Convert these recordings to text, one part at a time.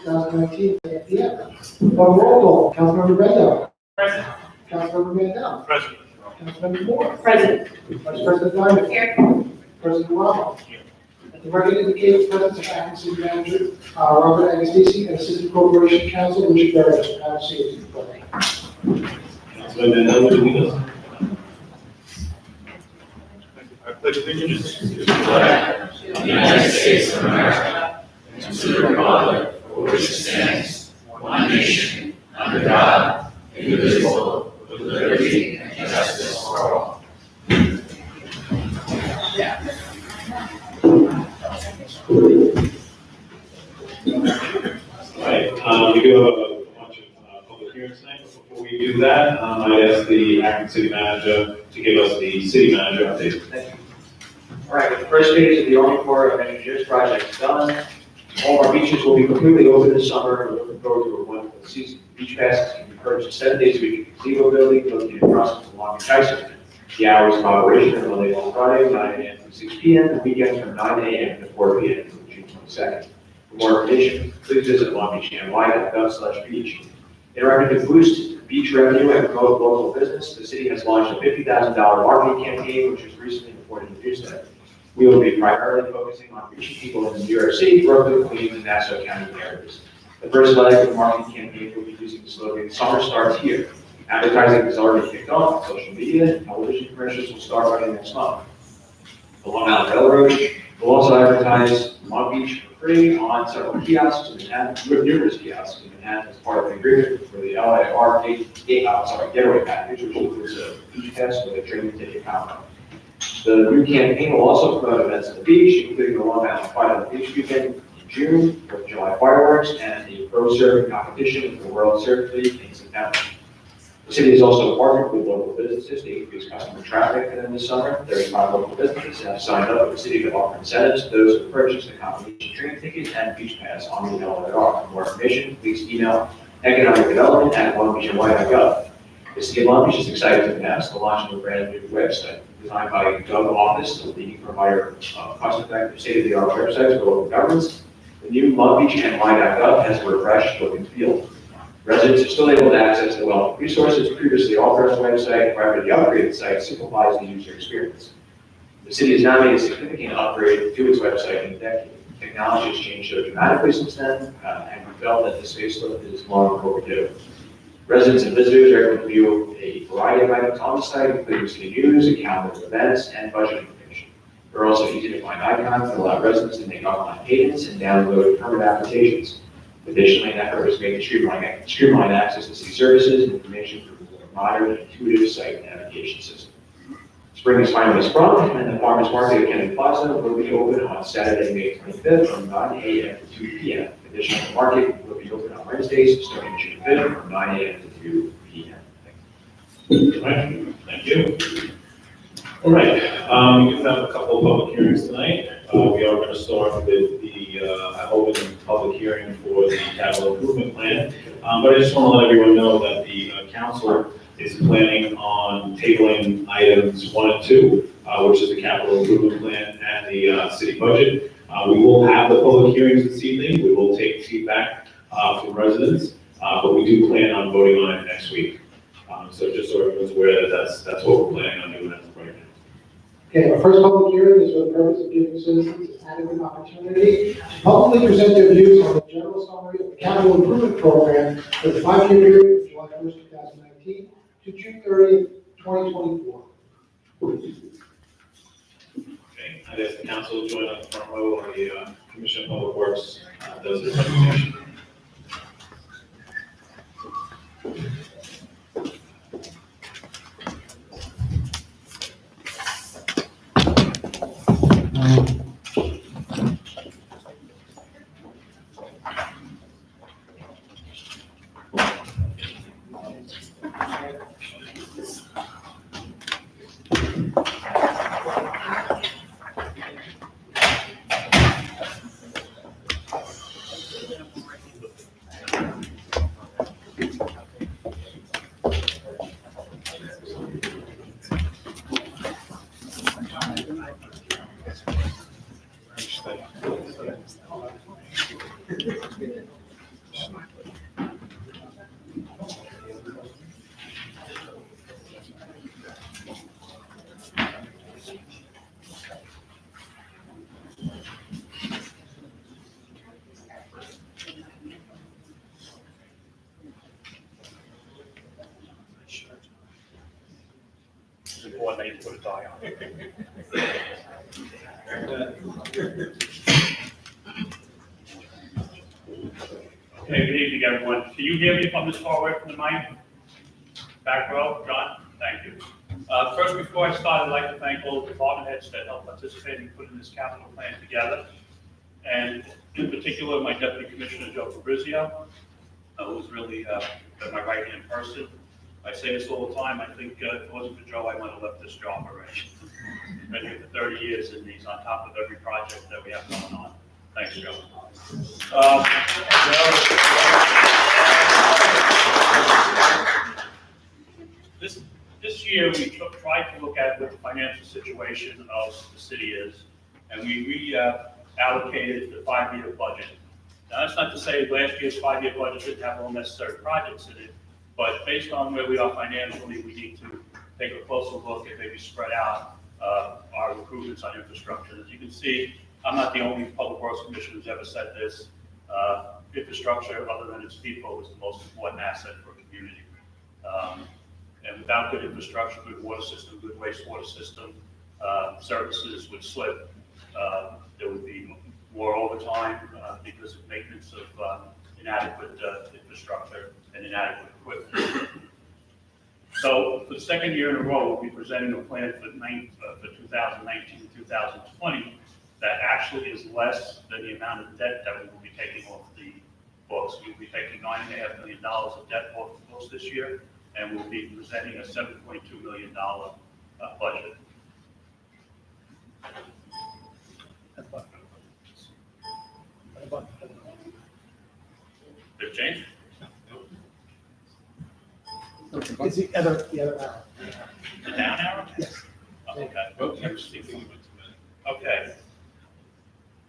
2019, at p.m. Roll call, Councilmember Bendo. Present. Councilmember Mandel. Present. Councilmember Moore. Present. Vice President Diamond. Here. President Ramos. The record indicates presence of acting city manager, Robert Anastasi, and Assistant Corporation Counsel, Richard Barrett, to have a seat. Councilman Mandel, would you lead us? I pledge allegiance to the flag of the United States of America, and to the republic for which it stands, one nation, under God, indivisible, with liberty and justice for all. Right, we do have a bunch of public hearings tonight, but before we do that, I'd ask the acting city manager to give us the city manager update. Thank you. All right, the first phase of the Army Corps of Engineers project is done. All of our beaches will be completely open this summer. We're looking forward to a wonderful season. Beach passes can be purchased 7 days a week at the Gazebo Building, located across from Long Beach High School. The hours of operation are Monday through Friday, 9 a.m. to 6 p.m., and weekends from 9 a.m. to 4 p.m. until June 22nd. For more information, please visit longbeachny.gov/beach. In order to boost beach revenue and promote local business, the city has launched a $50,000 marketing campaign, which was recently reported in Newsday. We will be primarily focusing on reaching people in the New York City, Brooklyn, Queens, and Nassau County areas. The first leg of the marketing campaign will be using the slogan, "Summer starts here." Advertising has already kicked off on social media, and television commercials will start running next month. The Long Island Railroad will also advertise Long Beach for free on several kiosks in Manhattan, with numerous kiosks in Manhattan as part of the agreement for the LIR Getaway Package, which includes a beach pass with a train ticket combo. The new campaign will also promote events at the beach, including the Long Island Pride on the Beach weekend in June, 4th of July fireworks, and the pro surfing competition for the World Surf League in September. The city has also partnered with local businesses to increase customer traffic for them this summer. 35 local businesses have signed up with the city to offer incentives to those who purchase the combination train ticket and beach pass on the LIR. For more information, please email economicdevelopment@longbeachny.gov. The city of Long Beach is excited to announce the launch of a brand new website designed by Gov Office, the leading provider of cost-effective, state-of-the-art websites for local governments. The new longbeachny.gov has a refreshed look and feel. Residents are still able to access the wealth of resources previously offered on the website. However, the upgraded site simplifies the user experience. The city has now made a significant upgrade to its website in a decade. Technology has changed so dramatically since then, and we felt that this facelift is long overdue. Residents and visitors are able to view a variety of items on the site, including city news, a calendar of events, and budget information. They're also easy to find icons that allow residents to make online payments and download permit applications. Additionally, an effort was made to streamline access to city services and information through a modern, intuitive site navigation system. Spring is finally sprung, and the Farmers Market at Kennedy Plaza will be open on Saturday, May 25th from 9 a.m. to 2 p.m. Additionally, the market will be open on Wednesdays starting June 5th from 9 a.m. to 2 p.m. All right, thank you. All right, we do have a couple of public hearings tonight. We are going to start with the open public hearing for the capital improvement plan. But I just want to let everyone know that the council is planning on tabling items 1 and 2, which is the capital improvement plan and the city budget. We will have the public hearings this evening. We will take feedback from residents, but we do plan on voting on it next week. So just so everyone's aware that that's what we're planning on doing as of right now. Okay, our first public hearing is for the purpose of giving citizens an adequate opportunity to publicly present their views on the general summary of the capital improvement program for the 5-year period from July 1st, 2019 to June 30th, 2024. Okay, I guess the council will join us front row on the Commission of Public Works does the presentation. I need to put a tie on. Okay, good evening, everyone. Can you hear me if I'm this far away from the mic? Back row, John, thank you. First, before I start, I'd like to thank all the department heads that helped participate in putting this capital plan together. And in particular, my Deputy Commissioner, Joe Fabrizio, who was really my right-hand person. I say this all the time, I think if it wasn't for Joe, I might have left this job already. Been here for 30 years, and he's on top of every project that we have going on. Thanks, Joe. This year, we tried to look at what the financial situation of the city is, and we reallocated the 5-year budget. Now, that's not to say last year's 5-year budget didn't have all necessary projects in it, but based on where we are financially, we need to take a closer look and maybe spread out our improvements on infrastructure. As you can see, I'm not the only Public Works Commissioner who's ever said this. Infrastructure, other than its people, is the most important asset for a community. And without good infrastructure, good water system, good wastewater system, services would slip. There would be more overtime because of maintenance of inadequate infrastructure and inadequate equipment. So for the second year in a row, we'll be presenting a plan for 2019 and 2020 that actually is less than the amount of debt that we will be taking off the books. We'll be taking $9.5 million of debt off the books this year, and we'll be presenting a $7.2 million budget. Big change? It's the other arrow. The down arrow? Yes. Okay. Okay.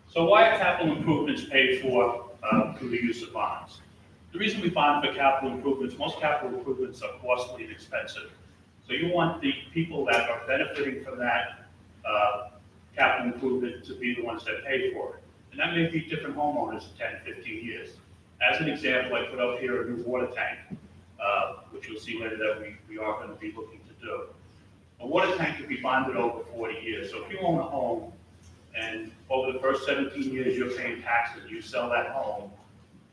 So why are capital improvements paid for through the use of bonds? The reason we bond for capital improvements, most capital improvements are costly and expensive. So you want the people that are benefiting from that capital improvement to be the ones that pay for it. And that may be different homeowners in 10, 15 years. As an example, I put up here a new water tank, which you'll see later that we are going to be looking to do. A water tank could be bonded over 40 years. So if you own a home and over the first 17 years you're paying taxes, you sell that home,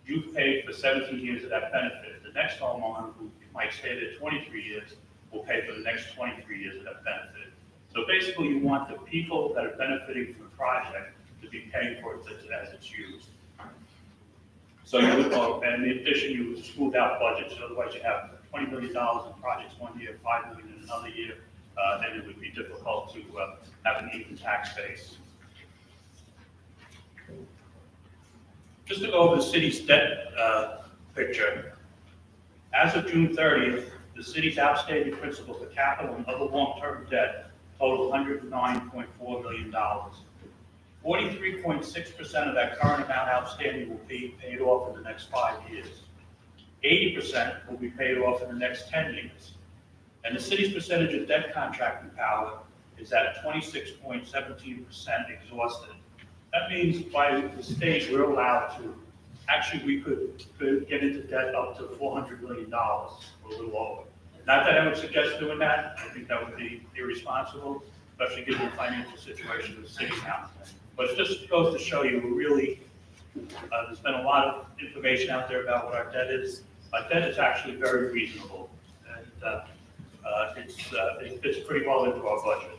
you've paid for 17 years of that benefit. The next homeowner who might stay there 23 years will pay for the next 23 years of that benefit. So basically you want the people that are benefiting from the project to be paying for it as it's used. So you would, and in addition, you would smooth out budgets. Otherwise, you have $20 million in projects one year, $5 million in another year, then it would be difficult to have an even tax base. Just to go over the city's debt picture, as of June 30th, the city's outstanding principal for capital and other long-term debt totaled $109.4 million. 43.6% of that current amount outstanding will be paid off in the next 5 years. 80% will be paid off in the next 10 years. And the city's percentage of debt contracting power is at 26.17% exhausted. That means by the state, we're allowed to, actually we could get into debt up to $400 million or a little over. Not that I would suggest doing that. I think that would be irresponsible, especially given the financial situation of the city now. But it just goes to show you, we're really, there's been a lot of information out there about what our debt is. Our debt is actually very reasonable, and it fits pretty well into our budget.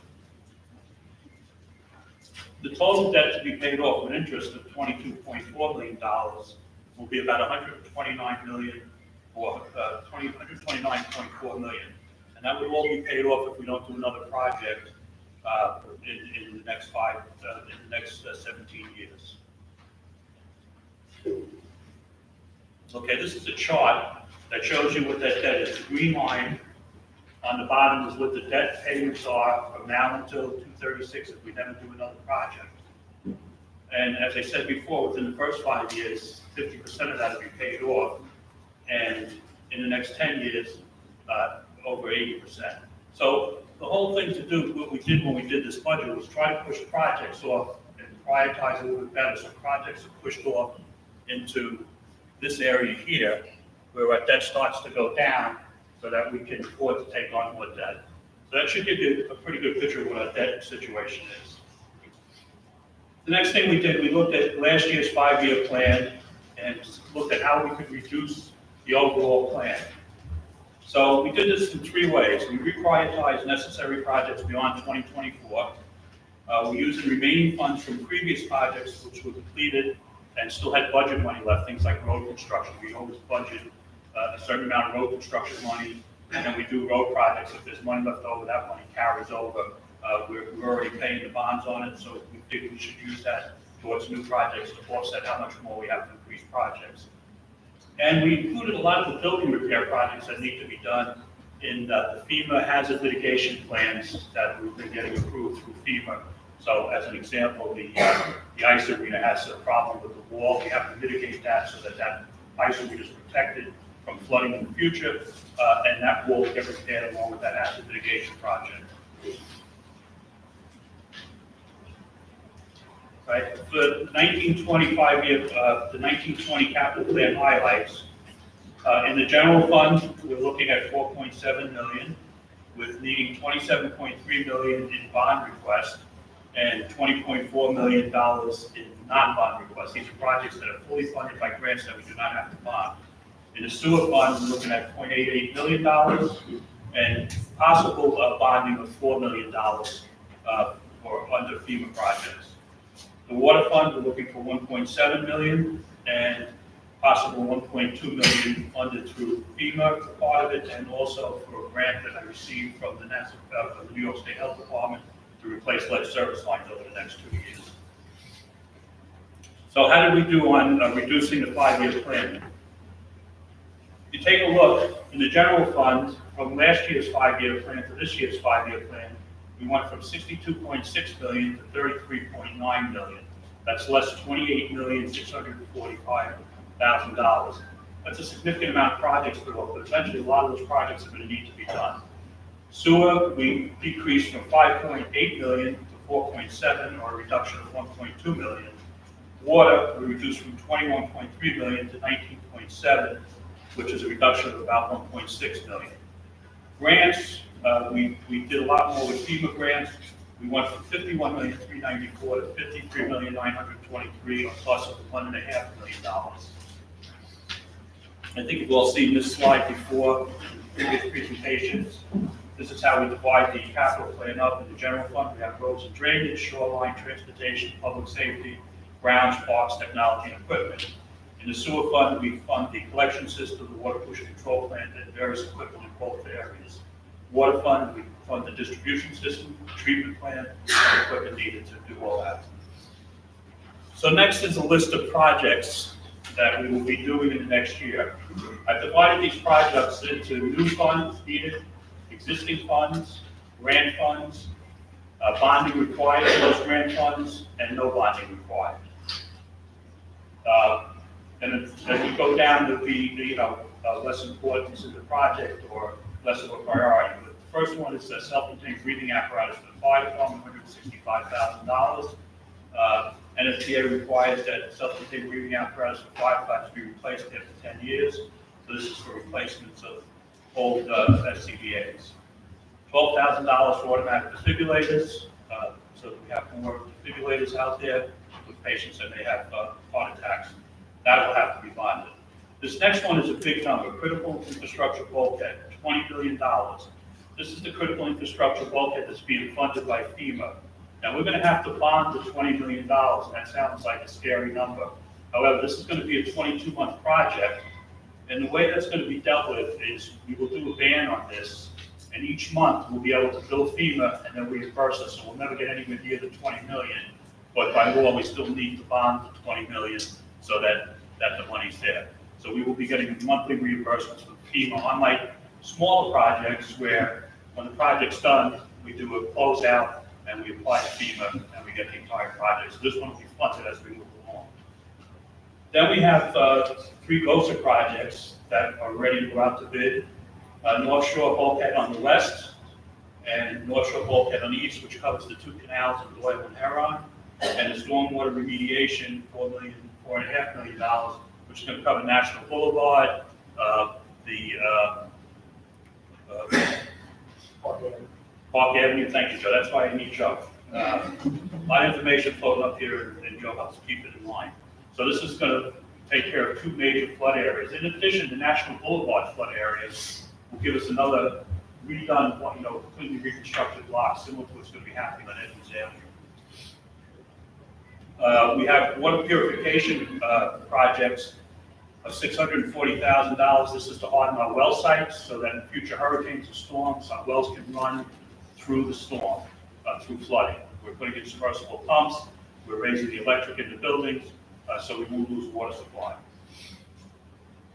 The total debt to be paid off with interest of $22.4 million will be about $129 million or $129.4 million. And that would all be paid off if we don't do another project in the next 17 years. Okay, this is a chart that shows you what that debt is. The green line on the bottom is what the debt payments are from now until 2036 if we never do another project. And as I said before, within the first 5 years, 50% of that will be paid off. And in the next 10 years, over 80%. So the whole thing to do, what we did when we did this budget was try to push projects off and prioritize a little bit better. So projects are pushed off into this area here, where our debt starts to go down so that we can afford to take on more debt. So that should give you a pretty good picture of what our debt situation is. The next thing we did, we looked at last year's 5-year plan and looked at how we could reduce the overall plan. So we did this in 3 ways. We reprioritized necessary projects beyond 2024. We used the remaining funds from previous projects which were completed and still had budget money left, things like road construction. We always budget a certain amount of road construction money, and then we do road projects. If there's money left over, that money carries over. We're already paying the bonds on it, so we think we should use that towards new projects to offset how much more we have to increase projects. And we included a lot of the building repair projects that need to be done in the FEMA hazard mitigation plans that we've been getting approved through FEMA. So as an example, the ice arena has a problem with the wall. We have to mitigate that so that that ice arena is protected from flooding in the future, and that wall will get repaired along with that hazard mitigation project. Right, the 1925 year, the 1920 capital plan highlights. In the general fund, we're looking at 4.7 million, with needing 27.3 million in bond requests and $20.4 million in non-bond requests. These are projects that are fully funded by grants that we do not have to bond. In the sewer fund, we're looking at $0.88 million and possible bonding of $4 million for under FEMA projects. The water fund, we're looking for 1.7 million and possible 1.2 million funded through FEMA for part of it, and also for a grant that I received from the New York State Health Department to replace lead service lines over the next 2 years. So how did we do on reducing the 5-year plan? If you take a look in the general fund from last year's 5-year plan to this year's 5-year plan, we went from 62.6 million to 33.9 million. That's less $28,645,000. That's a significant amount of projects to go, but eventually a lot of those projects are going to need to be done. Sewer, we decreased from 5.8 million to 4.7, or a reduction of 1.2 million. Water, we reduced from 21.3 million to 19.7, which is a reduction of about 1.6 million. Grants, we did a lot more with FEMA grants. We went from 51,394,000 to 53,923,000, a plus of $1.5 million. I think you've all seen this slide before in previous presentations. This is how we divide the capital plan up. In the general fund, we have roads and drainage, shoreline, transportation, public safety, grounds, parks, technology, and equipment. In the sewer fund, we fund the collection system, the water pollution control plant, and various equipment in both areas. Water fund, we fund the distribution system, the treatment plant, and equipment needed to do all that. So next is a list of projects that we will be doing in the next year. I've divided these projects into new funds needed, existing funds, grant funds, bonding required for those grant funds, and no bonding required. And as we go down to be, less important to the project or less of a priority. But the first one is a self-contained breathing apparatus for the fire department, $165,000. NFPA requires that self-contained breathing apparatus for firefighters be replaced after 10 years. So this is for replacements of old SCBAs. $12,000 for automatic defibrillators, so that we have more defibrillators out there with patients that may have heart attacks. That will have to be bonded. This next one is a big number, critical infrastructure bulkhead, $20 billion. This is the critical infrastructure bulkhead that's being funded by FEMA. Now, we're going to have to bond the $20 million. That sounds like a scary number. However, this is going to be a 22-month project, and the way that's going to be dealt with is we will do a ban on this, and each month we'll be able to bill FEMA and then reimburse us, so we'll never get anywhere near the 20 million. But by law, we still need to bond the 20 million so that the money's there. So we will be getting monthly reimbursements from FEMA, unlike smaller projects where when the project's done, we do a closeout and we apply to FEMA and we get the entire project. So this one will be funded as we move along. Then we have 3 GOSA projects that are ready to go out to bid. North Shore Bulkhead on the west and North Shore Bulkhead on the east, which covers the 2 canals of Doyle and Heron, and the stormwater remediation, $4.5 million, which is going to cover National Boulevard, Park Avenue, thank you, Joe, that's why I need Joe. A lot of information floating up here, and Joe helps keep it in line. So this is gonna take care of two major flood areas. In addition, the National Boulevard flood areas will give us another redone, completely reconstructed block, similar to what's gonna be happening on Edmonds Avenue. We have water purification projects of $640,000. This is to harden our well sites so that in future hurricanes and storms, our wells can run through the storm, through flooding. We're putting in submersible pumps, we're raising the electric in the buildings, so we won't lose water supply.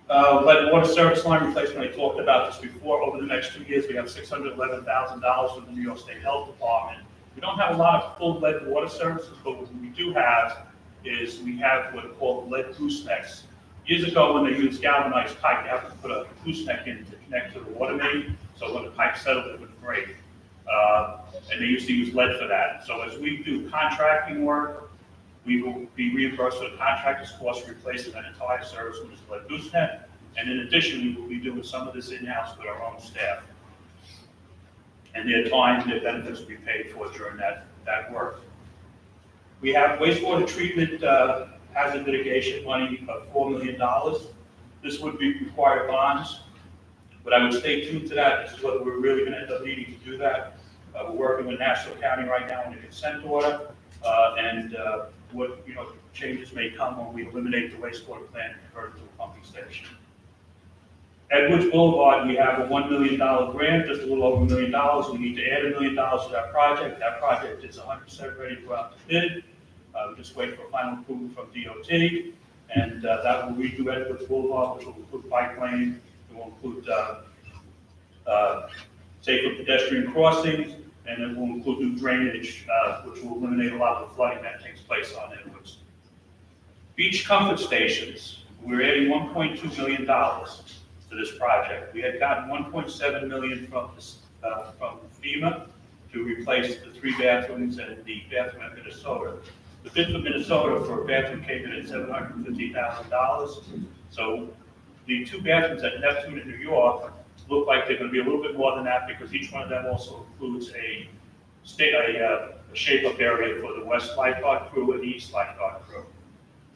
Lead water service line replacement, I talked about this before. Over the next 2 years, we have $611,000 from the New York State Health Department. We don't have a lot of full lead water services, but what we do have is we have what are called lead goosenecks. Years ago, when they used galvanized pipe, you have to put a gooseneck in to connect to the water main, so when the pipe settled, it would break. And they used to use lead for that. So as we do contracting work, we will be reimbursed for the contractor's cost of replacing that entire service with this lead gooseneck. And in addition, we will be doing some of this in-house with our own staff. And their time, their benefits will be paid for during that work. We have wastewater treatment hazard mitigation money of $4 million. This would require bonds, but I would stay tuned to that. This is whether we're really going to end up needing to do that. We're working with Nassau County right now on a consent order, and what changes may come when we eliminate the wastewater plant and convert it to a pumping station. Edwards Boulevard, we have a $1 million grant, just a little over $1 million. We need to add $1 million to that project. That project is 100% ready to go out to bid. We're just waiting for final approval from DOT, and that will redo Edwards Boulevard, which will include bike lane, it will include safer pedestrian crossings, and it will include new drainage, which will eliminate a lot of the flooding that takes place on Edwards. Beach comfort stations, we're adding $1.2 million to this project. We had gotten $1.7 million from FEMA to replace the 3 bathrooms and the bathroom at Minnesota. The bid for Minnesota for a bathroom came in at $750,000. So the 2 bathrooms at Neptune in New York look like they're going to be a little bit more than that because each one of them also includes a shape-up area for the West Lifeguard crew and the East Lifeguard crew.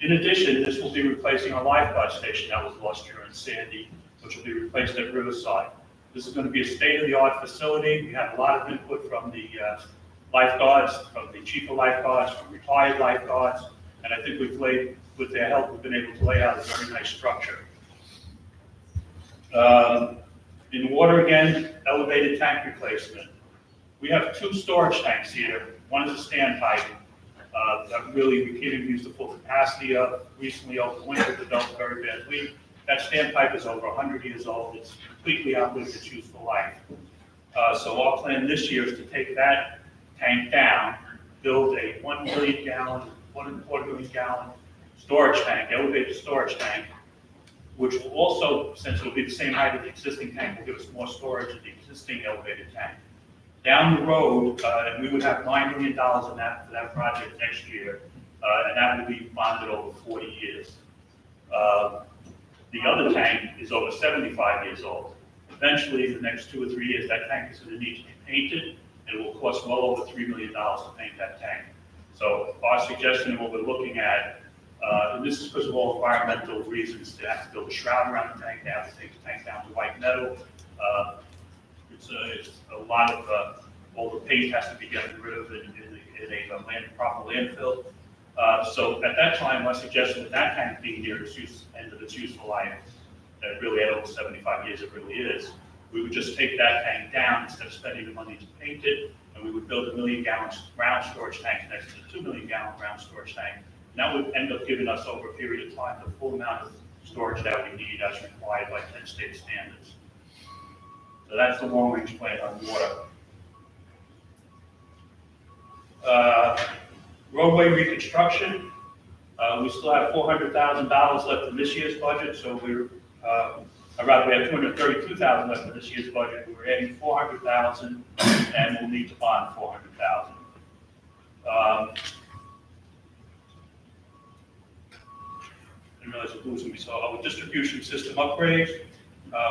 In addition, this will be replacing our lifeguard station that was lost during Sandy, which will be replaced at Riverside. This is going to be a state-of-the-art facility. We had a lot of input from the lifeguards, from the chief of lifeguards, from retired lifeguards, and I think with their help, we've been able to lay out a very nice structure. In water again, elevated tank replacement. We have 2 storage tanks here. One is a standpipe that really we can't even use the full capacity of. Recently over winter developed a very bad leak. That standpipe is over 100 years old. It's completely outlived its useful life. So our plan this year is to take that tank down, build a 1 million gallon, 1.25 million gallon storage tank, elevated storage tank, which will also, since it'll be the same height as the existing tank, will give us more storage in the existing elevated tank. Down the road, and we would have $9 million in that for that project next year, and that will be bonded over 40 years. The other tank is over 75 years old. Eventually, in the next 2 or 3 years, that tank is going to need to be painted, and it will cost well over $3 million to paint that tank. So our suggestion, what we're looking at, and this is because of all environmental reasons, to have to build a shroud around the tank, to have to take the tank down to white metal. It's a lot of, all the paint has to be gotten rid of in a proper landfill. So at that time, my suggestion with that tank being near its end of its useful life, that really at over 75 years it really is, we would just take that tank down instead of spending the money to paint it, and we would build a 1 million gallon ground storage tank next to the 2 million gallon ground storage tank. And that would end up giving us over a period of time the full amount of storage that we need as required by 10 state standards. So that's the long range plan on water. Roadway reconstruction, we still have $400,000 left in this year's budget, so we have $232,000 left in this year's budget. We're adding $400,000, and we'll need to bond $400,000. I realize I'm losing me. So our distribution system upgrades,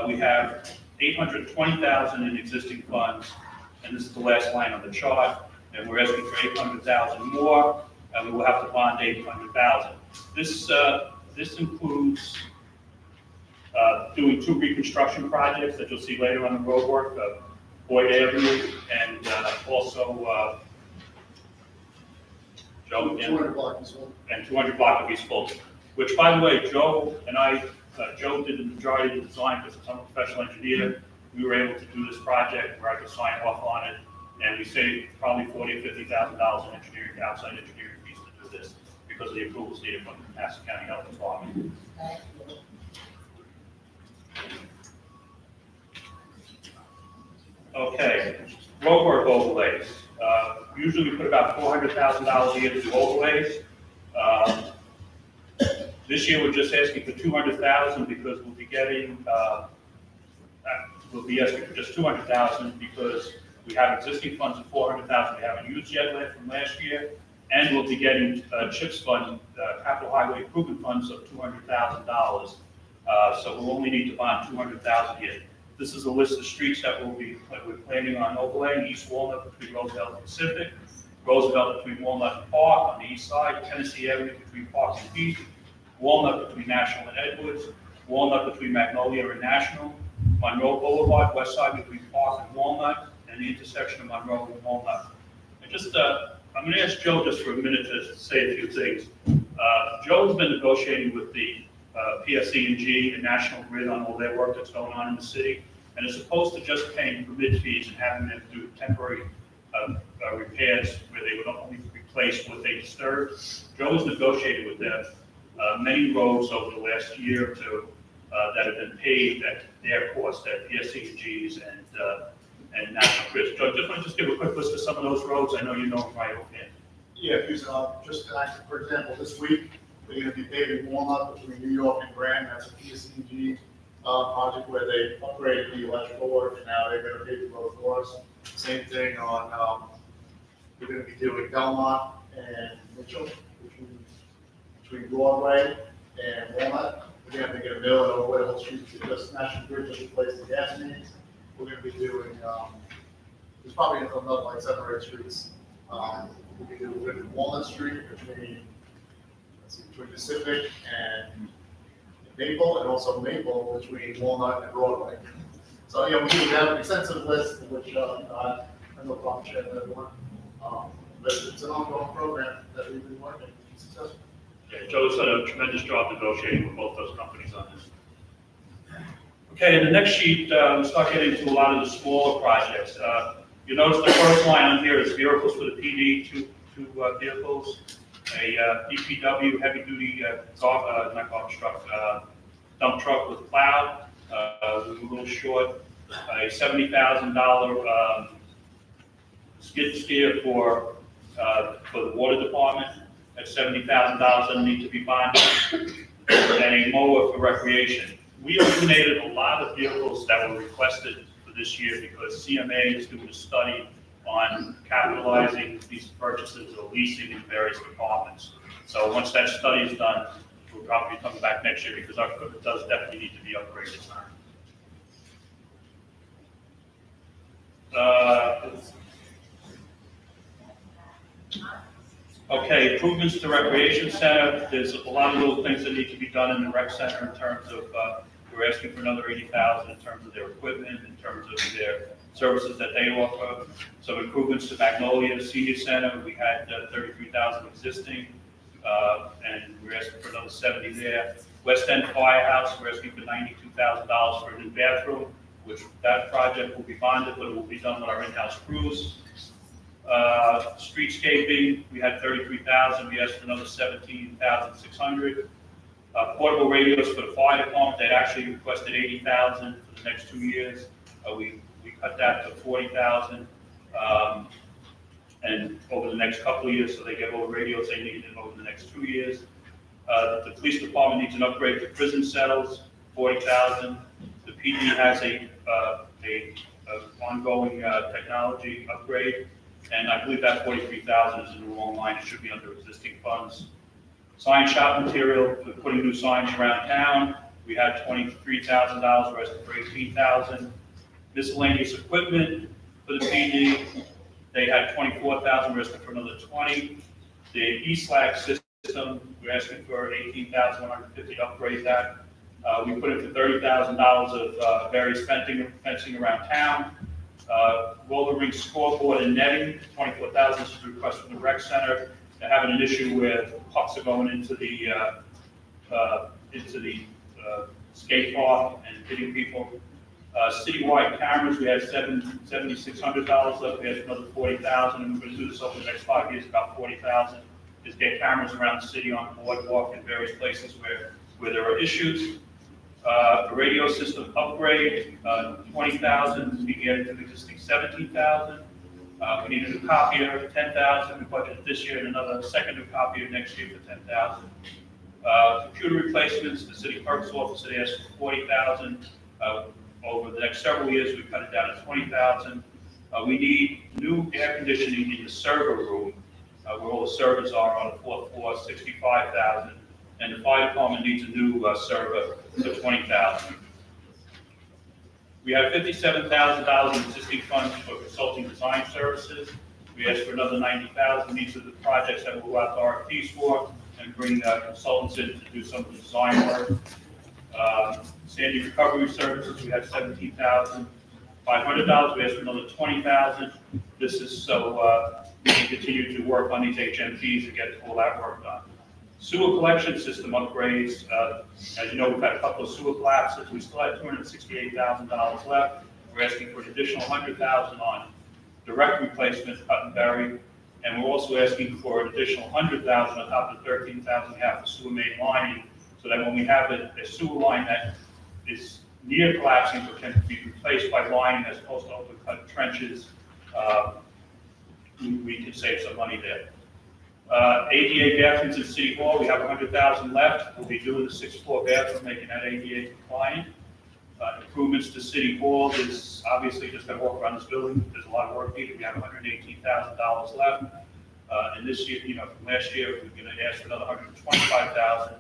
we have $820,000 in existing funds and this is the last line on the chart, and we're asking for 800,000 more, and we will have to bond 800,000. This includes doing 2 reconstruction projects that you'll see later on the road work, Boyd Avenue, and also Joe again. 200 block as well. And 200 block of East Fulton, which, by the way, Joe and I, Joe did the majority of the design because I'm a professional engineer. We were able to do this project where I could sign off on it, and we saved probably $40,000 or $50,000 in engineering, outside engineering fees to do this because of the approvals needed from the Madison County Health Department. Okay, roadwork overlays. Usually we put about $400,000 a year to do overlays. This year we're just asking for $200,000 because we'll be getting, we'll be asking for just $200,000 because we have existing funds of $400,000 we haven't used yet from last year, and we'll be getting CHIPS fund, capital highway improvement funds of $200,000. So we'll only need to bond $200,000 here. This is a list of streets that we're planning on overlaying: East Walnut between Roosevelt and Pacific, Roosevelt between Walnut and Park on the east side, Tennessee Avenue between Park and Peak, Walnut between National and Edwards, Walnut between Magnolia and National, Monroe Boulevard, west side between Park and Walnut, and the intersection of Monroe and Walnut. And just, I'm going to ask Joe just for a minute to say a few things. Joe's been negotiating with the PSE&G and National Grid on all their work that's going on in the city, and as opposed to just paying permit fees and having them do temporary repairs where they would only replace what they disturbed, Joe has negotiated with them many roads over the last year or two that have been paved at their cost, at PSE&G's and National Grid. Joe, just give a quick list of some of those roads. I know you know them right offhand. Yeah, because for example, this week, we're gonna be paving Walnut between New York and Grand. That's a PSEG project where they upgraded the electrical work, and now they're gonna pave the road for us. Same thing on, we're gonna be doing Belmont and Mitchell, between Broadway and Walnut. Again, they're gonna mill it over the whole street, just National Grid just replaced the gas mains. We're gonna be doing, there's probably another like 7 or 8 streets. We'll be doing Walnut Street between Pacific and Maple, and also Maple between Walnut and Broadway. So, yeah, we do have an extensive list, which I know Bob shared with everyone. But it's an ongoing program that we've been working successfully. Yeah, Joe's done a tremendous job negotiating with both those companies on this. Okay, in the next sheet, we start getting into a lot of the smaller projects. You notice the first line on here is vehicles for the PD, two vehicles, a DPW heavy-duty not garbage truck, dump truck with plow. We were a little short. A $70,000 skid steer for the water department. At $70,000 doesn't need to be bonded. And a mower for recreation. We eliminated a lot of vehicles that were requested for this year because CMA is doing a study on capitalizing these purchases or leasing in various departments. So once that study is done, we'll probably be coming back next year because our equipment does definitely need to be upgraded. Okay, improvements to recreation center. There's a lot of little things that need to be done in the rec center in terms of, we're asking for another $80,000 in terms of their equipment, in terms of their services that they offer. Some improvements to Magnolia Senior Center. We had 33,000 existing, and we're asking for another 70 there. West End Firehouse, we're asking for $92,000 for a new bathroom, which that project will be bonded, but it will be done with our in-house crews. Streetscaping, we had 33,000. We asked for another 17,600. Portable radios for the fire department, they actually requested 80,000 for the next 2 years. We cut that to 40,000, and over the next couple of years, so they get all the radios they need over the next 2 years. The police department needs an upgrade to prison cells, 40,000. The PD has a ongoing technology upgrade, and I believe that 43,000 is in the wrong line. It should be under existing funds. Sign shop material for putting new signs around town. We had $23,000, we're asking for $18,000. Miscellaneous equipment, For the PD, they had 24,000, we're asking for another 20. The E-Slag system, we're asking for 18,150 to upgrade that. We put in for $30,000 of various fencing around town. Roller rink scoreboard and netting, 24,000 is a request from the rec center. They're having an issue where pucks are going into the skate park and hitting people. Citywide cameras, we had $7,600 left, we had another 40,000, and we're gonna do this over the next 5 years, about 40,000. Is get cameras around the city on the boardwalk and various places where there are issues. The radio system upgrade, 20,000 to be added to the existing 17,000. We need a new copier, 10,000, we budgeted this year, and another second new copier next year for 10,000. Computer replacements, the city clerk's office, they asked for 40,000. Over the next several years, we cut it down to 20,000. We need new air conditioning in the server room, where all the servers are on the fourth floor, 65,000. And the fire department needs a new server for 20,000. We have $57,000 in existing funds for consulting design services. We asked for another 90,000. These are the projects that we'll go out to RFPs for and bring consultants in to do some of the design work. Sandy recovery services, we have $17,500. We asked for another 20,000. This is so we can continue to work on these HMPs to get all that work done. Sewer collection system upgrades. As you know, we've had a couple of sewer collapses. We still have $268,000 left. We're asking for an additional 100,000 on direct replacement, cut and bury. And we're also asking for an additional 100,000 on top of the 13,000 we have for sewer main lining, so that when we have a sewer line that is near collapsing but can be replaced by lining as opposed to open cut trenches, we can save some money there. ADA bathrooms in City Hall, we have 100,000 left. We'll be doing the 6th floor bathroom, making that ADA compliant. Improvements to City Hall is obviously just gonna walk around this building. There's a lot of work needed. We have $118,000 left. And this year, from last year, we're gonna ask for another 125,000.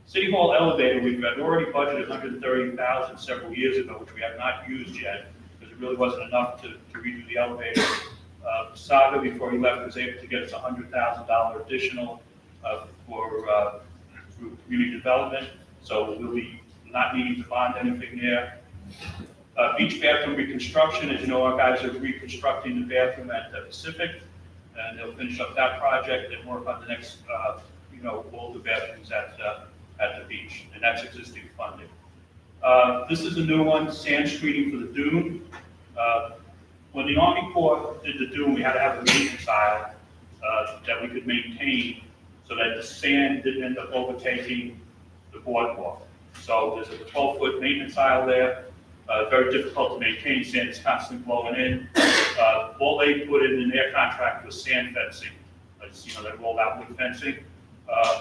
City Hall elevator, we've had already budgeted 130,000 several years ago, which we have not used yet, because it really wasn't enough to redo the elevator. Saga, before he left, was able to get us $100,000 additional for community development, so we'll be not needing to bond anything there. Beach bathroom reconstruction, as you know, our guys are reconstructing the bathroom at Pacific, and they'll finish up that project and work on the next, all the bathrooms at the beach, and that's existing funding. This is a new one, sand screening for the dune. When the Army Corps did the dune, we had to have a maintenance aisle that we could maintain so that the sand didn't end up overtaking the boardwalk. So there's a 12-foot maintenance aisle there, very difficult to maintain, sand is constantly blowing in. All they put in their contract was sand fencing, that rolled out wood fencing.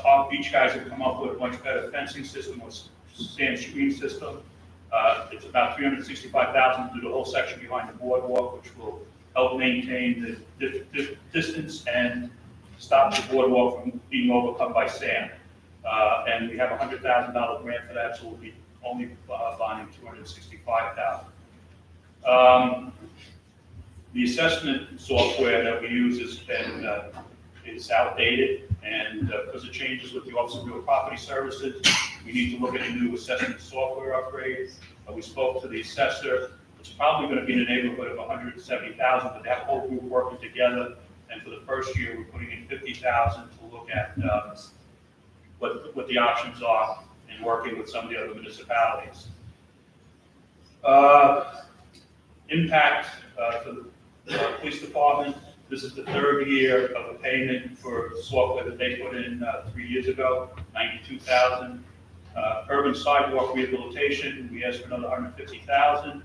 Our beach guys have come up with a much better fencing system, with sand screen system. It's about $365,000 to do the whole section behind the boardwalk, which will help maintain the distance and stop the boardwalk from being overcome by sand. And we have a $100,000 grant for that, so we'll be only bonding $265,000. The assessment software that we use is outdated, and because of changes with the Office of Real Property Services, we need to look at a new assessment software upgrade. We spoke to the assessor. It's probably going to be in the neighborhood of $170,000, but that whole group working together. And for the first year, we're putting in $50,000 to look at what the options are and working with some of the other municipalities. Impact for the police department. This is the 3rd year of a payment for software that they put in 3 years ago, $92,000. Urban sidewalk rehabilitation, we asked for another $150,000.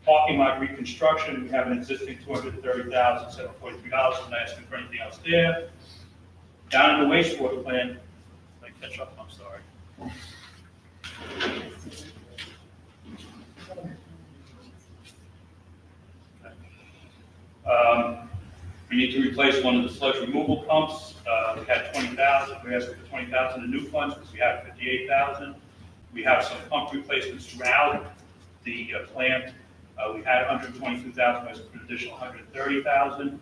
Parking lot reconstruction, we have an existing $230,743. I'm not asking for anything else there. Down in the wastewater plant, catch up, I'm sorry. We need to replace one of the sludge removal pumps. We had 20,000. We asked for 20,000 in new funds because we had 58,000. We have some pump replacements throughout the plant. We had 122,000, we're asking for an additional 130,000.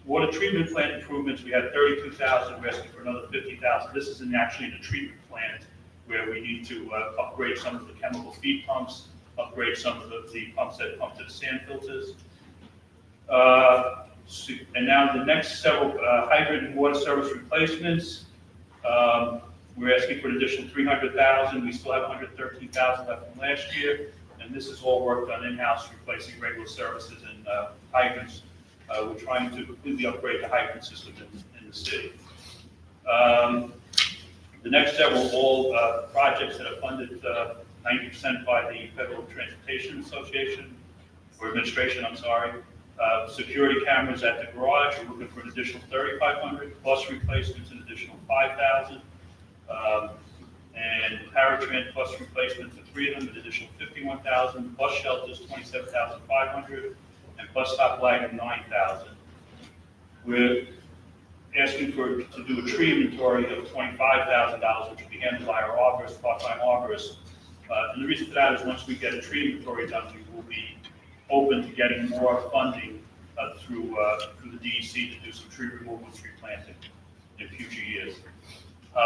Water treatment plant improvements, we had 32,000, we're asking for another 50,000. This is actually in the treatment plant where we need to upgrade some of the chemical feed pumps, upgrade some of the pumps that pump to the sand filters. And now the next several hydrant and water service replacements, we're asking for an additional 300,000. We still have 113,000 left from last year, and this is all work done in-house, replacing regular services and hydrants. We're trying to completely upgrade the hydrant system in the city. The next several all projects that are funded 90% by the Federal Transportation Association, or Administration, I'm sorry. Security cameras at the garage, we're looking for an additional 3,500, bus replacements an additional 5,000, and Paratran bus replacements of 300, additional 51,000, bus shelters 27,500, and bus stop lighting 9,000. We're asking to do a tree inventory of $25,000, which will be handled by our arborist, part-time arborist. And the reason for that is once we get a tree inventory done, we will be open to getting more funding through the DEC to do some tree removal and tree planting in future years.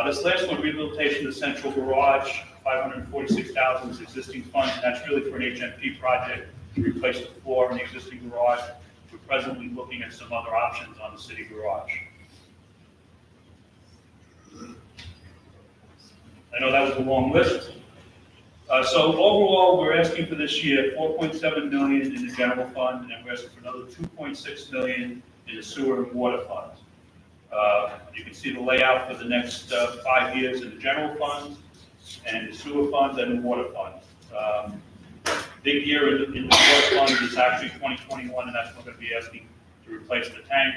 This last one, rehabilitation of the central garage, 546,000 is existing funds, and that's really for an HMP project to replace the floor in the existing garage. We're presently looking at some other options on the city garage. I know that was a long list. So overall, we're asking for this year $4.7 million in the general fund, and we're asking for another $2.6 million in the sewer and water funds. You can see the layout for the next 5 years in the general fund, and the sewer fund, and the water fund. Big year in the water fund is actually 2021, and that's when we're going to be asking to replace the tank.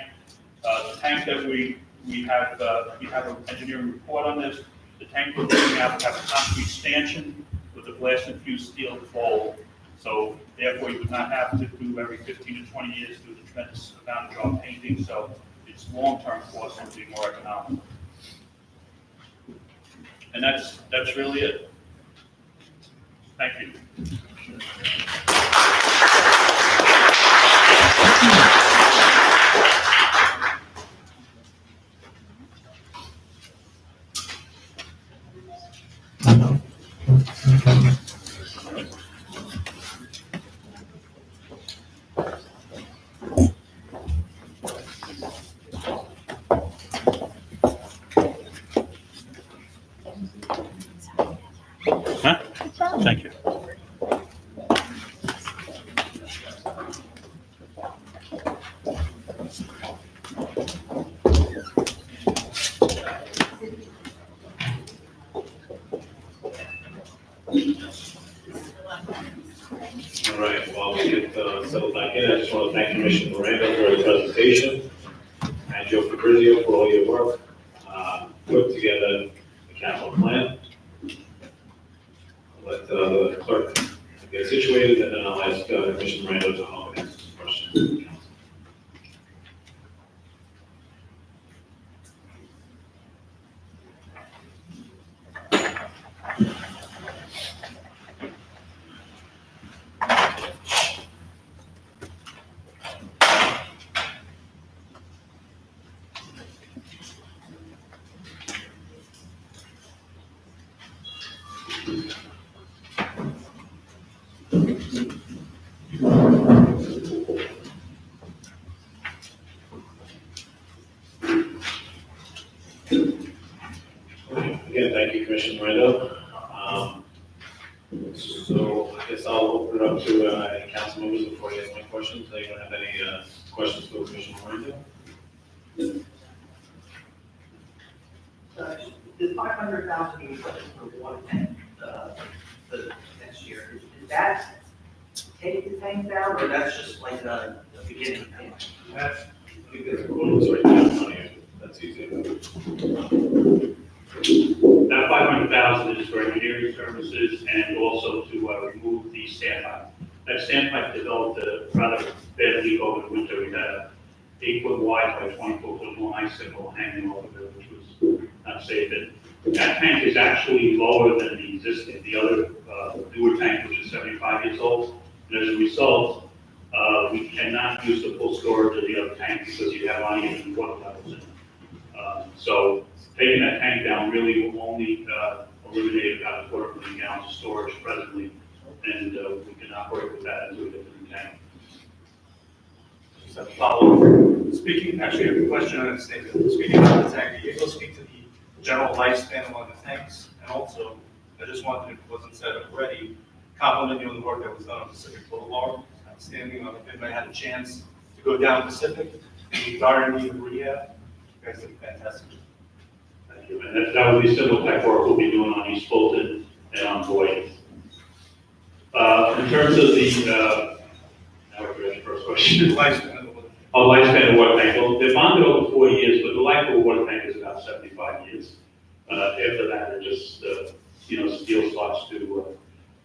The tank that we have an engineering report on this. The tank we're looking at will have a concrete stanchion with a glass-infused steel bowl. So therefore, you would not have to do every 15 to 20 years do the tremendous amount of job painting. So its long-term cost would be more economical. And that's really it. Thank you. Thank you. All right, while we get settled back in, I just want to thank Commissioner Miranda for her presentation, and Joe Fabrizio for all your work, put together the capital plan. I'll let the clerk get situated, and then I'll ask Commissioner Miranda to answer some questions. Again, thank you, Commissioner Miranda. So I guess I'll open it up to any council members before I ask my questions. Anyone have any questions for Commissioner Miranda? The 500,000 you put for one tank, for next year, is that take the tank down, or that's just like the beginning thing? That's right now, that's easy. That 500,000 is for engineering services and also to remove the sandpipe. That sandpipe developed a rather bad leak over the winter. We had a 8-foot wide by 20-foot long icicle hanging over it, which was not safe. And that tank is actually lower than the existing. The other newer tank, which is 75 years old, and as a result, we cannot use the full storage of the other tank because you have uneven water levels in it. So taking that tank down really will only eliminate about a 250,000 gallons of storage presently, and we can operate with that into a different tank. Just a follow-up. Speaking, actually, I have a question on the statement. Speaking about the tank, can you go speak to the general lifespan of one of the tanks? And also, I just wanted, if it wasn't said already, compliment you on the work that was done on Pacific Boulevard. Outstanding. If anybody had a chance to go down Pacific, the gardening and rehab, you guys did fantastic. Thank you. And that would be similar type work we'll be doing on East Fulton and on Boyd. In terms of the, now I forgot the first question. Lifespan of the water. Lifespan of water tank, well, they're bonded over 40 years, but the life of a water tank is about 75 years. After that, it just, steel starts to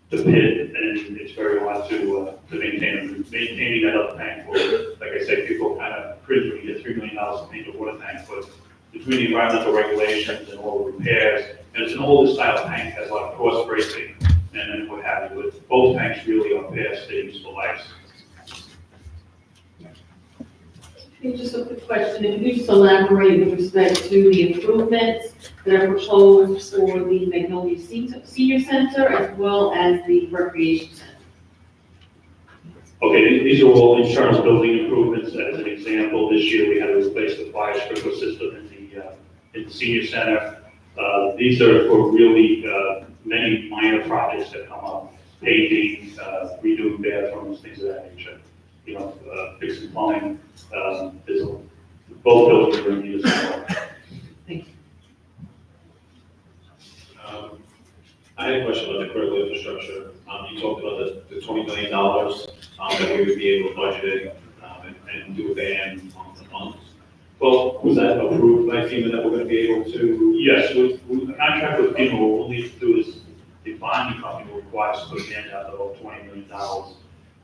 pit, and it's very hard to maintain. Maintaining that other tank for, like I said, people kind of cringe when you get $3 million to paint a water tank, but between the environmental regulations and all the repairs, and it's an older style tank, has a lot of cross bracing and what have you, but both tanks really are past their useful lives. Okay, just a quick question, if you could just elaborate with respect to the improvements that are proposed for the Magnolia Senior Center as well as the Recreation Center. Okay, these are all internal building improvements. As an example, this year we had to replace the fire sprinkler system in the senior center. These are for really many minor projects that come up, painting, redoing bathrooms, things of that nature. Fixing plumbing. Both buildings are in use. Thank you. I had a question about the critical infrastructure. You talked about the $20 million that we would be able to budget it and do a ban month to month. Well, was that approved by FEMA that we're going to be able to? Yes, with the contract with FEMA, what we'll need to do is the bonding company will require us to put a band out of $20 million.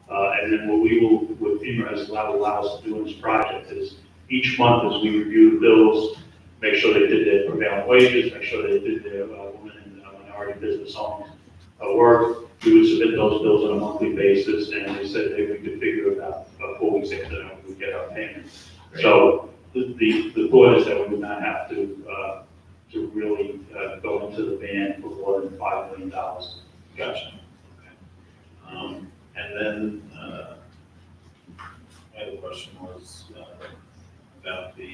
And then what FEMA has allowed us to do in this project is each month as we review the bills, make sure they did their prevailing wages, make sure they did their women and minority business owners work. We would submit those bills on a monthly basis, and they said that we could figure about 4 weeks after that we would get our payments. So the thought is that we would not have to really go into the ban for more than $5 million. Gotcha. Okay. And then my other question was about the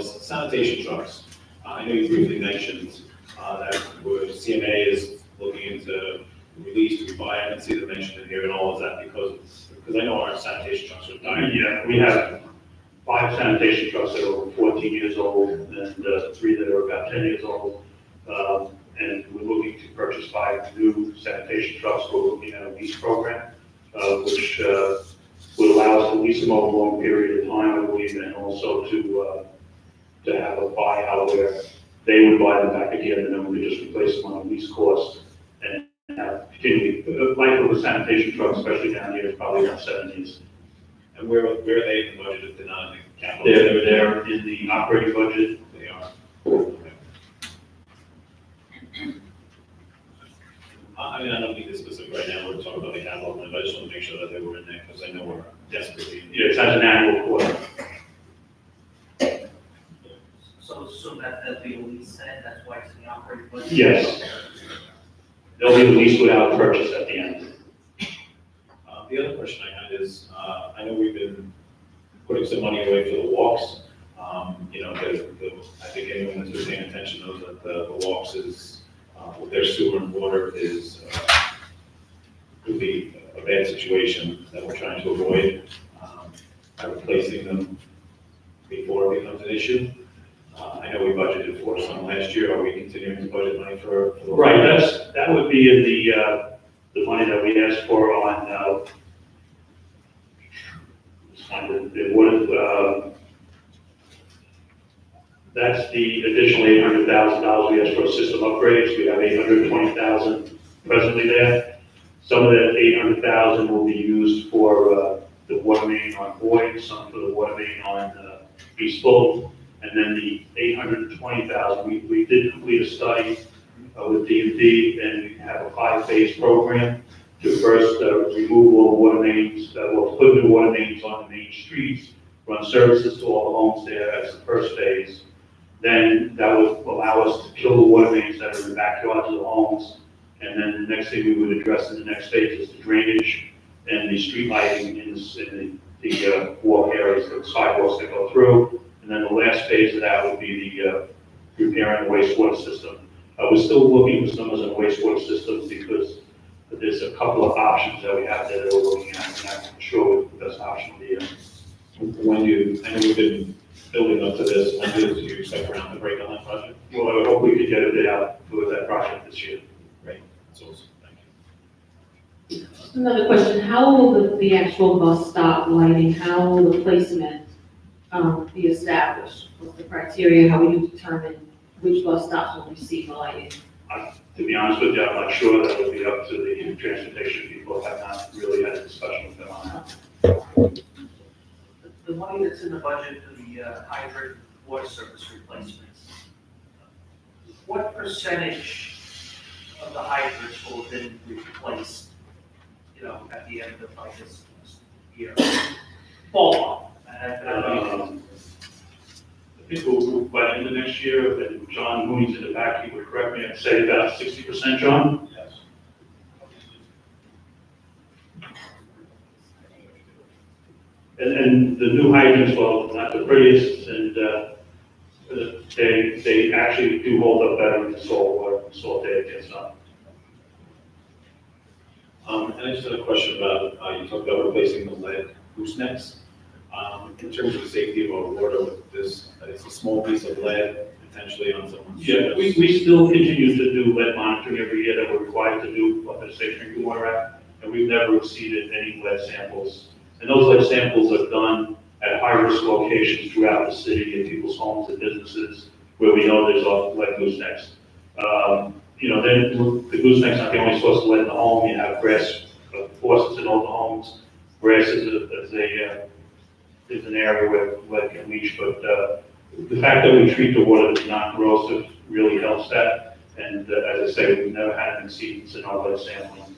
the sanitation trucks. I know you briefly mentioned that CMA is looking into release to buy. I didn't see the mention in here at all. Is that because I know our sanitation trucks are dying? Yeah, we have 5 sanitation trucks that are over 14 years old, and 3 that are about 10 years old. And we're looking to purchase 5 new sanitation trucks. We're looking at a lease program, which would allow us to lease them over a long period of time, I believe, and also to have a buyout where they would buy them back again, and then we would just replace them on a lease cost. And continually, the life of a sanitation truck, especially down here, is probably around 7 years. And where are they in the budget if they're not in the capital? They're in the operating budget. They are. I mean, I don't need this specific right now, we're talking about the capital, but I just want to make sure that they were in there, because I know we're desperately in Yeah, it's as an annual quarter. So that'd be a lease set, that's why it's in the operating budget? Yes. They'll be released without purchase at the end. The other question I had is, I know we've been putting some money away for the walks. I think anyone that's been paying attention knows that the walks is, with their sewer and water is, could be a bad situation that we're trying to avoid, by replacing them before it becomes an issue. I know we budgeted for some last year. Are we continuing to budget money for the? Right, that would be in the money that we asked for on, that's the additional $800,000 we asked for system upgrades. We have $820,000 presently there. Some of that $800,000 will be used for the water main on Boyd, some for the water main on we spoke, and then the 820,000, we did complete a study with D&D, and we have a 5-phase program to first remove all the water mains, well, put new water mains on the main streets, run services to all the homes there as the first phase. Then that would allow us to kill the water mains that are in the backyards of the homes. And then the next thing we would address in the next phase is the drainage and the street lighting in the walk areas, the sidewalks that go through. And then the last phase of that would be the repairing the wastewater system. We're still looking for some of the wastewater systems because there's a couple of options that we have that we're looking at. I'm not sure what the best option would be. When do you, I know we've been building up to this, when do you expect around to break on that project? Well, I hope we could get a bid out for that project this year. That's awesome, thank you. Another question, how will the actual bus stop lighting, how will the placement be established? What's the criteria, how will you determine which bus stops will receive the lighting? To be honest with you, I'm not sure. That would be up to the transportation people. I've not really had a discussion with them on that. The money that's in the budget for the hydrant water service replacements, what percentage of the hydrants will have been replaced, you know, at the end of like this year? Ballpark. I think we'll, by the end of next year, and John Mooney's in the back, he would correct me, I'd say about 60%, John? Yes. And the new hydrants, well, not the prettiest, and they actually do hold up better than salt water, salt air gets up. And I just had a question about, you talked about replacing the lead goosenecks. In terms of the safety of our water with this, it's a small piece of lead potentially on someone's. Yeah, we still continue to do lead monitoring every year that we're required to do under the Safe Drinking Water Act, and we've never exceeded any lead samples. And those lead samples are done at high-risk locations throughout the city, in people's homes and businesses, where we know there's lead goosenecks. You know, then the gooseneck's not the only source of lead in the home. You have grass faucets in all the homes. Grass is an area where lead can leach, but the fact that we treat the water that's not corrosive really helps that. And as I say, we've never had an exceedance in our lead sampling.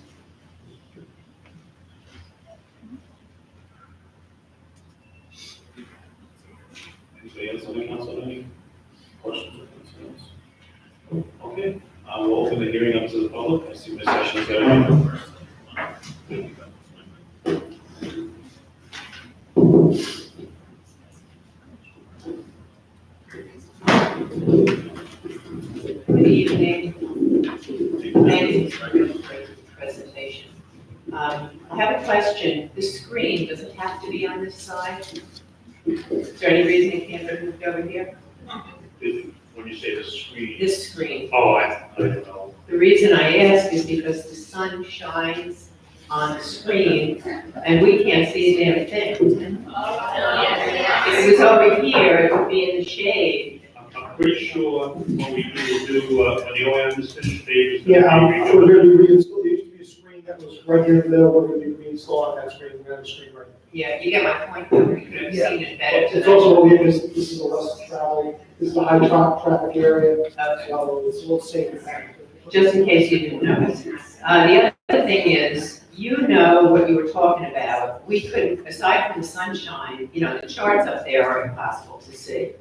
Anybody else on the council have any questions or concerns? Okay, we'll open the hearing up to the public. I see my session's going. Good evening. Thank you for the presentation. I have a question. The screen, does it have to be on this side? Is there any reason it can't be moved over here? When you say the screen, This screen. oh, I don't know. The reason I ask is because the sun shines on the screen and we can't see a damn thing. If it was over here, it would be in the shade. I'm pretty sure what we do, when the OM is finished, Dave is Yeah, going to we're be gonna be reinstalled, there used to be a screen that was right here in the middle, we're gonna be reinstalling that screen, we're gonna have a screen right. Yeah, you get my point, though. We could have seen it better It's tonight. also, this is a less travel, this is a high traffic area, so it's a little safer. Just in case you didn't notice. The other thing is, you know what you were talking about. We couldn't, aside from the sunshine, you know, the charts up there are impossible to see.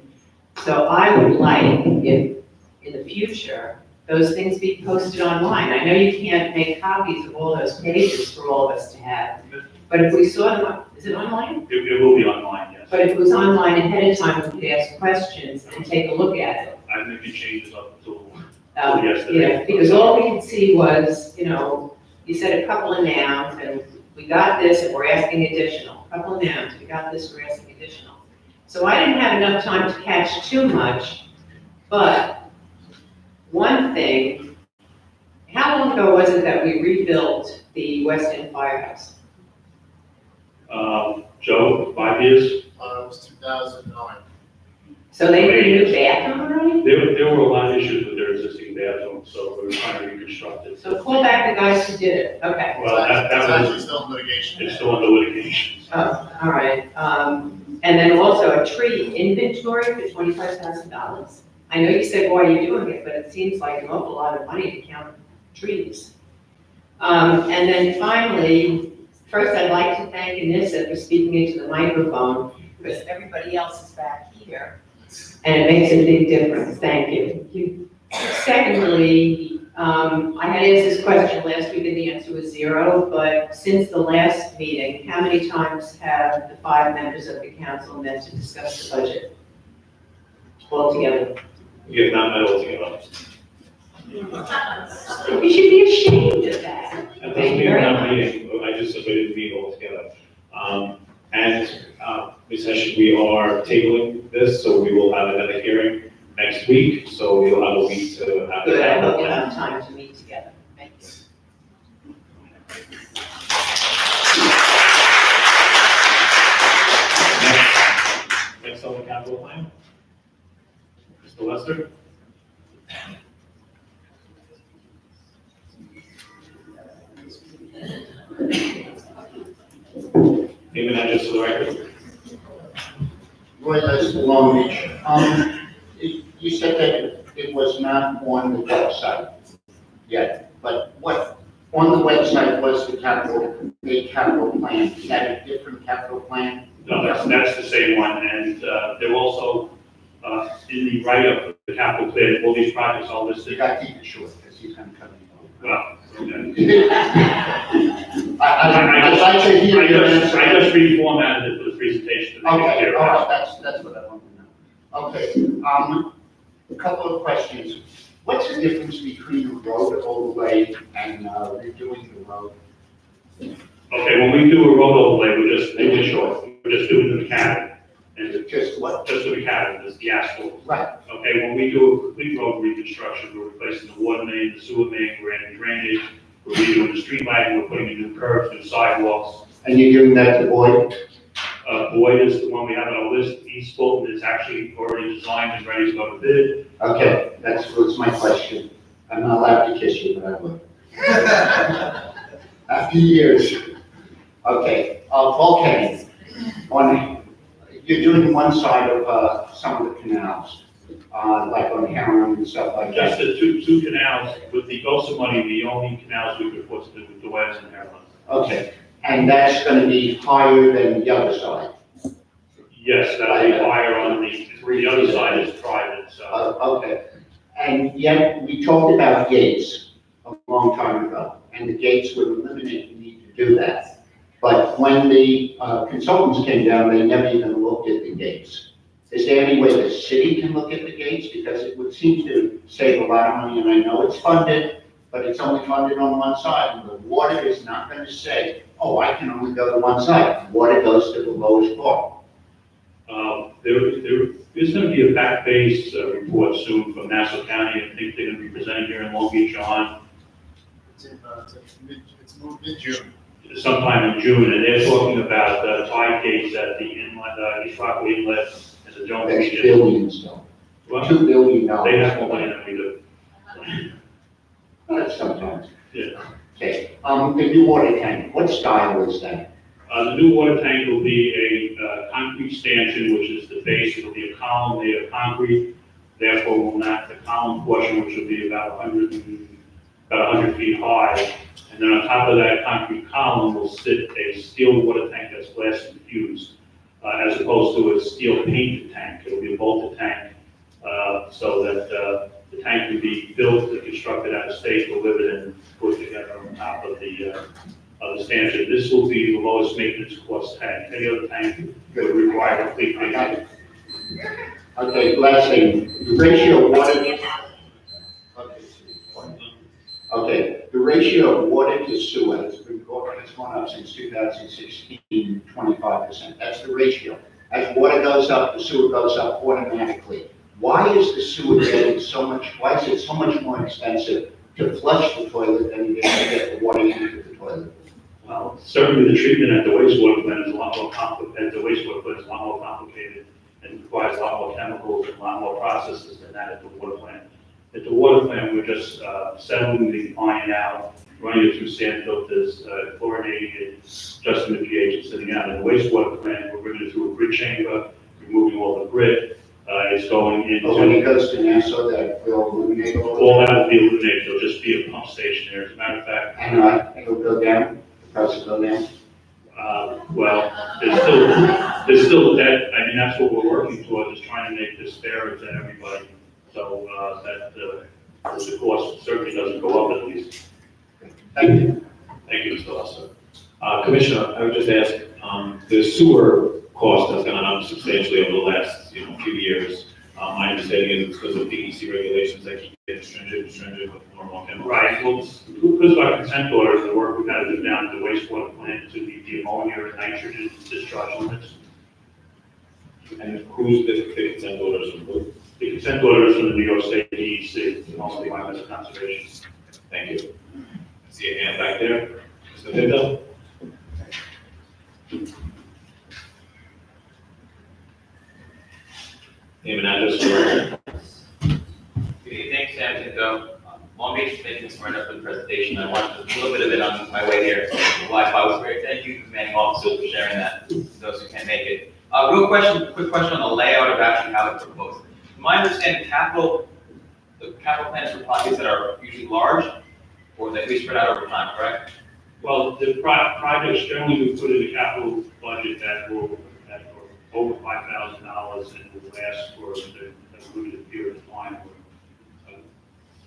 So I would like, if in the future, those things be posted online. I know you can't make copies of all those pages for all of us to have, but if we saw them, is it online? It will be online, yes. But if it was online ahead of time, we could ask questions and take a look at it. I'm making changes up until Yeah, because all we could see was, you know, you said a couple of nouns, and we got this, and we're asking additional. A couple of nouns, we got this, we're asking additional. So I didn't have enough time to catch too much, but one thing, how long ago was it that we rebuilt the West End Firehouse? Joe, 5 years? It was 2009. So they did a new bathroom already? There were a lot of issues with their existing bathroom, so we were trying to reconstruct it. So call back the guys who did it, okay. Well, that It's actually was, still in litigation. it's still under litigation. Oh, all right. And then also a tree inventory for $25,000. I know you said, why are you doing it, but it seems like an awful lot of money to count trees. And then finally, first I'd like to thank Anissa for speaking into the microphone, because everybody else is back here, and it makes a big difference. Thank you. Secondly, I had asked this question last week and the answer was 0, but since the last meeting, how many times have the 5 members of the council met to discuss the budget altogether? We have not met altogether. You should be ashamed of that. That doesn't Thank you mean we're very not much. meeting, I just said we didn't meet altogether. Ms. Hession, we are tabling this, so we will have another hearing next week, so we'll have a week to have. Good, I hope you'll have time to meet together. Thank you. Next on the capital plan. Mr. Lester? Name and address for the record. Roy Lester, Long Beach. You said that it was not on the website yet, but what, on the website was the a capital plan? Is that a different capital plan? No, that's the same one, and they're also, in the write-up of the capital plan, all these projects are You listed. got to keep it short, because he's going to come in. Well, okay. I'd like to hear your answer. I just reformatted it for the presentation. to make it Okay, clear. all right, that's what I want to know. Okay, a couple of questions. What's the difference between a road overlay and redoing the road? Okay, when we do a road overlay, we're just doing the cabin, and Just what? just the cabin, is the asphalt. Right, Okay, when we do a complete road reconstruction, we're replacing the water main, the sewer main, we're adding drainage, we're redoing the street lighting, we're putting in new curbs, new sidewalks. and you're doing that to Boyd? Boyd is the one we have on our list. East Fulton is actually already designed and ready to go to bid. Okay, was my question. I'm not allowed to kiss you, but I will. After years. Okay, volcano. You're doing one side of some of the canals, like on Heron and stuff like Just that. the two canals, with the GOSA money, the only canals we could put to the west and Maryland. Okay, and that's gonna be higher than the other side? Yes, that'll be higher on the other side is private, so. Okay, and yet we talked about gates a long time ago, and the gates would eliminate the need to do that. But when the consultants came down, they never even looked at the gates. Is there any way the city can look at the gates? Because it would seem to save a lot of money, and I know it's funded, but it's only funded on one side, and the water is not gonna say, oh, I can only go to one side. Water goes to the lowest part. There's gonna be a fact-based report soon from Nassau County. I think they're gonna be presenting here in Long Beach on It's mid-June. sometime in June, and they're talking about tide gates at the inlet, East Rockaway Inlet and the Jones That's region. billions, though. Well, $2 billion. they have more money than we do. Sometimes. Yeah. Okay, the new water tank, what style is that? The new water tank will be a concrete stanchion, which is the base. It'll be a column made of concrete. Therefore, we'll knock the column portion, which will be about 100 feet high. And then on top of that concrete column will sit a steel water tank that's glass infused, as opposed to a steel painted tank. It'll be a bolted tank, so that the tank can be built and constructed out of state, delivered and put together on top of the stanchion. This will be the lowest maintenance cost tank. Any other tank would require complete maintenance. Okay, last thing, the ratio of water. Okay, the ratio of water to sewer has gone up since 2016, 25%. That's the ratio. As water goes up, the sewer goes up automatically. Why is the sewer getting why is it so much more expensive to flush the toilet than it is to get the water into the toilet? Well, certainly the treatment at the wastewater plant is a lot more complicated, and requires a lot more chemicals and a lot more processes than that at the water plant. At the water plant, we're just settling the line out running it through sand filters, chlorinating, adjusting the pH, and sitting out. In the wastewater plant, we're bringing it through a grit chamber, removing all the grit. It's going But when it into, goes to Nassau, that will eliminate all that will be eliminated, there'll just be a pump station there. As a matter of fact, and it'll go down, the price will go down. well, there's still that, I mean, that's what we're working towards, is trying to make this fairer to everybody. So, that, the cost certainly doesn't go up at least. Thank you. Thank you, Mr. Lester. Commissioner, I would just ask, the sewer cost has gone up substantially over the last, few years. My understanding is it's because of DEC regulations that keep getting stringent with more and more chemicals. Right, well, because of our consent orders, the work we've got to do down to the wastewater plant to the ammonia and nitrogen discharge limits. And who's the consent orders from who? The consent orders from the New York State DEC, mostly by Mass Conservation. Thank you. I see a hand back there. Mr. Pinto? Name and address for Good evening, Sam Tinto. Long Beach, thank you, Mr. Marino, for the presentation. I watched a little bit of it on my way here. The Wi-Fi was great. Thank you, commanding officer, for sharing that to those who can't make it. Quick question on the layout of actually how it's proposed. From my understanding, the capital plans for projects that are usually large, or that we spread out over time, correct? Well, the projects generally we put in the capital budget that are over $5,000 and will last for a limited period of time,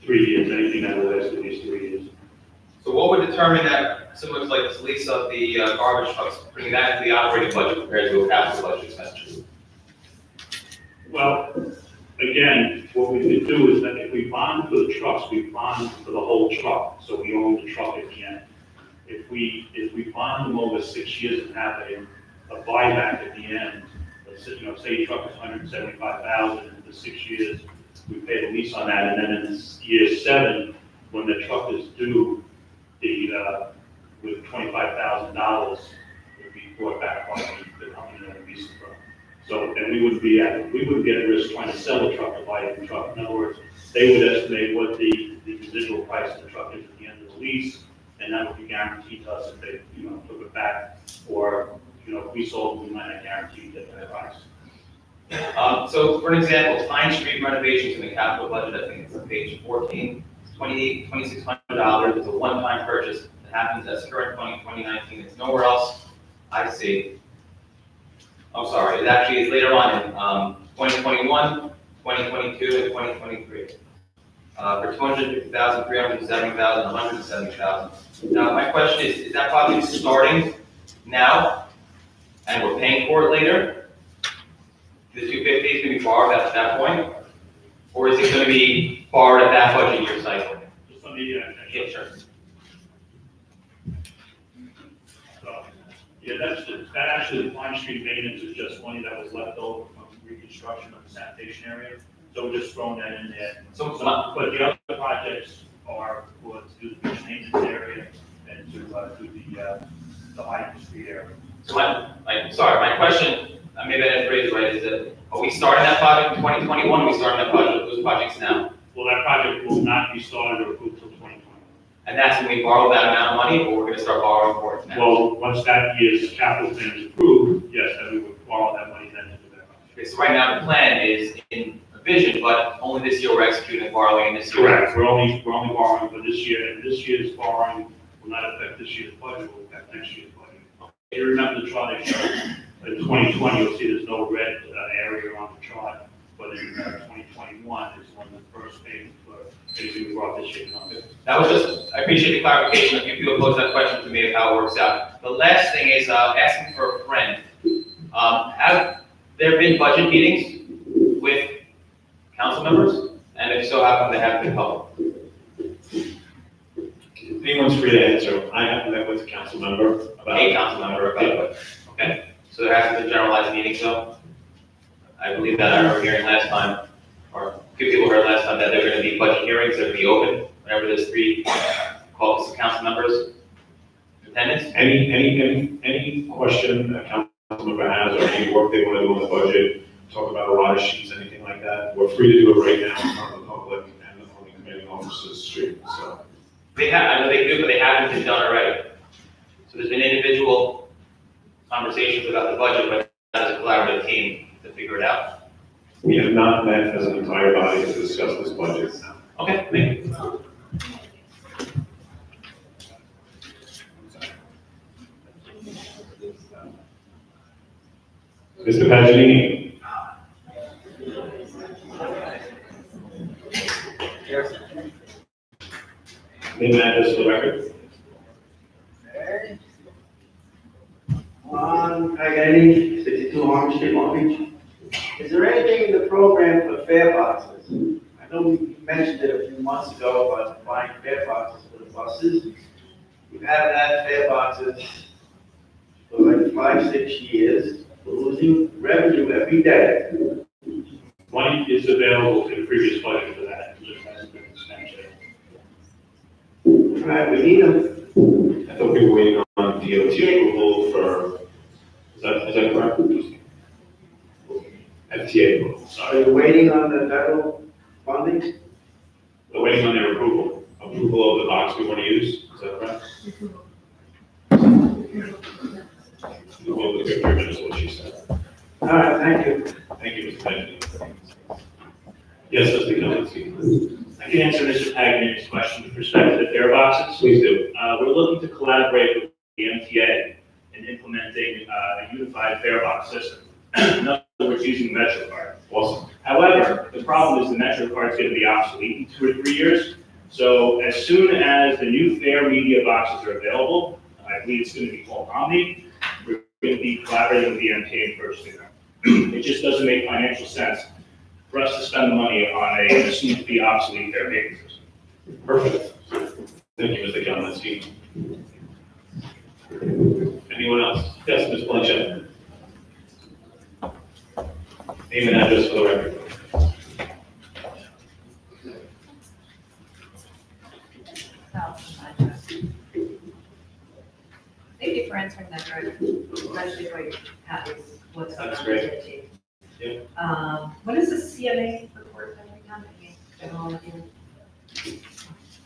3 years, anything that will last at least 3 years. So what would determine that, similar to like this lease of the garbage trucks, bringing that into the operating budget compared to a capital budget expenditure? Well, again, what we could do is that if we bond for the trucks, we bond for the whole truck, so we own the truck at the end. If we bond them over 6 years and have a buyback at the end, let's say, say your truck is $175,000, and for 6 years, we pay the lease on that, and then in year 7, when the truck is due, with $25,000, would be brought back by the company that we leased it from. So, and we wouldn't get at risk trying to sell the truck or buy a new truck. In other words, they would estimate what the residual price of the truck is at the end of the lease, and that would be guaranteed to us if they, took it back, or, if we sold it, we might not guarantee that price. So for an example, Pine Street renovations in the capital budget, I think it's on page 14, $2,600. It's a one-time purchase that happens as current 2019. It's nowhere else I see. I'm sorry, it actually is later on in 2021, 2022, and 2023. For $250,000, $370,000, $170,000. Now, my question is that project starting now, and we're paying for it later? The 250 is going to be borrowed at that point? Or is it going to be borrowed at that budget year cycle? Just let me, Yeah, sure. So, yeah, that actually, the Pine Street maintenance is just money that was left over from reconstruction of the sanitation area. So we're just throwing that in there. So, But the other projects are to do the beach maintenance area and to do the Hyde Street area. so my question, maybe I didn't phrase it right, is that, are we starting that project in 2021, or are we starting those projects now? Well, that project will not be started or approved until 2020. And that's when we borrow that amount of money, or we're going to start borrowing for it now? Well, once that year's capital plan is approved, yes, then we would borrow that money then to do that project. Okay, so right now the plan is in a vision, but only this year we're executing and borrowing, and this year. Correct, we're only borrowing for this year, and this year's borrowing will not affect this year's budget, will affect next year's budget. You remember the chart I showed, in 2020, you'll see there's no red area on the chart, but in 2021 is when the first payment for anything we brought this year comes in. That was just, I appreciate the clarification. A few people posed that question to me of how it works out. The last thing is asking for a friend. Have there been budget meetings with council members? And if so, how come they haven't been public? Anyone's free to answer. I haven't met with a council member about. A council member about it. Okay, so there hasn't been generalized meetings though? I believe that I remember hearing last time, or a few people heard last time that there are going to be budget hearings, they're going to be open whenever there's 3 caucus of council members in attendance. Any question a council member has, or any work they want to do on the budget, talk about a lot of sheets, anything like that, we're free to do it right now in front of the public and on the commanding officer's street, so. I know they do, but they haven't been done already. So there's been individual conversations about the budget, but not as a collaborative team to figure it out. We have not met as an entire body to discuss this budget. Okay, thank you. Mr. Paganini? Name and address for the record. Paganini, 62 Orange Street, Long Beach. Is there anything in the program for fare boxes? I know we mentioned it a few months ago about buying fare boxes for the buses. We haven't had fare boxes for like 5-6 years. We're losing revenue every day. Money is available in the previous budget for that, it just hasn't been spent yet. All right, we need them. I thought we were waiting on DOT approval for, is that correct? FTA approval, Are sorry. you waiting on the federal funding? We're waiting on their approval of the box we want to use, is that correct? Well, the picture is what she said. All right, thank you. Thank you, Mr. Paganini. Yes, Mr. Kaminsky. I can answer Mr. Paganini's question with respect to the fare boxes. Please do. We're looking to collaborate with the MTA in implementing a unified fare box system. In other words, using the MetroCard. Awesome. However, the problem is the MetroCard is going to be obsolete in 2 or 3 years. So as soon as the new fare media boxes are available, I believe it's going to be called Omni, we're going to be collaborating with the MTA and purchasing them. It just doesn't make financial sense for us to spend the money on a soon-to-be obsolete fare making system. Perfect. Thank you, Mr. Kaminsky. Anyone else? Yes, Ms. Blanchett. Name and address for the record. Thank you for answering that, Greg. Especially quite happy with what's going That's on great. with the team. Yeah. When is the CMA report going to be coming? General review?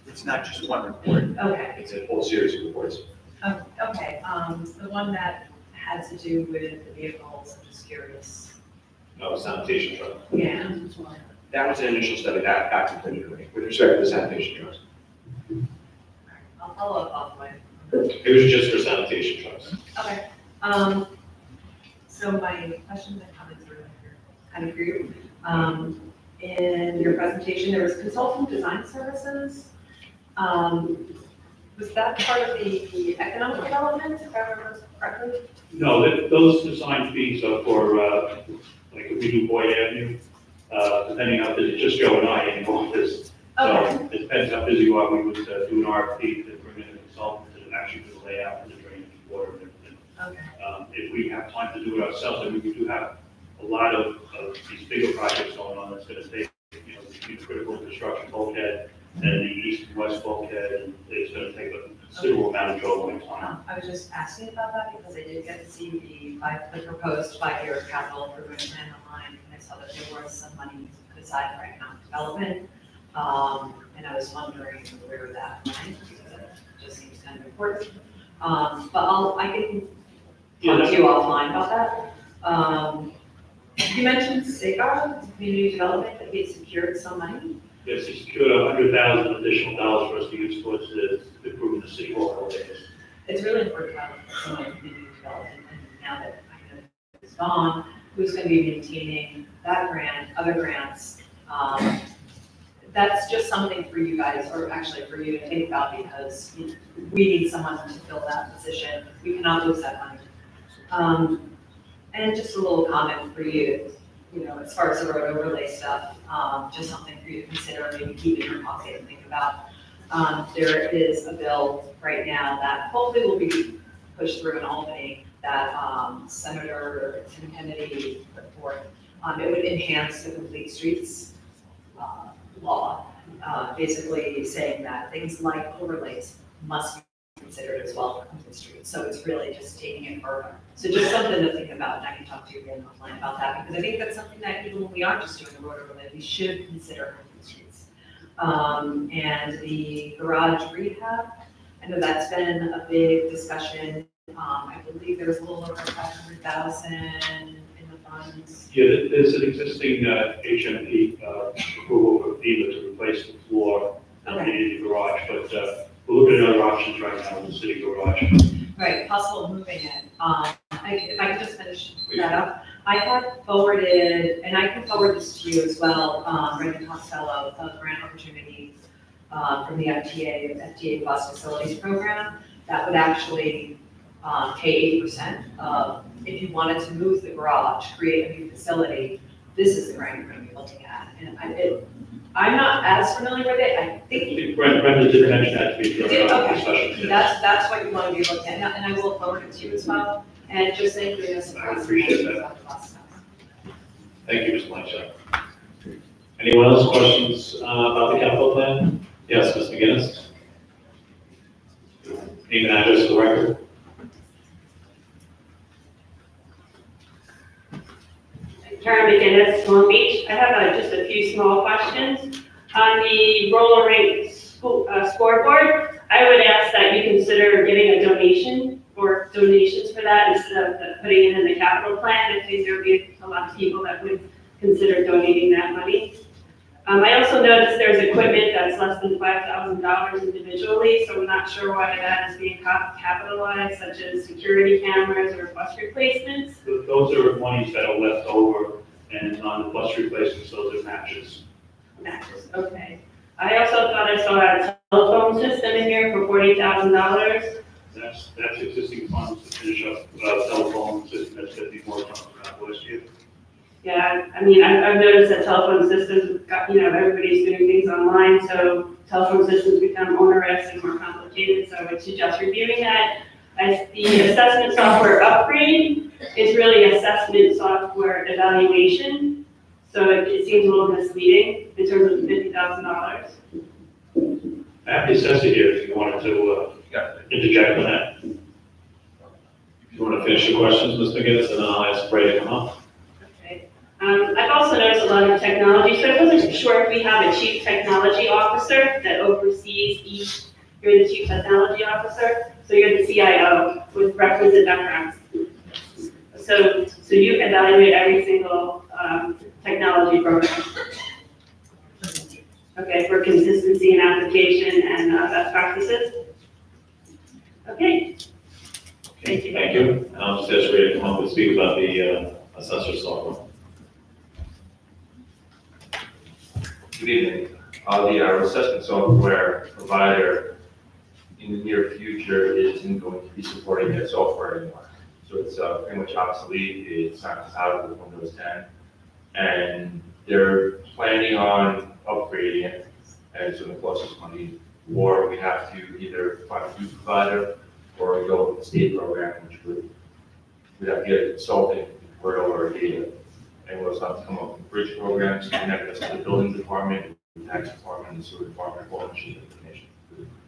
It's not just one report, Okay, It's a whole series of reports. okay, the one that had to do with the vehicles, I'm just curious. No, sanitation truck. Yeah. that was an initial study that completed with respect to the sanitation trucks. I'll follow up offline. It was just for sanitation trucks. Okay, so my questions and comments are kind of for you. In your presentation, there was consultant design services. Was that part of the economic development, if I remember correctly? No, those design fees are for, like if we do Boyd Avenue, depending how busy, just Joe and I in the office. Okay. So it depends how busy you are, we would do an RFP to bring in a consultant to actually do the layout and the drainage water and everything. Okay. If we have time to do it ourselves, and we do have a lot of these bigger projects going on, that's gonna take, you know, the critical infrastructure bulkhead and the east and west bulkhead, and it's gonna take a considerable amount of drawing time. I was just asking about that because I did get to see the proposed 5-year capital improvement plan online, and I saw that there was some money put aside for economic development. And I was wondering where that went, because it just seems kind of important. But I can talk to you offline about that. You mentioned SAGAR, community development, that we had secured some money. Yes, he secured $100,000 additional dollars for us to use towards the improvement of city hall holidays. It's really important to have some community development, and now that I know it's gone, who's gonna be maintaining that grant, other grants? That's just something for you guys, or actually for you to think about, because we need someone to fill that position. We cannot lose that money. And just a little comment for you, you know, as far as the road overlay stuff, just something for you to consider, maybe keep in your pocket and think about. There is a bill right now that hopefully will be pushed through in Albany that Senator Tim Kennedy put forth. It would enhance the Complete Streets law, basically saying that things like overlays must be considered as well for complete streets. So it's really just taking it further. So just something to think about, and I can talk to you again offline about that, because I think that's something that even when we aren't just doing a road overlay, we should consider complete streets. and the garage rehab. I know that's been a big discussion. I believe there was a little over 500,000 in the funds. Yeah, there's an existing HMP approval for FEMA to replace the floor in the garage, but we're looking at other options right now in the city garage. Right, possible moving it. If I could just finish that up. I had forwarded, and I can forward this to you as well, Brendan Costello, of grant opportunities from the FTA Bus Facilities Program, that would actually pay 8% of, if you wanted to move the garage, create a new facility, this is the grant you're going to be looking at. And I'm not as familiar with it. I think Brenda did mention that to me during did, our okay. discussion. That's what you want to be looking at, and I will forward it to you as well. And just thank you, Ms. I appreciate that. Thank you, Mr. Blanchard. Anyone else questions about the capital plan? Yes, Ms. McGinnis? Name and address for the record. Karen McGinnis, Long Beach. I have just a few small questions. On the roller rink scoreboard, I would ask that you consider giving a donation or donations for that instead of putting it in the capital plan. I think there would be a lot of people that would consider donating that money. I also noticed there's equipment that's less than $5,000 individually, so I'm not sure why that is being capitalized, such as security cameras or bus replacements. Those are monies that are left over, and on the bus replacements, those are matches. Matches, okay. I also thought I saw a telephone system in here for $40,000. That's existing funds to finish up telephone system that's going to be more from last year. Yeah, I mean, I've noticed that telephone systems, everybody's doing things online, so telephone systems become onerous and more complicated, so I would suggest reviewing that. As the assessment software upgrade is really assessment software evaluation, so it seems a little misleading in terms of the $50,000. I have the assessor here if you wanted to interject on that. If you want to finish your questions, Ms. McGinnis, and then I'll ask Ray to come up. I've also noticed a lot of technology, so I wasn't sure if we have a chief technology officer that oversees each. You're the chief technology officer, so you're the CIO with requisite backgrounds. So you evaluate every single technology program. Okay, for consistency in application and best practices. Okay. Thank you. Thank you. I'll just ask Ray to come up and speak about the assessor software. Good evening. Our assessment software provider in the near future isn't going to be supporting that software anymore. So it's pretty much obsolete. It's not compatible with Windows 10. And they're planning on upgrading it, and it's going to cost us money. Or we have to either find a new provider or go with the state program, which we'd have to get a consultant to convert over our data. And we'll also have to come up with bridge programs to connect us to the building department, the tax department, the sewer department, all machine information.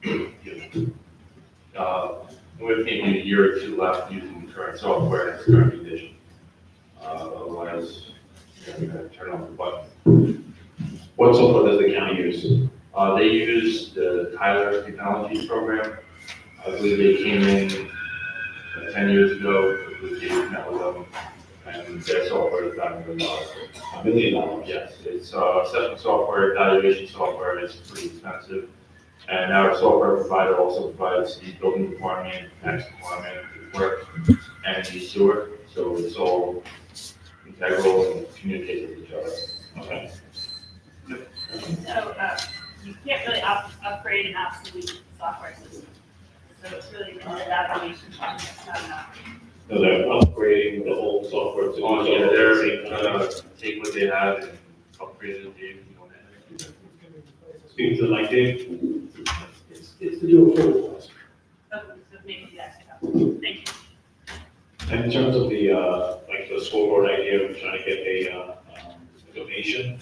We have maybe a year or two left using the current software in its current condition. Otherwise, we're going to turn on the button. What software does the county use? They use the Tyler Technologies program. I believe they came in 10 years ago. They met with them. And their software is about $1 million. $1 million? Yes, it's assessment software, evaluation software, it's pretty expensive. And our software provider also provides the building department, tax department, work, and the sewer. So it's all integral and communicates with each other. Okay. So you can't really upgrade an obsolete software system. So it's really an evaluation process, not enough. So they're upgrading the whole software to Oh, yeah, they're gonna take what they have and upgrade it, Speak to the mic, Dave. It's to do a full cost. Okay, so maybe that's enough. Thank you. And in terms of the, like the scoreboard idea of trying to get a donation,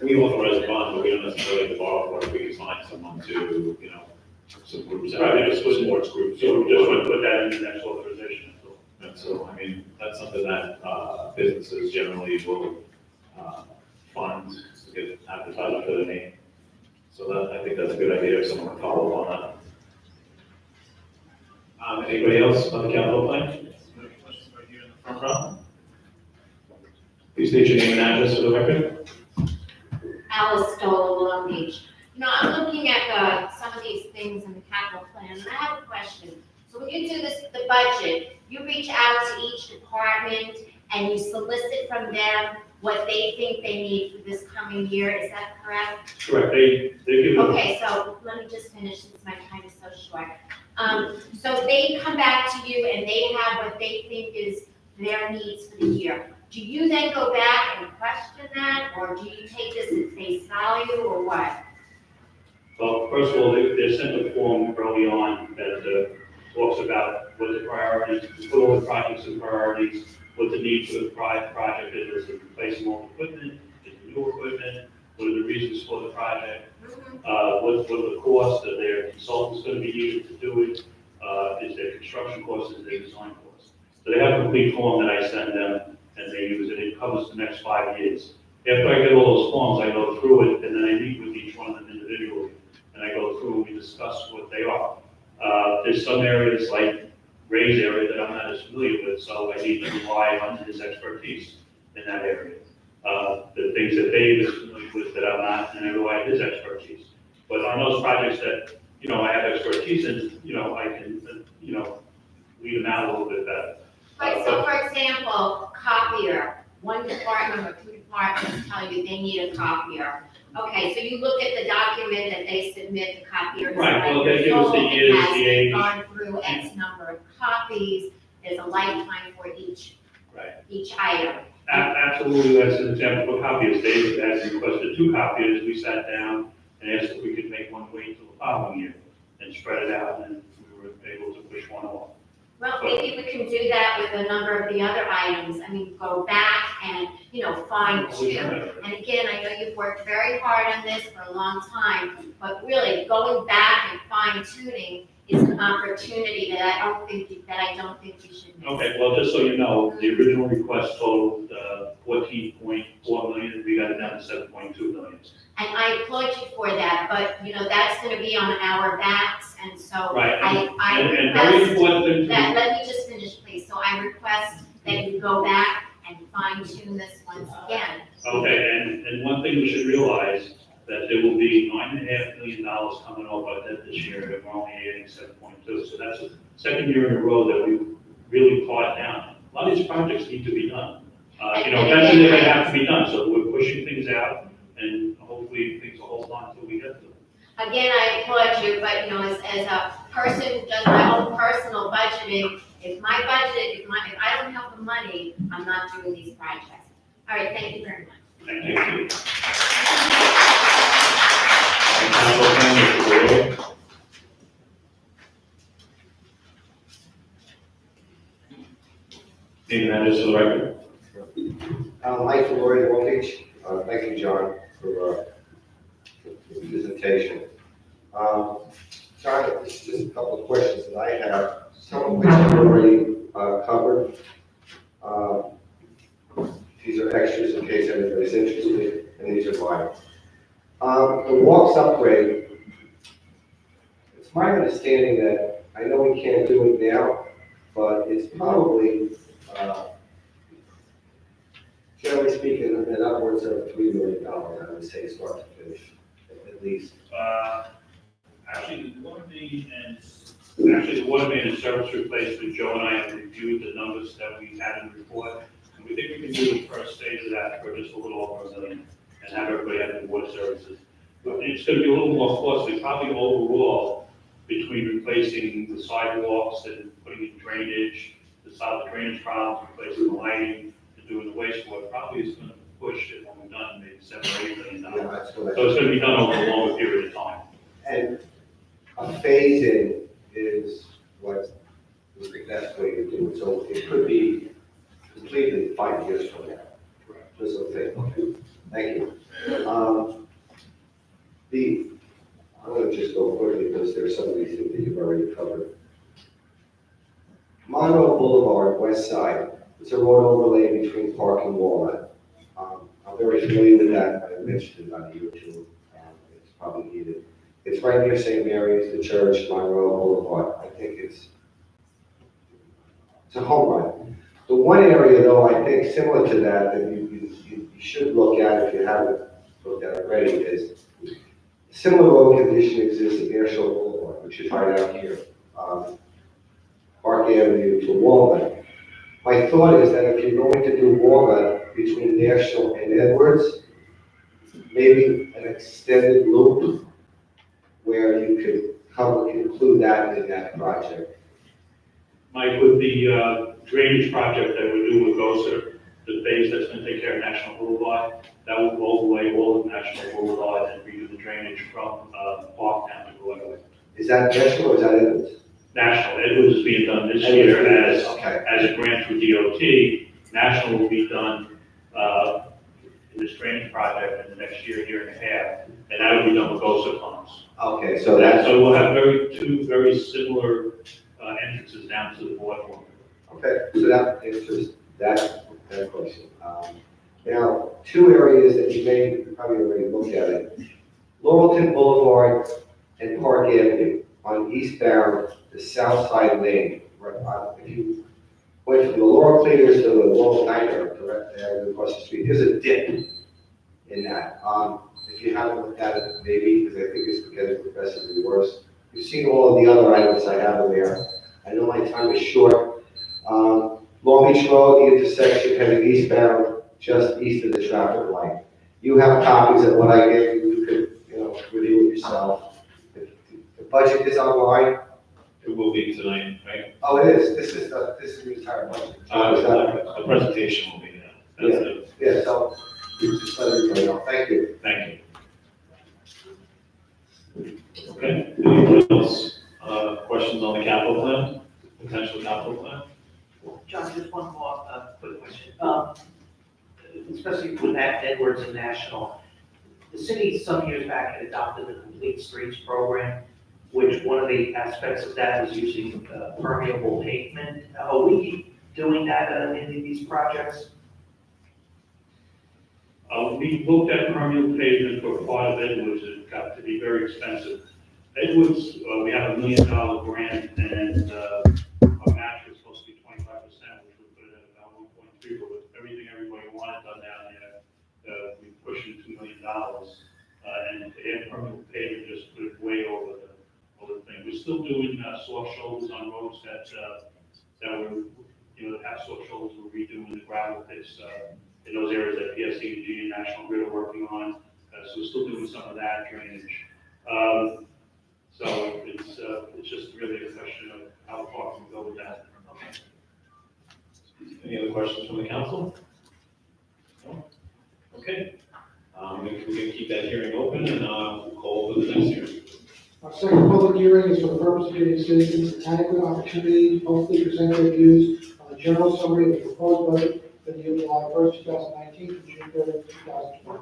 we authorize a bond, but we don't necessarily have to borrow for it. We can find someone to, some groups. Right, it's with sports groups, so we just want to put that in the next authorization. And so, I mean, that's something that businesses generally will fund to get advertised for the name. So that, I think that's a good idea if someone can follow up on that. Anybody else on the capital plan? Any questions right here in the front row? Please state your name and address for the record. Alice Stoll, Long Beach. You know, I'm looking at some of these things in the capital plan, and I have a question. So when you do this, the budget, you reach out to each department and you solicit from them what they think they need for this coming year, is that correct? Correct, they give you. Okay, so let me just finish, since my time is so short. So they come back to you and they have what they think is their needs for the year. Do you then go back and question that, or do you take this at face value, or what? Well, first of all, they sent a form early on that talks about what the priorities, put all the projects and priorities, what the need for the project is it replacing old equipment, is it new equipment, what are the reasons for the project, what are the costs, are their consultants going to be needed to do it, is there construction costs, is there design costs. So they have a complete form that I send them, and they use it, it covers the next 5 years. After I get all those forms, I go through it, and then I meet with each one of them individually, and I go through and we discuss what they are. There's some areas like Ray's area that I'm not as familiar with, so I need to rely on his expertise in that area. The things that Dave is familiar with that I'm not, and I rely on his expertise. But on those projects that, you know, I have expertise in, you know, I can, you know, weed them out a little bit better. Right, so for example, copier, one department or two departments tell you they need a copier. Okay, so you look at the document that they submit, the copier. Right, well, they give us the years, the age. Gone through X number of copies, there's a lifetime for each, Right. each item. Absolutely, that's an example of copiers. Dave has requested 2 copiers. We sat down and asked if we could make one wait until the following year and spread it out, and we were able to push one off. Well, maybe we can do that with a number of the other items. I mean, go back and, you know, fine tune. And again, I know you've worked very hard on this for a long time, but really going back and fine tuning is an opportunity that I don't think you should miss. Okay, well, just so you know, the original request totaled 14.4 million. We got it down to 7.2 million. And I applaud you for that, but, you know, that's gonna be on our backs, and so Right, I and very request important thing that, to, let me just finish, please. So I request that you go back and fine tune this once again. okay, and one thing we should realize, that there will be $9.5 million coming off our debt this year, and we're only adding 7.2. So that's the second year in a row that we really clawed down. A lot of these projects need to be done. You know, eventually they have to be done, so we're pushing things out, and hopefully things will hold on until we get to them. Again, I applaud you, but, you know, as a person who does my own personal budgeting, if I don't have the money, I'm not doing these projects. All right, thank you very much. Thank you. Capital plan, Mr. Boyle. Name and address for the record. Mike Laurie, Long Beach. Thank you, John, for the presentation. John, just a couple of questions that I have, some of which are already covered. These are extras in case anybody's interested, and these are mine. The walks upgrade, it's my understanding that, I know we can't do it now, but it's probably, generally speaking, in upwards of $3 million, I would say, start to finish, at least. Actually, the water main and service replacement, Joe and I have reviewed the numbers that we had in the report, and we think we can do the first stage of that for just a little over $1 million, and have everybody have the water services. But it's gonna be a little more costly, probably overall, between replacing the sidewalks and putting in drainage, to solve the drainage problems, replacing the lighting, and doing the wastewater, probably is gonna push it when we're done, maybe $7 or $8 million. Yeah, that's what I- So it's gonna be done over a longer period of time. And a phase-in is what is the best way to do it, so it could be completed 5 years from now. Just okay, thank you. I'm gonna just go quickly because there's some of these things that you've already covered. Monroe Boulevard, west side, it's a road overlay between Park and Walnut. I'm very familiar with that, I mentioned it on YouTube. It's probably needed. It's right near St. Mary's, the church, Monroe Boulevard. I think it's a home run. The one area though, I think similar to that, that you should look at if you haven't looked at already is similar road condition exists at Air Show Boulevard, which is right out here, Park Avenue to Walnut. My thought is that if you're going to do Walnut between National and Edwards, maybe an extended loop where you could include that in that project. Mike, with the drainage project that we do with GOSER, the phase that's gonna take care of National Boulevard, that will overlay all of National Boulevard and redo the drainage from Parktown to Broadway. Is that National or is that Edwards? National, Edwards is being done this year as a grant through DOT. National will be done in this drainage project in the next year, year and a half, and that will be done with GOSER funds. Okay, so that's. So we'll have two very similar entrances down to the boardwalk. Okay, so that answers that question. Now, two areas that you may probably already looked at it. Laurelton Boulevard and Park Avenue on eastbound, the south side lane. If you went from the Laurel Cleaners to the Laurel Diner, correct, there across the street, there's a dip in that. If you haven't looked at it, maybe, because I think it's getting progressively worse. You've seen all of the other items I have in there. I know my time is short. Long Beach Road, the intersection heading eastbound, just east of the traffic light. You have copies of what I gave you. You could, review it yourself. The budget is online. It will be tonight, right? Oh, it is. This is the entire budget. The presentation will be there. Yeah, so just let everybody know. Thank you. Thank you. Okay, anyone else, questions on the capital plan, potential capital plan? John, just one more quick question. Especially with that Edwards and National, the city some years back had adopted the Complete Streets program, which one of the aspects of that was using permeable pavement. Are we doing that in these projects? We looked at permeable pavement for part of Edwards, it got to be very expensive. Edwards, we have $1 million grant, and our match was supposed to be 25%, which would put it at about 1.3, but with everything everybody wanted done down there, we pushed it $2 million, and to add permeable pavement just put it way over the thing. We're still doing soft shoulders on roads that were, that have soft shoulders, we're redoing the gravel pits in those areas that PSCG and National Grid are working on, so we're still doing some of that drainage. So it's just really a question of how far we go with that. Any other questions from the council? No? Okay. We can keep that hearing open and we'll call for the next hearing. Our second public hearing is for the purpose of giving citizens adequate opportunity to hopefully present their views on the general summary of the proposed budget for the year July 1st, 2019 to June 30th, 2020.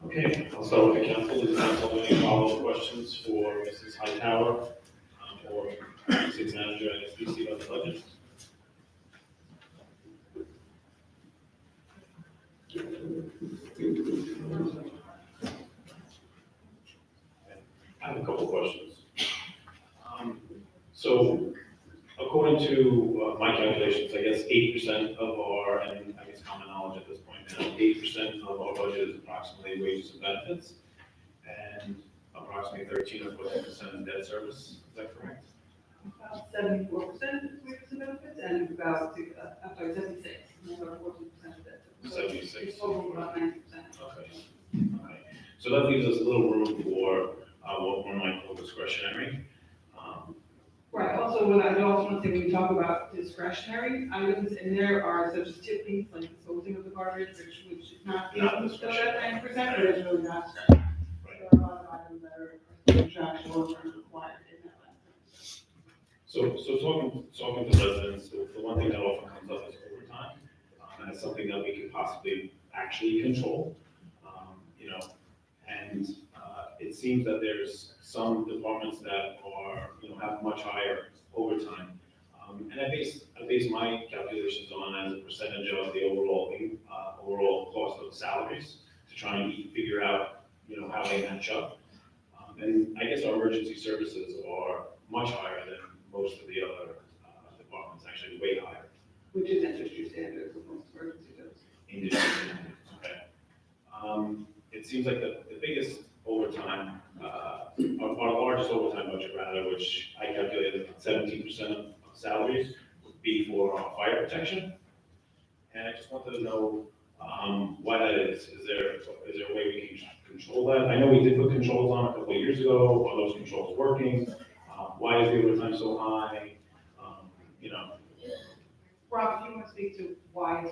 Okay, I'll start with the council. Does the council have any follow-up questions for Mrs. Hightower or city manager at SBC about the budget? I have a couple questions. So, according to my calculations, I guess 8% of our, and I guess common knowledge at this point now, 8% of our budget is approximately wages and benefits, and approximately 13 or 14% is debt service. Is that correct? About 74% is wages and benefits, and about, 76, and about 14% of that. 76. It's over about 90%. Okay. So that leaves us a little room for what one might call discretionary. Right, also, what I also want to say when we talk about discretionary items in there are such as tip fees, like disposing of the garbage, which is not being still at 90%, but it's really not. There are a lot of items that are contractual or required in that last. So talking to residents, the one thing that often comes up is overtime, and it's something that we could possibly actually control, and it seems that there's some departments that are, have much higher overtime, and I base base my calculations on as a percentage of the overall cost of salaries to try and figure out, how they match up. And I guess our emergency services are much higher than most of the other departments, actually way higher. Which is industry standard for most emergency services. Okay. It seems like the biggest overtime, our largest overtime budget rather, which I calculated at 17% of salaries, would be for our fire protection. And I just wanted to know why that is. Is there a way we can control that? I know we did put controls on a couple of years ago. Are those controls working? Why is the overtime so high? Rob, if you want to speak to why it's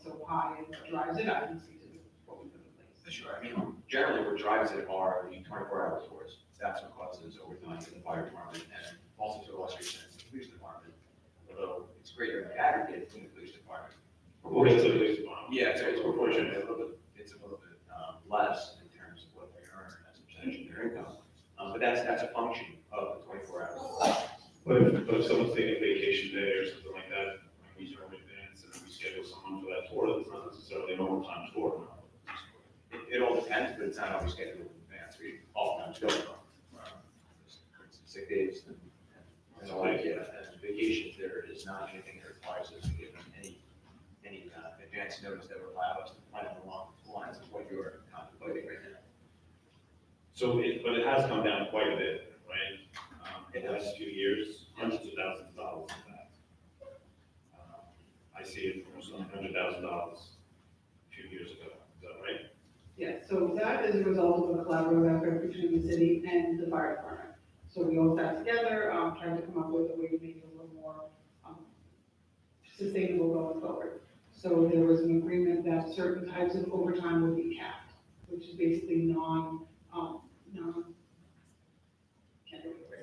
so high and what drives it, I can speak to what we put in place. Sure, I mean, generally what drives it are the 24-hour tours. That's what causes overtime in the fire department and also to a lesser extent in the police department. Although it's greater in the aggregate in the police department. Proportionate to the police department. Yeah, it's proportionate, it's a little bit less in terms of what they earn as a percentage of their income. But that's a function of the 24 hours. But if someone's taking a vacation day or something like that, we start in advance and we schedule someone for that tour, that's not necessarily an overtime tour. It all depends, but it's not always scheduled in advance. We oftentimes go for instance, sick days and all that, and vacations, there is not anything that requires us to give them any advance notice that would allow us to plan along the lines of what you're contemplating right now. So but it has come down quite a bit, right? In the last few years, hundreds of thousands of dollars in fact. I see it almost $100,000 a few years ago, is that right? Yeah, so that is a result of a collaborative effort between the city and the fire department. So we all sat together, tried to come up with a way to make it a little more sustainable going forward. So there was an agreement that certain types of overtime would be capped, which is basically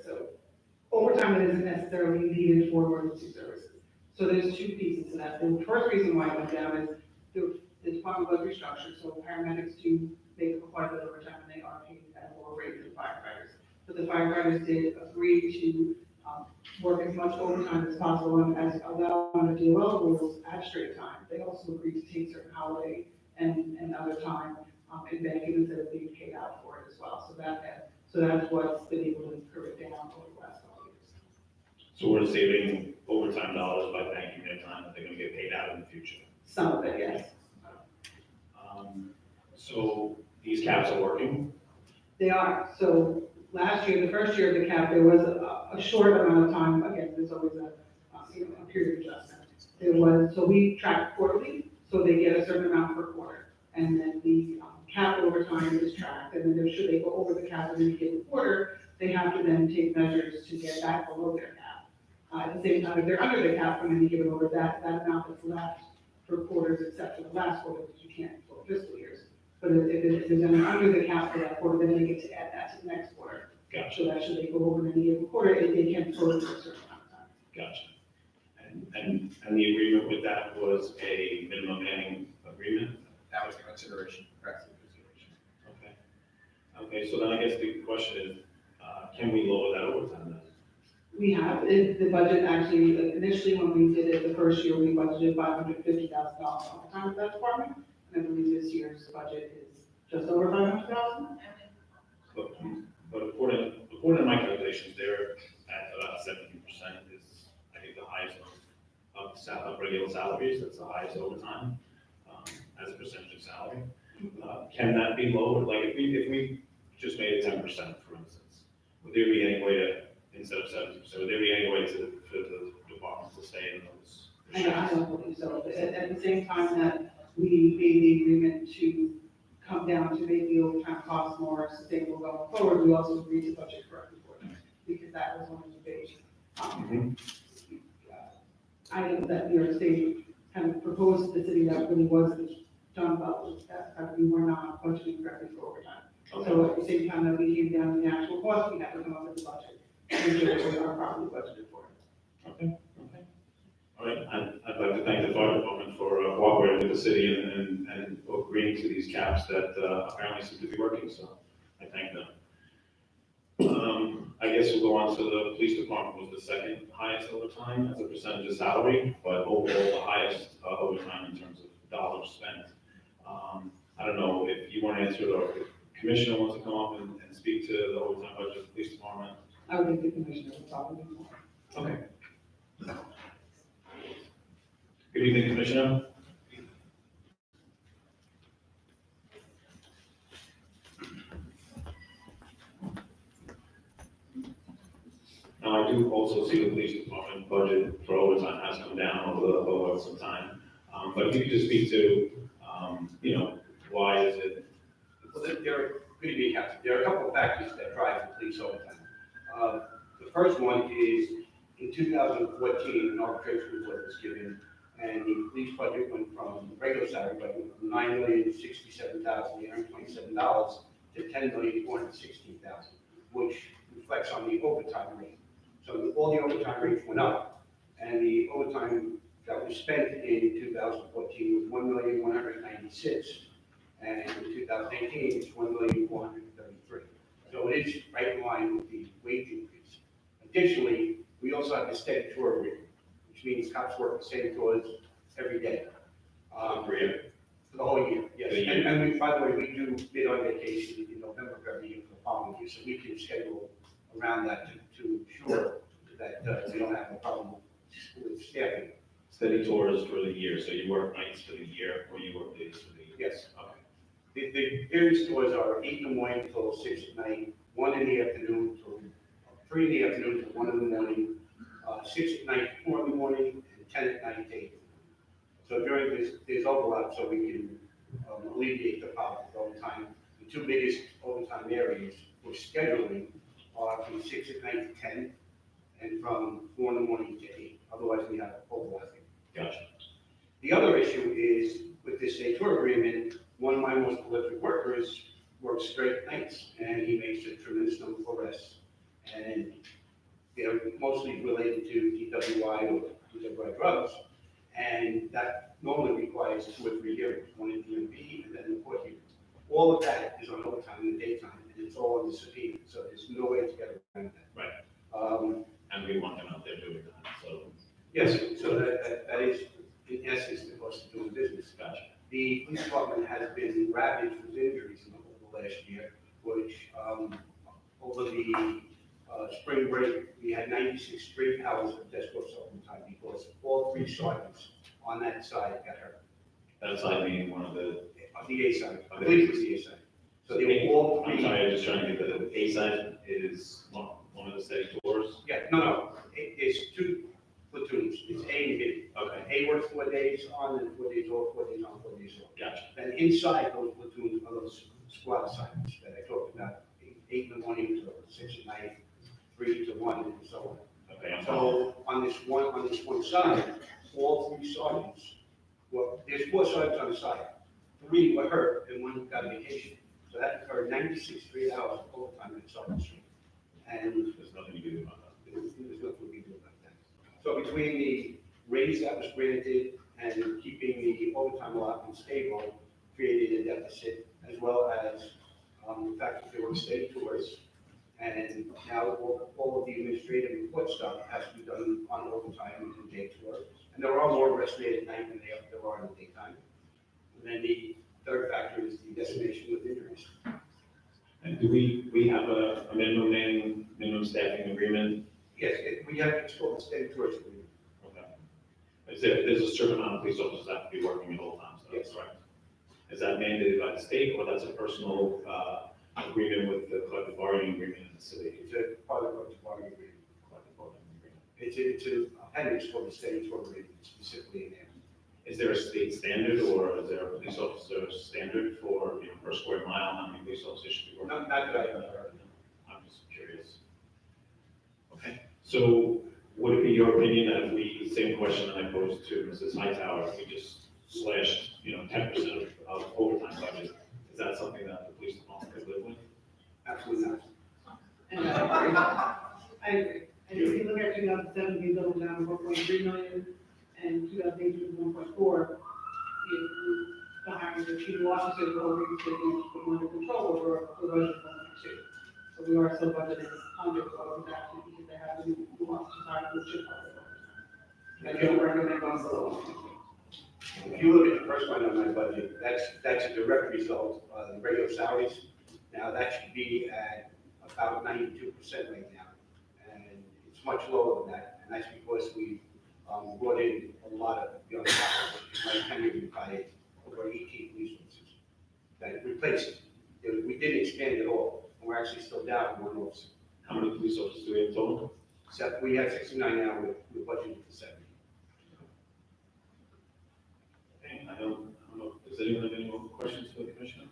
so overtime that isn't necessarily needed for emergency services. So there's two pieces to that. The first reason why it went down is the department was restructured, so paramedics do make up quite a bit of overtime and they are paid at a lower rate than firefighters. But the firefighters did agree to work as much overtime as possible and as allowed under DOL rules at straight time. They also agreed to take certain holiday and other time in banking instead of being paid out for it as well. So that's what's been able to curb it down over the last couple of years. So we're saving overtime dollars by banking their time that they're gonna get paid out in the future. Some of it, yes. So these caps are working? They are. So last year, the first year of the cap, there was a short amount of time. Again, there's always a period adjustment. So we track quarterly, so they get a certain amount per quarter. And then the cap over time is tracked. And then should they go over the cap in any given quarter, they have to then take measures to get back below their cap. At the same time, if they're under the cap from any given over, that amount that's left for quarters, except for the last quarter, which you can't for fiscal years. But if it's under the cap for that quarter, then they get to add that to the next quarter. Gotcha. So that should they go over in any given quarter, they can close for a certain amount of time. Gotcha. And the agreement with that was a minimum manning agreement? That was the consideration, correct? Okay. Okay, so then I guess the question is, can we lower that overtime then? We have, the budget actually, initially when we did it the first year, we budgeted $550,000 overtime for that department. And I believe this year's budget is just over $500,000. But according to my calculations, they're at about 17% is, I think, the highest of regular salaries. That's the highest overtime as a percentage of salary. Can that be lowered? Like if we just made it 10%, for instance, would there be any way to, instead of 70%, would there be any way for the departments to stay in those? I don't believe so. At the same time that we made the agreement to come down to make the overtime costs more sustainable going forward, we also agreed to budget correctly for them, because that was one of the big items that New York State kind of proposed to the city that really wasn't done about, was that we were not budgeting correctly for overtime. Okay. So at the same time that we came down to the actual cost, we had to come up with the budget, and ensure that we are properly budgeted for it. Okay, okay. All right, I'd like to thank the fire department for cooperating with the city and agreeing to these caps that apparently seem to be working, so I thank them. I guess we'll go go on, so the police department was the second highest overtime as a percentage of salary, but overall the highest overtime in terms of dollars spent. I don't know if you want to answer it, or if the commissioner wants to come up and speak to the overtime budget of the police department. I would think the commissioner would probably be more. Okay. Good evening, Commissioner. Now, I do also see the police department budget for overtime has come down over some time. But if you could just speak to, why is it? Well, good evening, Council. There are a couple of factors that drive the police overtime. The first one is in 2014, an arbitration report was given, and the police budget went from regular salary budget from $9,067,827 to $10,416,000, which reflects on the overtime rate. So all the overtime rates went up, and the overtime that was spent in 2014 was $1,196,000, and in 2018 it's $1,433,000. So it is right in line with the wage increase. Additionally, we also have the steady tour agreement, which means cops work the same tours every day. For you? For the whole year, yes. For the year. And we, by the way, we do bid on vacation in November of every year for the following year, so we can schedule around that to ensure that we don't have a problem with staffing. Steady tours for the year, so you work nights for the year, or you work days for the year? Yes. Okay. The various tours are 8 in the morning till 6 at night, 1 in the afternoon till 3 in the afternoon till 1 in the morning, 6 at night, 4 in the morning, and 10 at night, 8. So during this, there's overlap, so we can alleviate the problem of overtime. The two biggest overtime areas for scheduling are from 6 at night to 10, and from 4 in the morning to 8. Otherwise, we have overlapping. Gotcha. The other issue is with this state tour agreement, one of my most prolific workers works straight nights, and he makes a tremendous number of arrests. And they're mostly related to DWI or DWI drugs, and that normally requires 2 or 3 hearings, one in DMV and then the court hearing. All of that is on overtime in the daytime, and it's all in the subpoena, so there's no way to get around that. Right. And we want them out there doing that, so. Yes, so that is, in essence, the cost of doing business. Gotcha. The police department has been ravaged with injuries over the last year, which, over the spring break, we had 96 straight hours of desk force overtime because all 3 sergeants on that side got hurt. That side being one of the. On the A side, I believe it was the A side. So they were all 3. I'm sorry, I'm just trying to get the A side is one of the steady tours? Yeah, no, it's 2 platoons, it's A and B. Okay. A works 4 days on and 4 days off, 4 days on, 4 days off. Gotcha. Then inside those platoons are those squad assignments that I talked about, 8 in the morning to 6 at night, 3 to 1, and so on. Okay, I'm So on this one side, all 3 sergeants, well, there's 4 sergeants on the side. 3 were hurt and 1 got a vacation. So that occurred 96 straight hours of overtime in Sergeant Street. And there's nothing you can do about that. there's nothing we can do about that. So between the raise that was granted and keeping the overtime allotment stable, created a deficit, as well as the fact that there were state tours. And now all of the administrative report stuff has to be done on overtime and day tour. And there are more arrests made at night than there are in the daytime. And then the third factor is the decimation with injuries. And do we have a minimum staffing agreement? Yes, we have, it's called the state tours agreement. Okay. There's a certain amount of police officers that have to be working at all times, Yes. right? Is that mandated by the state, or that's a personal agreement with the collective bargaining agreement in the city? It's a part of the collective bargaining agreement. Collective bargaining agreement. It's an appendix for the state tour agreement specifically in there. Is there a state standard, or is there a police officer standard for, per square mile, how many police officers should be working? Not that I have heard. I'm just curious. Okay, so would it be your opinion that if we, same question that I posed to Mrs. Hightower, if we just slashed, 10% of overtime budget, is that something that the police department could live with? Absolutely not. And I agree. And if you look at 2007, we doubled down to 1.3 million, and 2018 was 1.4. The hiring of chief officers, or we could put under control over the budget of 1.2. So So we are still budgeting under what we've actually, because they have to, who wants to talk, which should cover it. I don't recommend going below. If you look at the first line on my budget, that's a direct result of the regular salaries. Now, that should be at about 92% right now, and it's much lower than that, and that's because we brought in a lot of young officers, like Henry retired, over 18 police officers that replaced it. We didn't expand at all, and we're actually still down one officer. How many police officers do we have total? So we have 69 now, we're budgeted for 70. Okay, I don't know, does anyone have any more questions for the commissioner?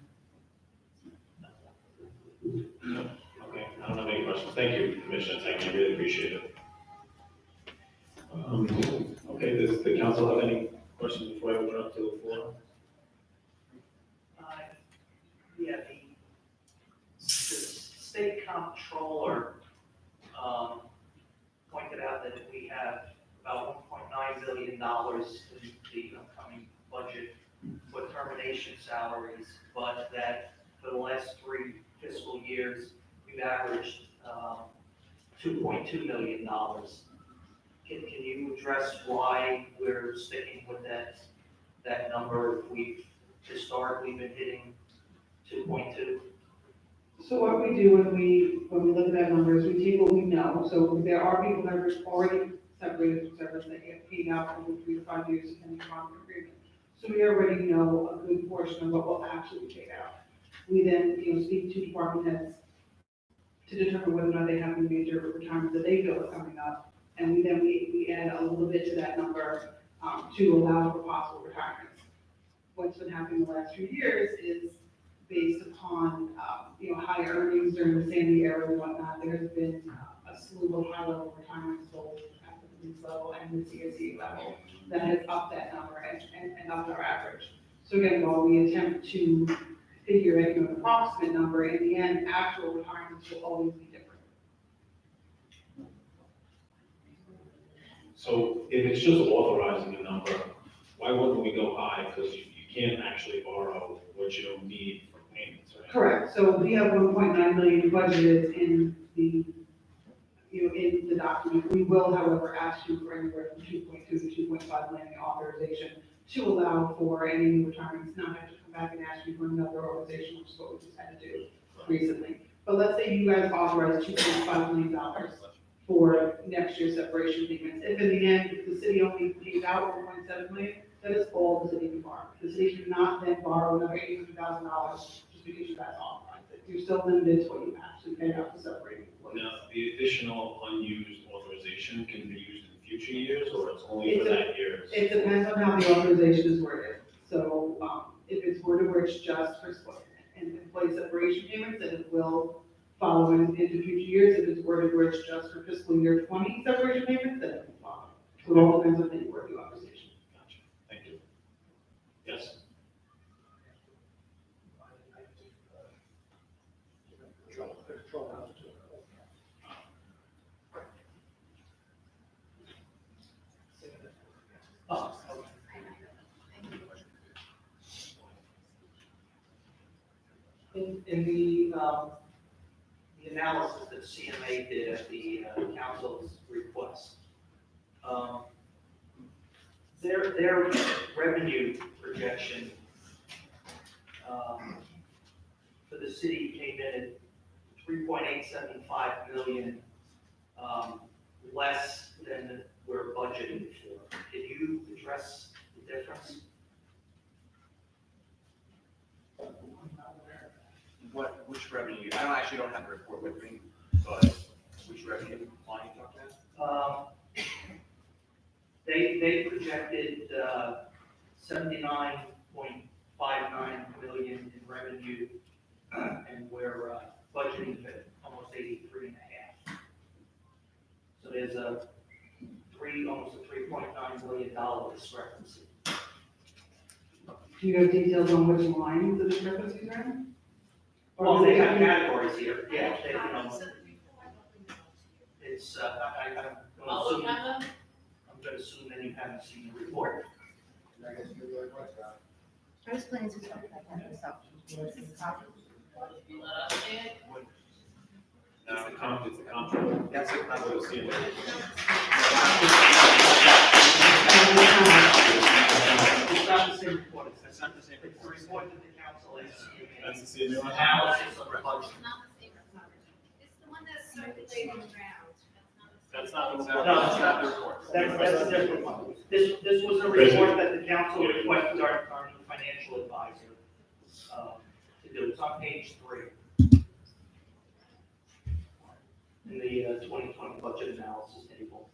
No? Okay, I don't have any questions. Thank you, Commissioner, thank you, I really appreciate it. Okay, does the council have any questions before I open up to the floor? Yeah, the state comptroller, pointed out that we have about $1.9 million in the upcoming budget for termination salaries, but that for the last 3 fiscal years, we've averaged $2.2 million. Can you address why we're sticking with that number? We've historically been hitting 2.2. So what we do when we look at that number is we take what we know. So there are people that are already separated from service that get paid out over 3 to 5 years depending upon the agreement. So we already know a good portion of what will actually be paid out. We then, speak to department heads to determine whether or not they have any major retirements that they feel are coming up. And we add a little bit to that number to allow for possible retirements. What's been happening the last few years is based upon, high earnings during the Sandy era and whatnot. There's been a slew of high-level retirements both at the police level and the CSE level that has upped that number and upped our average. So again, while we attempt to figure out an approximate number, in the end, actual retirements will always be different. So if it's just authorizing a number, why wouldn't we go high? Because you can't actually borrow what you don't need for payments, right? Correct. So we have 1.9 million budgeted in the, in the document. We will, however, ask you for anywhere from 2.2 to 2.5 million authorization to allow for any new retirements, not have to come back and ask you for another authorization, which is what we just had to do recently. But let's say you guys authorize $2.5 million for next year's separation payments. If in the end, if the city only pays out 1.7 million, that is all the city can borrow. The city cannot then borrow another $800,000 just because you guys authorized it. You're still limited to what you actually paid out for separating employees. Now, the additional unused authorization can be used in future years, or it's only for that year? It depends on how the authorization is worded. So, if it's worded where it's just for employee separation payments, then it will follow into future years. If it's worded where it's just for fiscal year 20 separation payments, then it will follow. So it all depends on how you word the authorization. Gotcha, thank you. Yes? In the analysis that CMA did at the council's request, their revenue projection for the city came in at 3.875 million, less than we're budgeting for. Can you address the difference? Which revenue? I don't have the report with me, but which revenue line you talking about? They projected 79.59 million in revenue, and we're budgeting at almost 83.5. So there's almost a $3.9 million discrepancy. Do you have details on which lines the discrepancies are in? Well, they have categories here, yeah. It's, I'm gonna assume that you haven't seen the report. First plans is like that, so. It's the contract. That's the contract. With CMA. It's not the same report, it's not the same, it's the report that the council is That's the CMA. analysis of the budget. It's the one that's circulating around. That's not the No, that's not the report. That's a different one. This was a report that the council requested our new financial advisor, to do. It's on page 3. In the 2020 budget analysis table.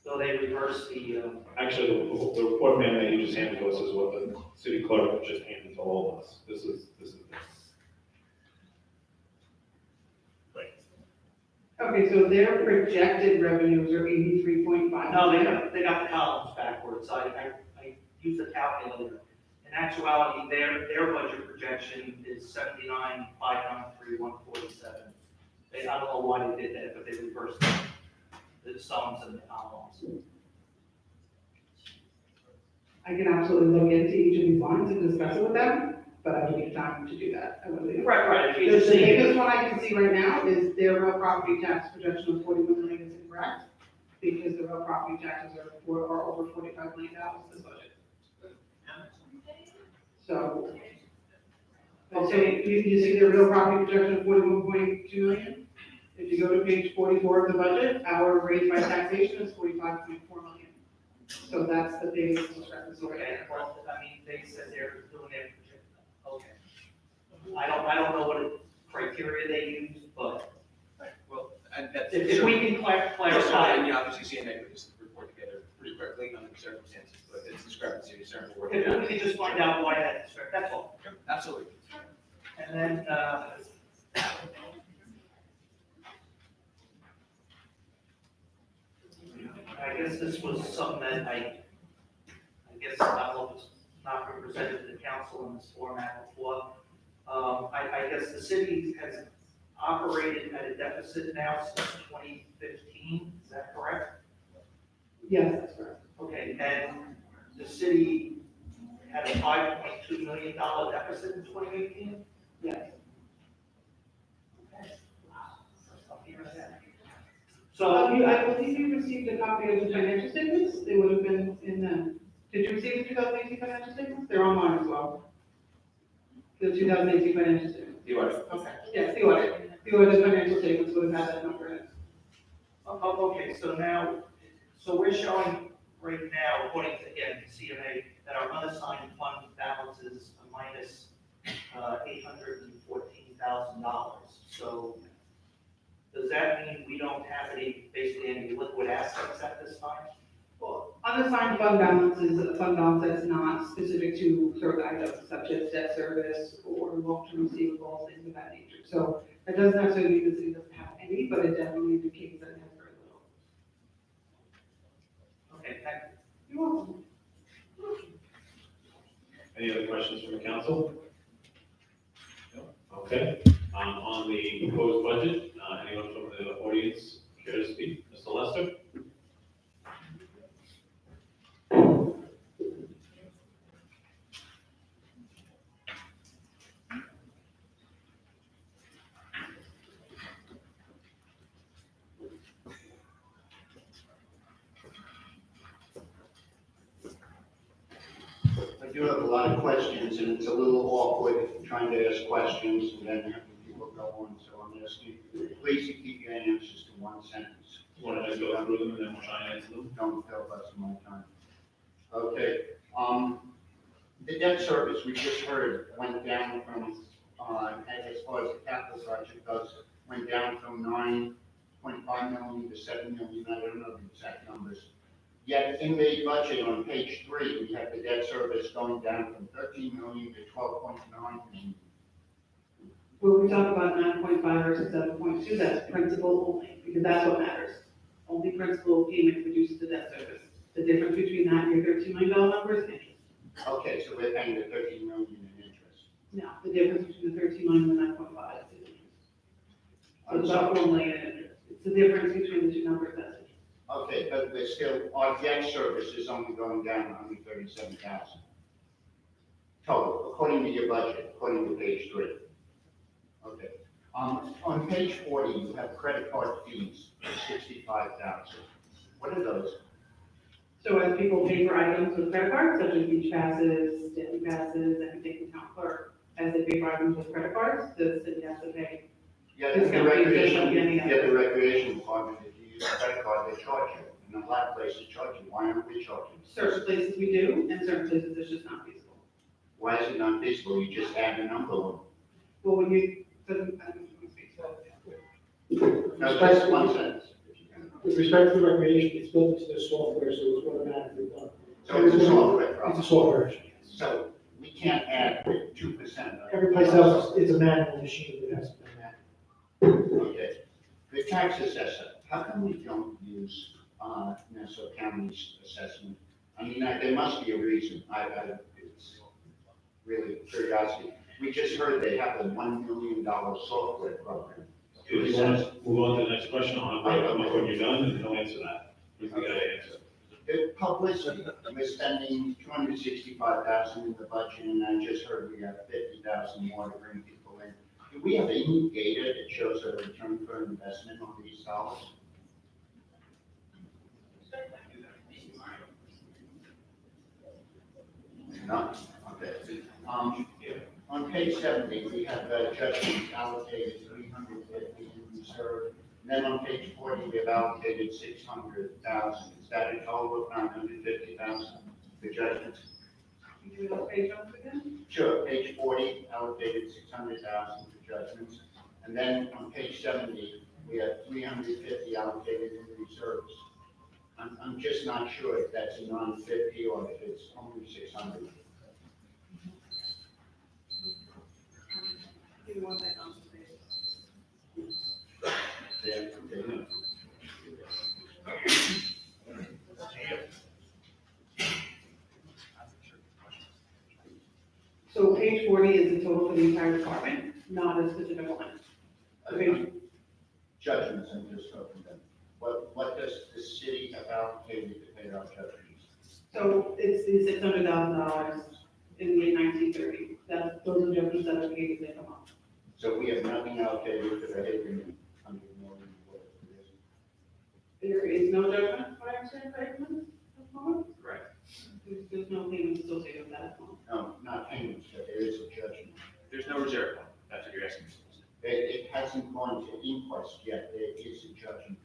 So they reversed the, Actually, the report man that you just handed to us is what the city clerk just handed to all of us. This is this. Right. Okay, so their projected revenues are 83.5. no, they got the columns backwards. I used a calculator. In actuality, their budget projection is 79,593,147. I don't know why they did that, but they reversed the sums and the columns. I can absolutely look into each of these lines and discuss it with them, but I don't need time to do that. I really don't. Right, if you The just see it. biggest one I can see right now is their real property tax projection of 41 million is incorrect, because the real property taxes are over $45 million this budget. So, you see the real property projection of 41.2 million? If you go to page 44 of the budget, our rate by taxation is 45.4 million. So that's the biggest discrepancy right Okay, there. well, I mean, they said they're doing their projection. Okay. I don't know what criteria they use, but Well, and that's. if we can clarify. And you obviously CMA put this report together pretty quickly under the circumstances, but it's discrepancy, it's certainly worth it. If we can just find out why that's, that's all. Absolutely. And then, I guess this was something that I guess I don't know if it's not represented to the council in this format before. I guess the city has operated at a deficit now since 2015, is that correct? Yes, that's correct. Okay, and the city had a $5.2 million deficit in 2018? Yes. So, I believe you received a copy of the financial statements. They would have been in the, did you receive the 2018 financial statements? They're online as well. The 2018 financial statements. The audit. Okay. Yes, the audit. The audit financial statements would have had that number in it. okay, so we're showing right now, according to, again, CMA, that our unassigned fund balance is a minus $814,000. So does that mean we don't have basically any liquid assets at this time? Well, unassigned fund balance is a fund balance that's not specific to certain items such as debt service or long-term receivables, things of that nature. So that doesn't necessarily mean the city doesn't have any, but it definitely indicates that it has very little. Okay, thank you. You're welcome. Any other questions from the council? No? Okay. On the proposed budget, anyone from the audience care to speak? Mr. Lester? I do have a lot of questions, and it's a little awkward trying to ask questions and then having people go on, so I'm asking, please keep your answers to one sentence. You want to just go through them and then we'll try and answer them? Don't fill us my time. Okay, the debt service, we just heard, went down from, as far as the capital project goes, went down from 9.5 million to 7 million, I don't know the exact numbers. Yet in the budget on page 3, we have the debt service going down from 13 million to 12.9 million. When we talk about 9.5 versus 7.2, that's principal only, because that's what matters. Only principal payment reduces the debt service. The difference between that and your $13 million number is interest. Okay, so we're paying the 13 million in interest. No, the difference between the 13 million and the 9.5 is interest. So it's about 4 million in interest. It's the difference between the two numbers, that's interest. Okay, but we're still, our debt service is only going down 137,000. Total, according to your budget, according to page 3. Okay. On page 40, you have credit card fees, 65,000. What are those? So as people pay for items with credit cards, such as beach passes, daily passes, anything from town clerk, as they pay for items with credit cards, the city has to pay. Yeah, It's the gonna be just like recreation, any other. the recreation department, if you use a credit card, they charge you. And a lot of places charge you. Why aren't we charging? Certain places we do, and certain places it's just not feasible. Why is it not feasible? You just add a number on. Well, when you, No, just one sentence. With respect to recreation, it's built into the software, so it's automatically done. So it's a software It's problem. a software issue. So we can't add 2%. Every place else, it's a manual machine that has to be manual. Okay. The tax assessor, how come we don't use Nassau County's assessment? I mean, there must be a reason. It's really curiosity. We just heard they have a $1 million software program. If you want to move on to the next question, I'll break up when you're done, and he'll answer that. He's the guy to answer. The publicity, we're spending 265,000 in the budget, and I just heard we have 50,000 more to bring people in. Do we have any data that shows a return for investment on these dollars? No? Okay. On page 70, we have judgments allocated 350 in reserve. And then on page 40, we have allocated 600,000. Is that a total of 950,000 for judgments? you do those page numbers again? Sure, page 40 allocated 600,000 for judgments. And then on page 70, we have 350 allocated in reserves. I'm just not sure if that's a 950 or if it's only 600. Do you want that on the page? Yeah, okay. So page 40 is the total for the entire department, not a specific one. Okay. Judgments, I'm just talking about. What does the city have allocated to pay our judgments? So it's the $600,000 in the 1930. Those are judgments that are paid as they come up. So we have nothing allocated for the Haven $100 million. There is no judgment for accident payments at the moment? Correct. There's no payments associated with that at the moment. No, not payments, but there is a judgment. There's no reserve fund, that's what you're asking. It hasn't gone to inquest yet, there is a judgment.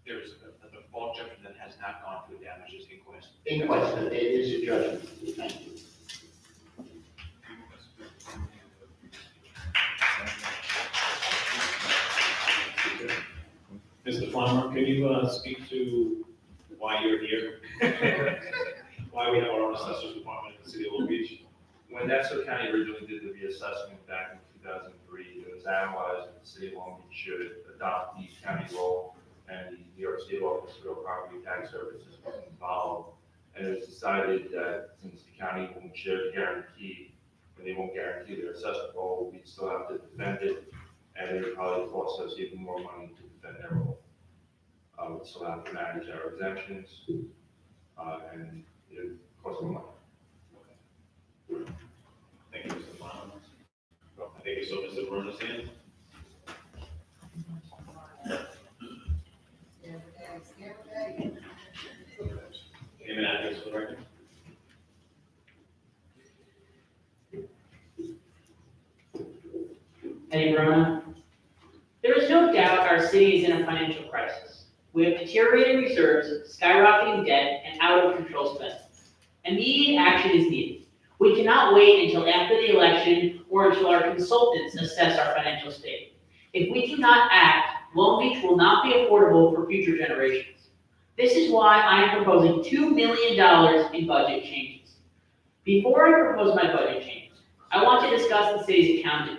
There is a default judgment that has not gone to a damages inquest. Inquest, but there is a judgment. Thank you. Mr. Farmer, can you speak to why you're here? Why we have our own assessors department in the city of Long Beach? When Nassau County originally did the reassessment back in 2003, it was analyzed that the city of Long Beach should adopt the county role, and the New York State Office of Real Property Tax Services was involved. And it was decided that since the county won't share the guarantee, and they won't guarantee their assessment role, we'd still have to defend it, and it would probably cost us even more money to defend their role. We'd still have to manage our exemptions, and it would cost more money. Thank you, Mr. Farmer. I think you saw Mr. Bruno's hand. Name and address for the record. Eddie Verona. There is no doubt our city is in a financial crisis. We have deteriorating reserves, skyrocketing debt, and out-of-control spending. Immediate action is needed. We cannot wait until after the election or until our consultants assess our financial state. If we do not act, Long Beach will not be affordable for future generations. This is why I am proposing $2 million in budget changes. Before I propose my budget changes, I want to discuss the city's accounting.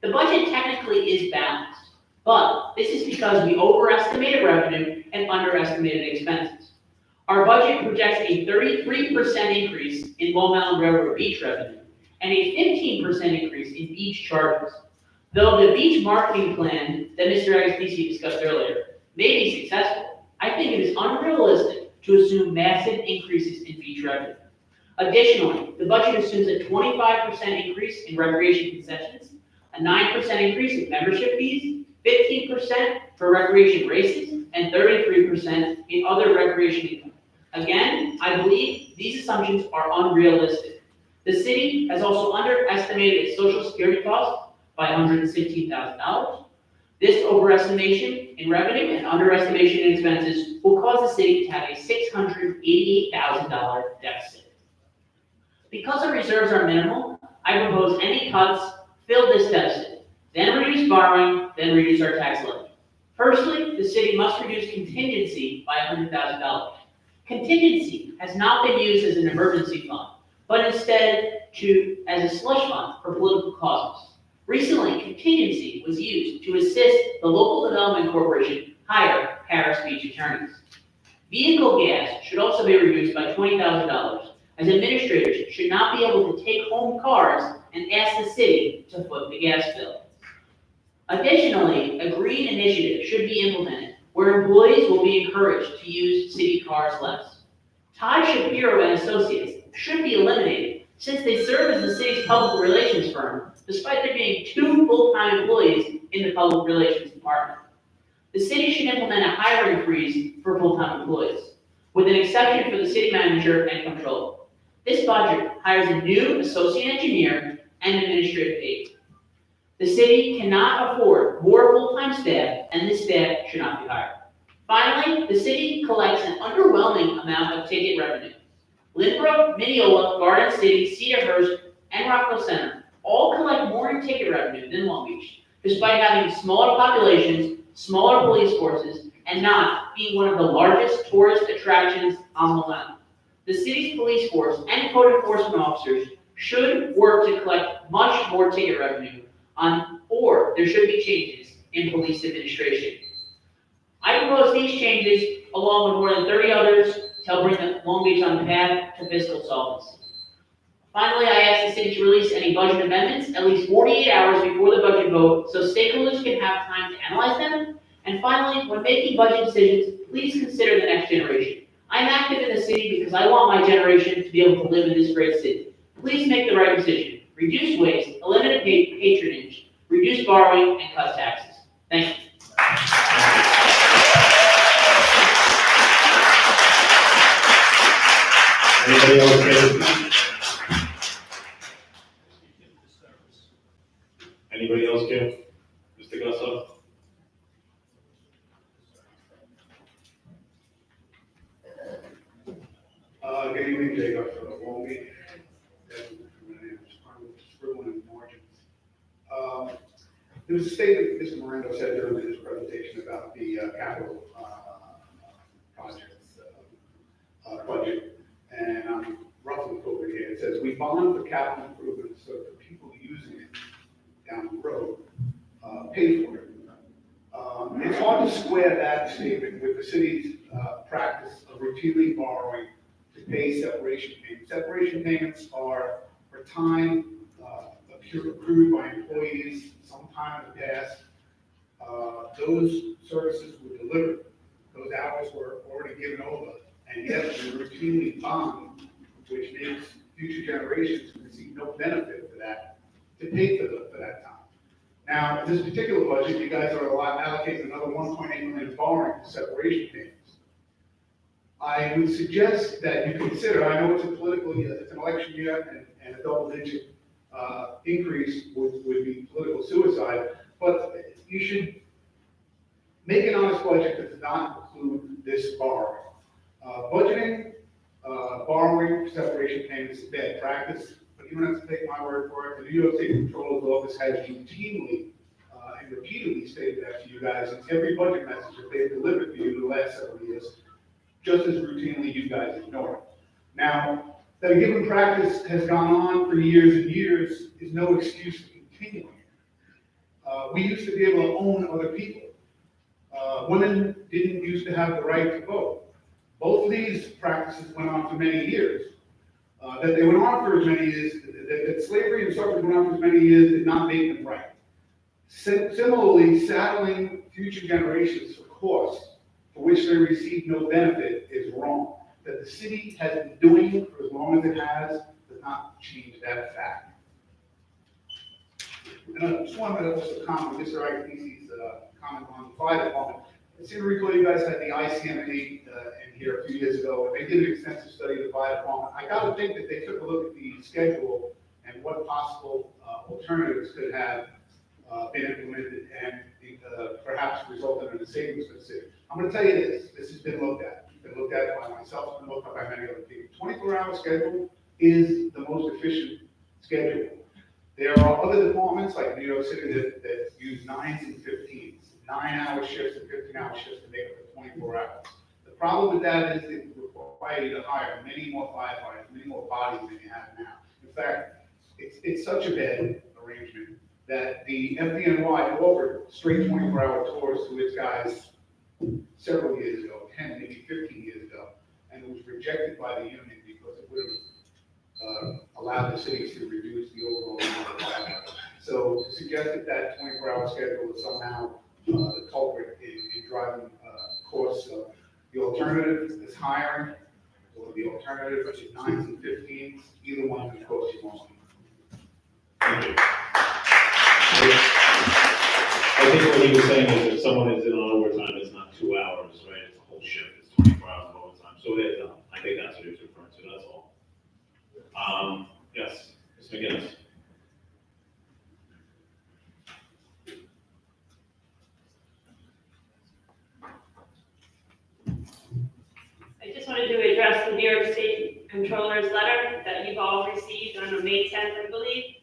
The budget technically is balanced, but this is because we overestimated revenue and underestimated expenses. Our budget projects a 33% increase in Long Island Railroad beach revenue and a 15% increase in beach charges. Though the beach marketing plan that Mr. Agostini discussed earlier may be successful, I think it is unrealistic to assume massive increases in beach revenue. Additionally, the budget assumes a 25% increase in recreation concessions, a 9% increase in membership fees, 15% for recreation races, and 33% in other recreation income. Again, I believe these assumptions are unrealistic. The city has also underestimated its social security costs by $116,000. This overestimation in revenue and underestimation in expenses will cause the city to have a $688,000 deficit. Because the reserves are minimal, I propose any cuts fill this deficit, then reduce borrowing, then reduce our tax levy. Firstly, the city must reduce contingency by $100,000. Contingency has not been used as an emergency fund, but instead as a slush fund for political causes. Recently, contingency was used to assist the local development corporation hire Paris Beach attorneys. Vehicle gas should also be reduced by $20,000, as administrators should not be able to take home cars and ask the city to foot the gas bill. Additionally, a green initiative should be implemented where employees will be encouraged to use city cars less. Todd Shapiro and Associates should be eliminated since they serve as the city's public relations firm, despite there being 2 full-time employees in the public relations department. The city should implement a hiring freeze for full-time employees, with an exception for the city manager and controller. This budget hires a new associate engineer and administrative aide. The city cannot afford more full-time staff, and this staff should not be hired. Finally, the city collects an underwhelming amount of ticket revenue. Lynbrook, Mineola, Garden City, Cedarhurst, and Rockville Center all collect more in ticket revenue than Long Beach, despite having smaller populations, smaller police forces, and not being one of the largest tourist attractions on the island. The city's police force and code enforcement officers should work to collect much more ticket revenue or there should be changes in police administration. I propose these changes, along with more than 30 others, to help bring Long Beach on the path to fiscal solvency. Finally, I ask the city to release any budget amendments at least 48 hours before the budget vote so stakeholders can have time to analyze them. And finally, when making budget decisions, please consider the next generation. I'm active in the city because I want my generation to be able to live in this great city. Please make the right decision. Reduce waste, eliminate patronage, reduce borrowing, and cut taxes. Thank you. Anybody else care? Anybody else care? Mr. Gusso? Good evening, Jacob, Long Beach. There was a statement Mr. Miranda said during his presentation about the capital projects budget, and I'm roughly quoting here. It says, "We bond for capital improvements so that the people using it down the road pay for it." It's hard to square that statement with the city's practice of routinely borrowing to pay separation payments. Separation payments are for time accrued by employees sometime in the past. Those services were delivered. Those hours were already given over, and yet we routinely bond, which makes future generations receive no benefit for that, to pay for that time. Now, in this particular budget, you guys are allocating another $1.8 million borrowing for separation payments. I would suggest that you consider, I know it's a political year, it's an election year, and a double-digit increase would be political suicide, but you should make an honest budget that does not include this borrowing. Budgeting, borrowing for separation payments is bad practice, but you don't have to take my word for it. The New York State Comptroller's Office has routinely and repeatedly stated that to you guys in every budget message that they've delivered to you the last several years, just as routinely you guys ignore it. Now, that a given practice has gone on for years and years is no excuse for continuing it. We used to be able to own other people. Women didn't used to have the right to vote. Both of these practices went on for many years. That they went on for as many years, that slavery and suffrage went on for as many years did not make them right. Similarly, saddling future generations for costs for which they receive no benefit is wrong. That the city has been doing for as long as it has does not change that fact. And I just wanted to also comment, Mr. Iacosi's comment on the fire department. I seem to recall you guys had the ICMA in here a few years ago, and they did an extensive study of the fire department. I gotta think that they took a look at the schedule and what possible alternatives could have been implemented and perhaps resulted in a savings for the city. I'm gonna tell you this has been looked at. It's been looked at by myself, it's been looked at by many other people. 24-hour schedule is the most efficient schedule. There are other departments like New York City that use 9s and 15s, 9-hour shifts and 15-hour shifts to make up the 24 hours. The problem with that is it requires you to hire many more firefighters, many more bodies than you have now. In fact, it's such a bad arrangement that the FDNY offered straight 24-hour tours to its guys several years ago, 10, maybe 15 years ago, and it was rejected by the union because it would have allowed the cities to reduce the overall number of firefighters. So to suggest that 24-hour schedule is somehow the culprit in driving costs, the alternative is hiring, or the alternative is 9s and 15s, either one can cost you more money. Thank you. I think what he was saying is if someone is in on overtime, it's not 2 hours, right? It's a whole shift, it's 24 hours of overtime. So I think that's what he was referring to, that's all. Yes, Ms. McGinnis. I just wanted to address the New York State Controller's letter that you've all received on May 10th, I believe.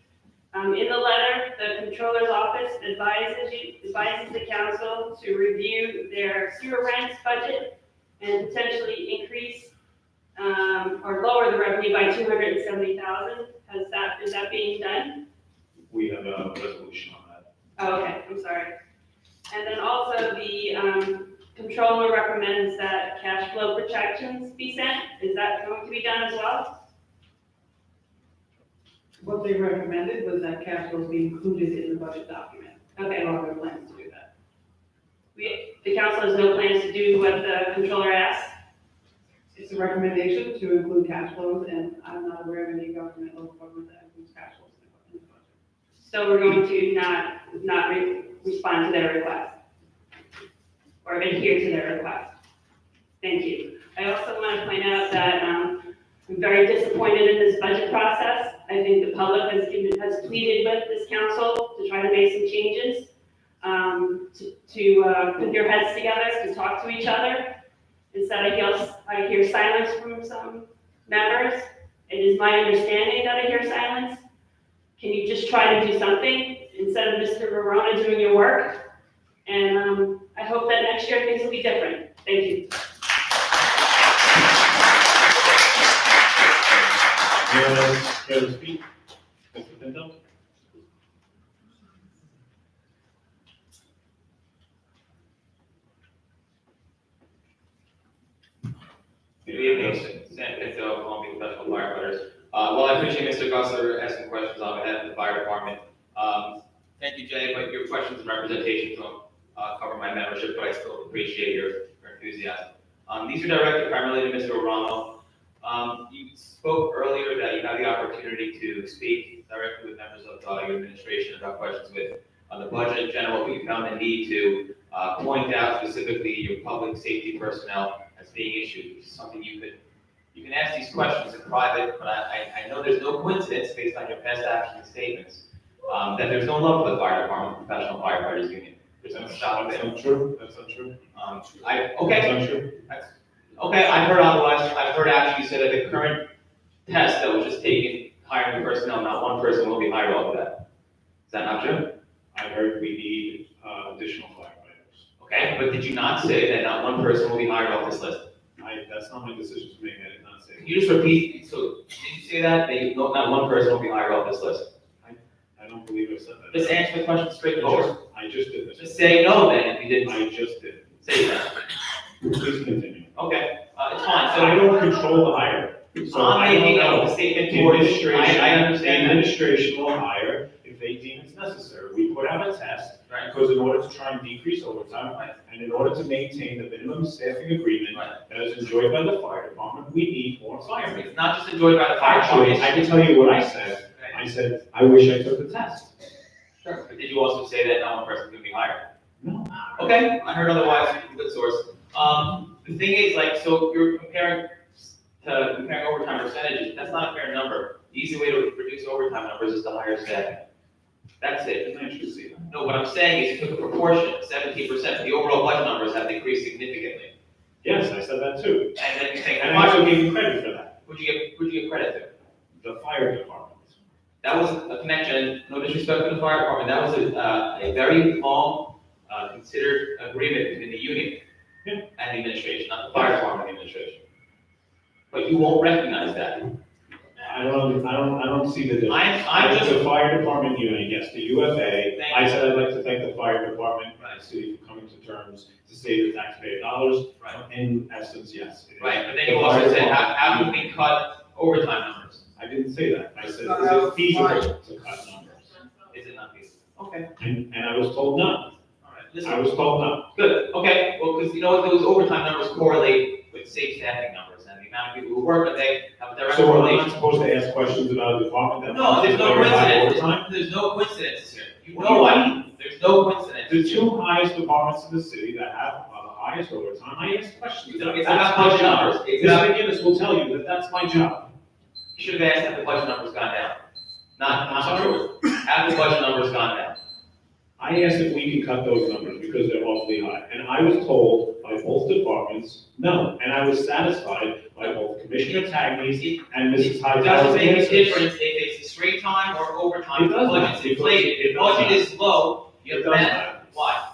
In the letter, the Controller's Office advises the council to review their sewer rents budget and potentially increase or lower the revenue by $270,000. Is that being done? We have a resolution on that. Oh, okay, I'm sorry. And then also the Controller recommends that cash flow projections be sent. Is that going to be done as well? What they recommended was that cash flows be included in the budget document. Okay. There are no plans to do that. The council has no plans to do what the Controller asked? It's a recommendation to include cash flows, and I'm not aware of any government, local government that includes cash flows in the budget. So we're going to not respond to their request or adhere to their request. Thank you. I also want to point out that I'm very disappointed in this budget process. I think the public has pleaded with this council to try to make some changes, to put their heads together, to talk to each other. Instead, I hear silence from some members. It is my understanding that I hear silence. Can you just try to do something instead of Mr. Verona doing your work? And I hope that next year things will be different. Thank you. Anyone else care to speak? Mr. Pinto? Good evening, Sam Pinto, Columbia Professional Firefighters. Well, I appreciate Mr. Gussler asking questions on behalf of the fire department. Thank you, Jay, but your questions and representations don't cover my membership, but I still appreciate your enthusiasm. These are directed primarily to Mr. Orano. You spoke earlier that you had the opportunity to speak directly with members of your administration about questions with the budget in general, but you found the need to point out specifically your public safety personnel as being issued, which is something you can ask these questions in private, but I know there's no coincidence based on your past action statements that there's no love for the fire department, Professional Firefighters Union. There's no stop there. That's untrue, that's untrue. Okay. That's untrue. Okay, I've heard otherwise. I've heard actually you said that the current test that was just taken, hiring personnel, not one person will be hired off of that. Is that not true? I heard we need additional firefighters. Okay, but did you not say that not one person will be hired off this list? That's not my decision to make, I did not say. Can you just repeat, so did you say that not one person will be hired off this list? I don't believe I said that. Just answer the question straightforward. I just did this. Just say no then if you didn't. I just did. Say that. Please continue. Okay, it's fine. So I don't control the hire. So I'm making I don't a know. statement The towards, administration, I understand the that. administration will hire if they deem it's necessary. We put out a test, because in order to try and decrease overtime, and in order to maintain the minimum staffing agreement that is enjoyed by the fire department, we need more firemen. It's not just enjoyed by the fire Actually, department. I can tell you what I said. I said, I wish I took the test. Sure. But did you also say that not one person can be hired? No. Okay, I heard otherwise, good source. The thing is, like, so you're comparing overtime percentages, that's not a fair number. The easy way to reduce overtime numbers is to hire staff. That's it. No, what I'm saying is you took a proportion, 17%, the overall budget numbers have decreased significantly. Yes, I said that too. And then you think, And I also gave you credit for that. who'd you give credit to? The fire department. That was a connection, no disrespect to the fire department, that was a very long, considered agreement between the union and the administration, not the fire department and the administration. But you won't recognize that. I don't see the difference. I'm just. The fire department union, yes, the UFA. Thank I you. said I'd like to thank the fire department and the city for coming to terms to save the taxpayer dollars. Right. In essence, yes. it is. Right, but then The you also fire said, department- how can we cut overtime numbers? I didn't say that. I said, is it feasible to cut numbers? Is it not feasible? Okay. And I was told no. All right, listen. I was told no. Good, okay, well, because you know what, those overtime numbers correlate with safe staffing numbers, and the amount of people who work, and they have a direct So I'm not correlation. supposed to ask questions about a department that. No, there's no very high coincidence, overtime? there's no coincidence here. You What do know you why, mean? there's no coincidence. The two highest departments in the city that have the highest overtime, I ask questions. It's about. it's That's about my budget job. numbers, it's Ms. about, McGinnis will tell you that that's my job. you should have asked have the budget numbers gone down. Not I'm sorry? true, have the budget numbers gone down. I asked if we can cut those numbers because they're awfully high, and I was told by both departments, no, and I was satisfied by both Commissioner Tagny's and Mrs. It Hightower's doesn't make a answers. difference if it's straight time or overtime, It the does budget's matter. inflated, It if does budget matter. is low, you It have does to matter. Why?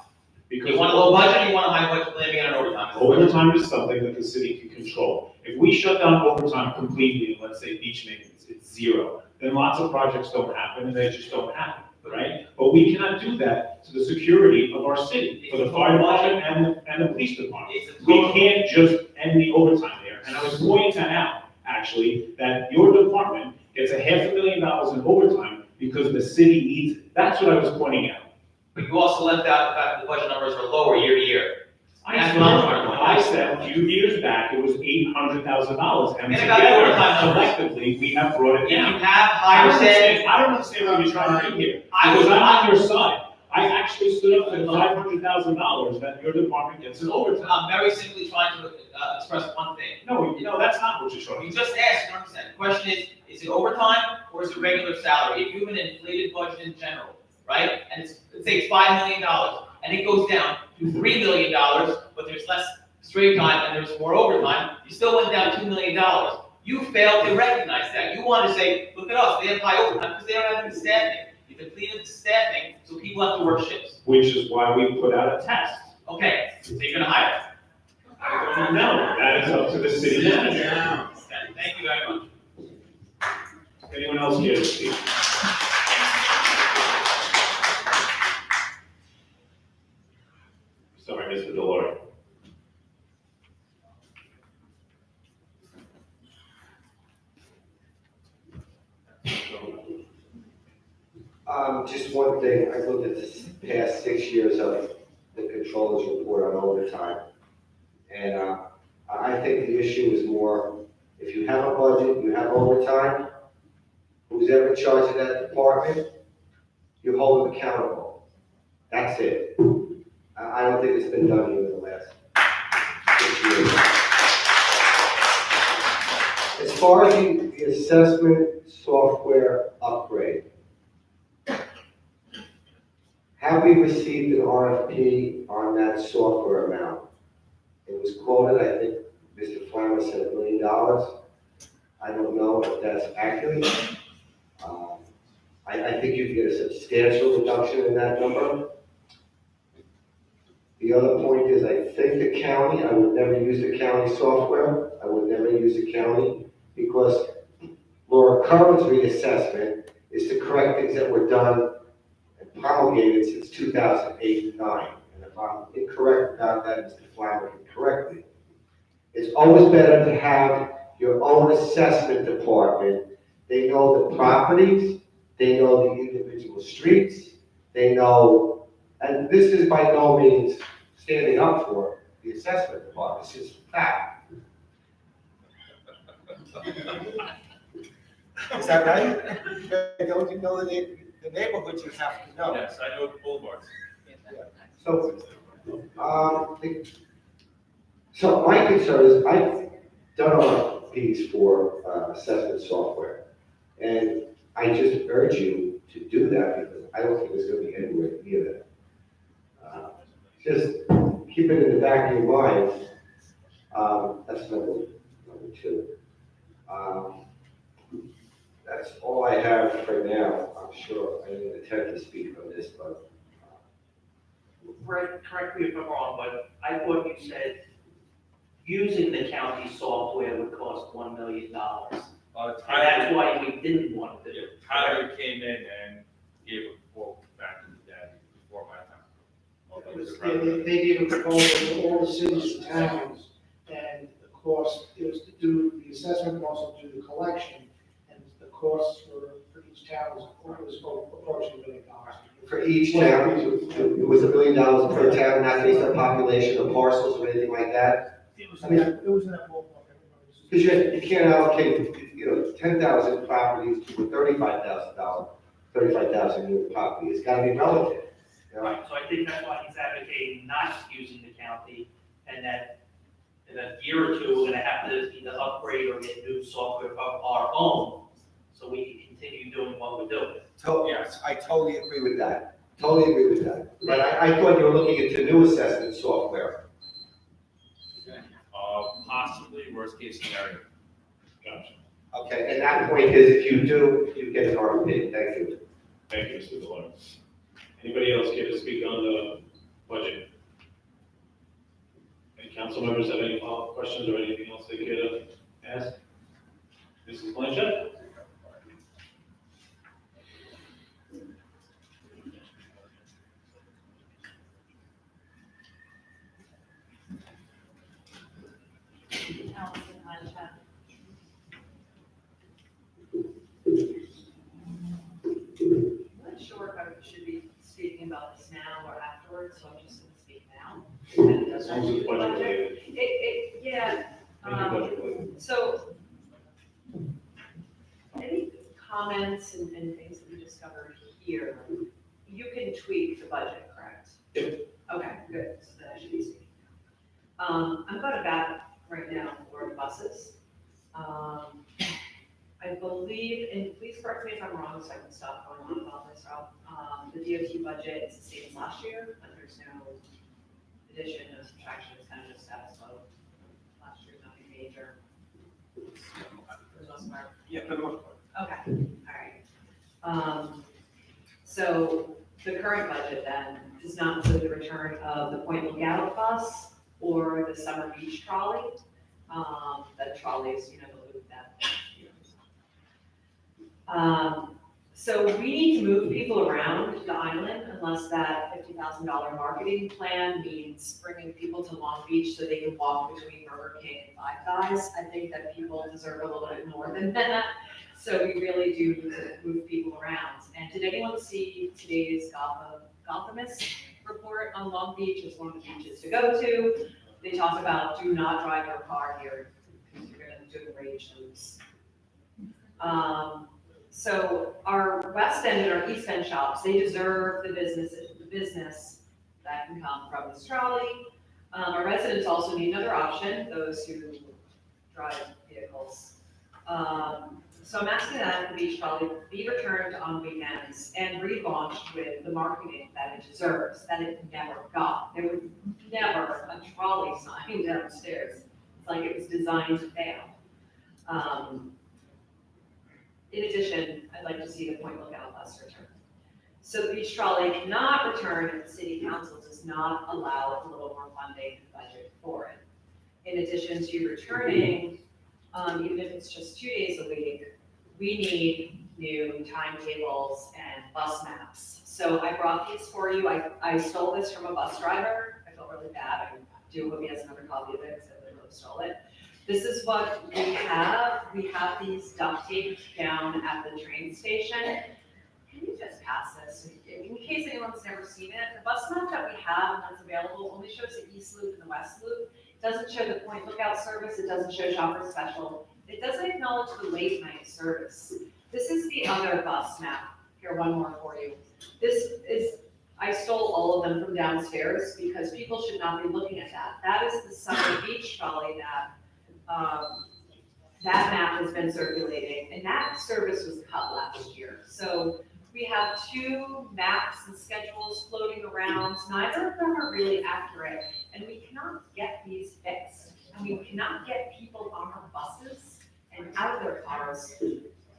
Because You want a low budget, or you want a high budget blaming it on overtime? overtime is something that the city can control. If we shut down overtime completely, let's say beach maintenance, it's zero, then lots of projects don't happen and they just don't happen, right? But we cannot do that to the security of our city, for the fire department and the police department. It's a We total- can't just end the overtime there. And I was pointing that out, actually, that your department gets $500,000 in overtime because the city needs it. That's what I was pointing out. But you also left out the fact that the budget numbers are lower year to year. That's what I'm trying to point out. I said a few years back, it was $800,000, and And about the together, overtime numbers. collectively, we have brought it If you down. have higher staff, I don't understand what you're trying to do here. I Because was- I'm on your side. I actually stood up for the $500,000 that your department gets in overtime. I'm very simply trying to express one thing. No, that's not what you're trying You to do. just asked, you understand, the question is it overtime or is it regular salary? If you have an inflated budget in general, right, and it's, let's say it's $5 million, and it goes down to $3 million, but there's less straight time and there's more overtime, you still went down $2 million. You failed to recognize that. You want to say, look at us, they have high overtime because they don't have any staffing. You depleted the staffing, so people have to work shifts. Which is why we put out a test. Okay, so you're gonna hire. No, that is up to the city manager. Okay, thank you very much. Anyone else here to speak? Sorry, Mr. Delory. Just one thing, I looked at the past 6 years of the controller's report on overtime. And, I think the issue is more, if you have a budget, you have overtime, who's ever in charge of that department, you hold them accountable. That's it. I don't think it's been done here in the last 6 years. As far as the assessment software upgrade, have we received an RFP on that software amount? It was quoted, I think, Mr. Flammer said $1 million. I don't know if that's accurate. I think you can get a substantial reduction in that number. The other point is, I think the county, I would never use the county software. I would never use the county because Laura Curran's reassessment is to correct things that were done and promulgated since 2008 and 9. And if I'm incorrect about that, Mr. Flammer can correct me. It's always better to have your own assessment department. They know the properties, they know the individual streets, they know, and this is by no means standing up for the assessment department, it's just fact. Is that right? Don't you know that the neighborhoods you have to know. Yes, I know the boulevards. So, so my concern is, I've done RFPs for assessment software. And I just urge you to do that because I don't think there's gonna be anywhere near that. Just keep it in the back of your mind. That's number two. That's all I have for now. I'm sure I didn't attempt to speak on this, but Correct me if I'm wrong, but I thought you said using the county software would cost $1 million. And that's why we didn't want to do it. Tyler came in and gave a quote back in the day before my time. They gave a proposal to all the cities and towns, and the cost, it was to do the assessment, but also to do the collection, and the cost for each town was approaching $1 million. for each town, it was $1 million per town, not based on population or parcels or anything like that. It was in that ballpark. Because you can't allocate, 10,000 properties to a $35,000 unit property. It's gotta be relative. Right, so I think that's why he's advocating not using the county, and that in a year or two, we're gonna have to either upgrade or get new software of our own, so we can continue doing what we're doing. Yes, I totally agree with that. Totally agree with that. But I thought you were looking into new assessment software. Possibly worst case scenario. Gotcha. Okay, and that point is if you do, you get an RFP. Thank you. Thank you, Mr. Delore. Anybody else care to speak on the budget? Any council members have any follow-up questions or anything else they care to ask? Mrs. Blanchett? Allison Blanchett. I'm not sure if I should be speaking about this now or afterwards, so I'm just gonna speak now. And it does As long as it's have to do with budget related. Yeah, Any budget related. so, any comments and things that we discovered here, you can tweak the budget, correct? Yep. Okay, good, so then I should be speaking. I'm going to bat right now for buses. I believe, and please correct me if I'm wrong, so I can stop going on about this, Rob. The DOT budget is the same as last year, but there's no addition, no subtraction, it's kind of just status quo. Last year's nothing major. For the most part. Yeah, for the most part. Okay, all right. So the current budget then does not include the return of the Point Lookout bus or the Summer Beach trolley. That trolley is, the loop that. So we need to move people around the island unless that $50,000 marketing plan means bringing people to Long Beach so they can walk between Burger King and Five Guys. I think that people deserve a little bit more than that. So we really do need to move people around. And did anyone see today's Gothamist report on Long Beach? It's one of the beaches to go to. They talk about do not drive your car here because you're going to do the rage loose. So our West End and our East End shops, they deserve the business that can come from this trolley. Our residents also need another option, those who drive vehicles. So I'm asking that the beach trolley be returned on weekends and relaunched with the marketing that it deserves, that it never got. There was never a trolley sign downstairs. It's like it was designed to fail. In addition, I'd like to see the Point Lookout bus return. So the beach trolley cannot return if the city council does not allow a little more funding and budget for it. In addition to returning, even if it's just 2 days a week, we need new timetables and bus maps. So I brought these for you. I stole this from a bus driver. I felt really bad. I do hope he has another copy of it because I literally stole it. This is what we have. We have these duct taped down at the train station. Can you just pass this in case anyone's never seen it? The bus map that we have and that's available only shows the East Loop and the West Loop. It doesn't show the Point Lookout service. It doesn't show Shopper Special. It doesn't acknowledge the late night service. This is the other bus map. Here, one more for you. This is, I stole all of them from downstairs because people should not be looking at that. That is the summer beach trolley map. That map has been circulating, and that service was cut last year. So we have two maps and schedules floating around. Neither of them are really accurate, and we cannot get these fixed. And we cannot get people on our buses and out of their cars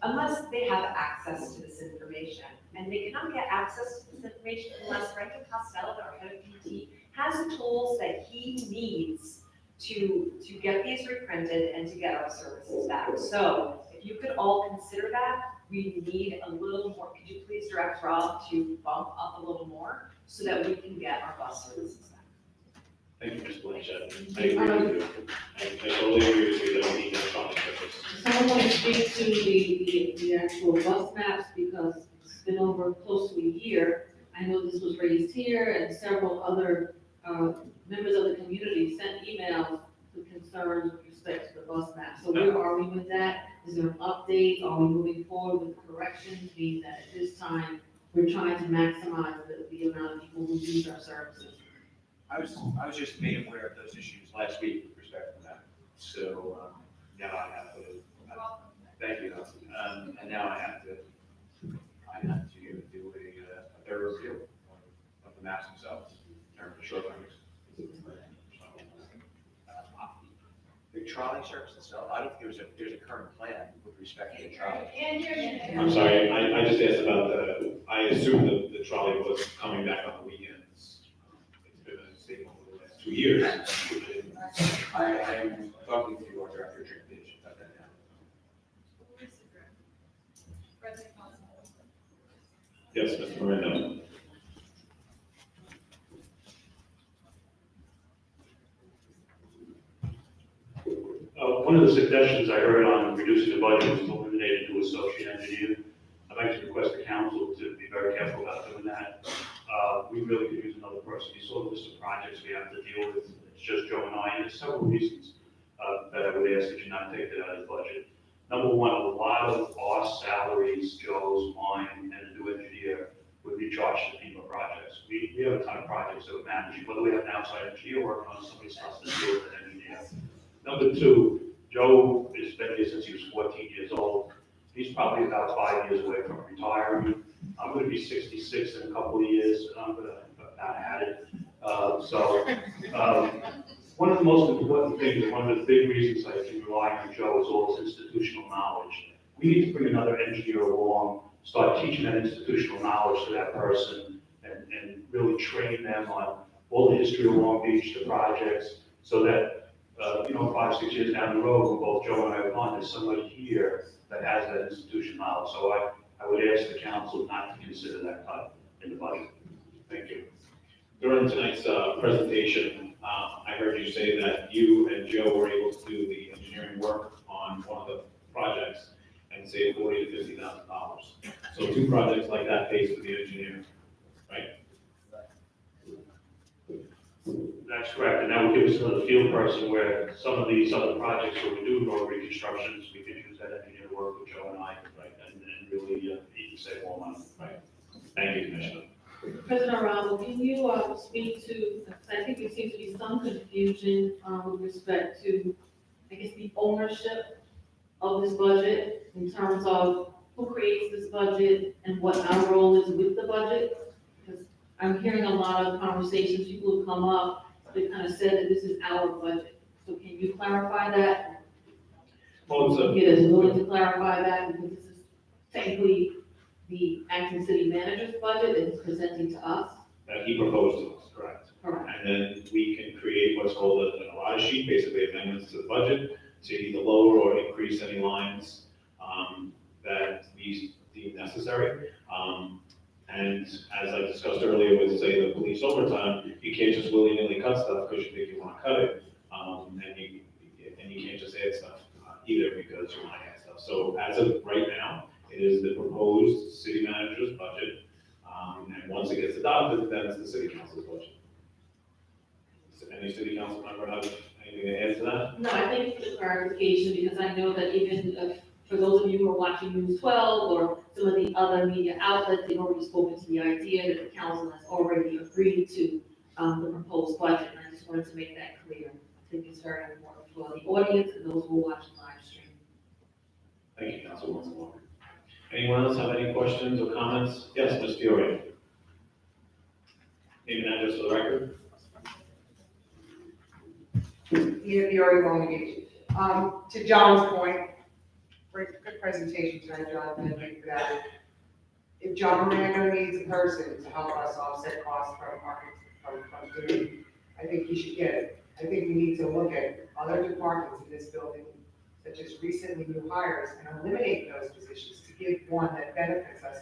unless they have access to this information. And they cannot get access to this information unless Brendan Costello, our head of PT, has the tools that he needs to get these reprinted and to get our services back. So if you could all consider that, we need a little more. Could you please direct Rob to bump up a little more so that we can get our bus services back? Thank you, Ms. Blanchett. I agree with you. I totally agree with you that we need electronic records. Someone want to speak to the actual bus maps because it's been over close to a year. I know this was raised here and several other members of the community sent emails with concerns with respect to the bus map. So where are we with that? Is there an update? Are we moving forward with corrections? Meaning that at this time, we're trying to maximize the amount of people who use our services. I was just made aware of those issues last week with respect to that. So, now I have to, thank you. And now I have to do a thorough review of the maps themselves, in terms of shortcomings. The trolley service itself, I don't think there's a current plan with respect to the trolley. I'm sorry, I just asked about I assumed that the trolley was coming back on the weekends. It's been a statement over the last 2 years. I am talking to your director of transportation about that now. Yes, Mr. Moreno. One of the suggestions I heard on reducing the budget was to eliminate it to associate engineer. I'd like to request the council to be very careful about doing that. We really could use another person. You saw the list of projects we have to deal with. It's just Joe and I, and there's several reasons that I would ask that you not take it out of the budget. Number one, a lot of our salaries, Joe's, mine, and the new engineer would be charged to FEMA projects. We have a ton of projects that we're managing, whether we have an outside engineer working on somebody else to deal with an engineer. Number two, Joe has been here since he was 14 years old. He's probably about 5 years away from retiring. I'm gonna be 66 in a couple of years, and I'm gonna not had it. One of the most important things, one of the big reasons I can rely on Joe is all his institutional knowledge. We need to bring another engineer along, start teaching that institutional knowledge to that person, and really train them on all the history of Long Beach, the projects, so that 5, 6 years down the road, when both Joe and I are gone, there's somebody here that has that institutional knowledge. So I would ask the council not to consider that cut in the budget. Thank you. During tonight's presentation, I heard you say that you and Joe were able to do the engineering work on one of the projects and save $40,000 to $50,000. So 2 projects like that pays for the engineer, right? That's correct, and that would give us another field person where some of these other projects where we do road reconstructions, we can use that engineer to work with Joe and I, right, and really even save more money. Right. Thank you, Commissioner. President Aramo, can you speak to, I think there seems to be some confusion with respect to, I guess, the ownership of this budget in terms of who creates this budget and what our role is with the budget? Because I'm hearing a lot of conversations, people who come up, they kind of said that this is our budget. So can you clarify that? Get us willing to clarify that, because this is technically the acting city manager's budget that is presenting to us. That he proposed to us, correct? Correct. And then we can create what's called an errata sheet, basically amendments to the budget, to either lower or increase any lines that we deem necessary. And as I discussed earlier with, say, the police overtime, you can't just willy-nilly cut stuff because you think you want to cut it. And you can't just add stuff either because you want to add stuff. So as of right now, it is the proposed city manager's budget. And once it gets adopted, then it's the city council's budget. Does any city council member have anything to add to that? No, I think it's a clarification, because I know that even for those of you who are watching News 12 or some of the other media outlets, they've already spoken to the idea that the council has already agreed to the proposed budget, and I just wanted to make that clear. I think it's very important for the audience and those who are watching live stream. Thank you, Councilwoman Walker. Anyone else have any questions or comments? Yes, Ms. Fiore. Name and address for the record. Edith Fiore, Long Beach. To John's point, great, good presentation tonight, John, thank you for that. If John Miranda needs a person to help us offset costs from doing, I think he should get it. I think we need to look at other departments in this building, such as recently new hires, and eliminate those positions to give one that benefits us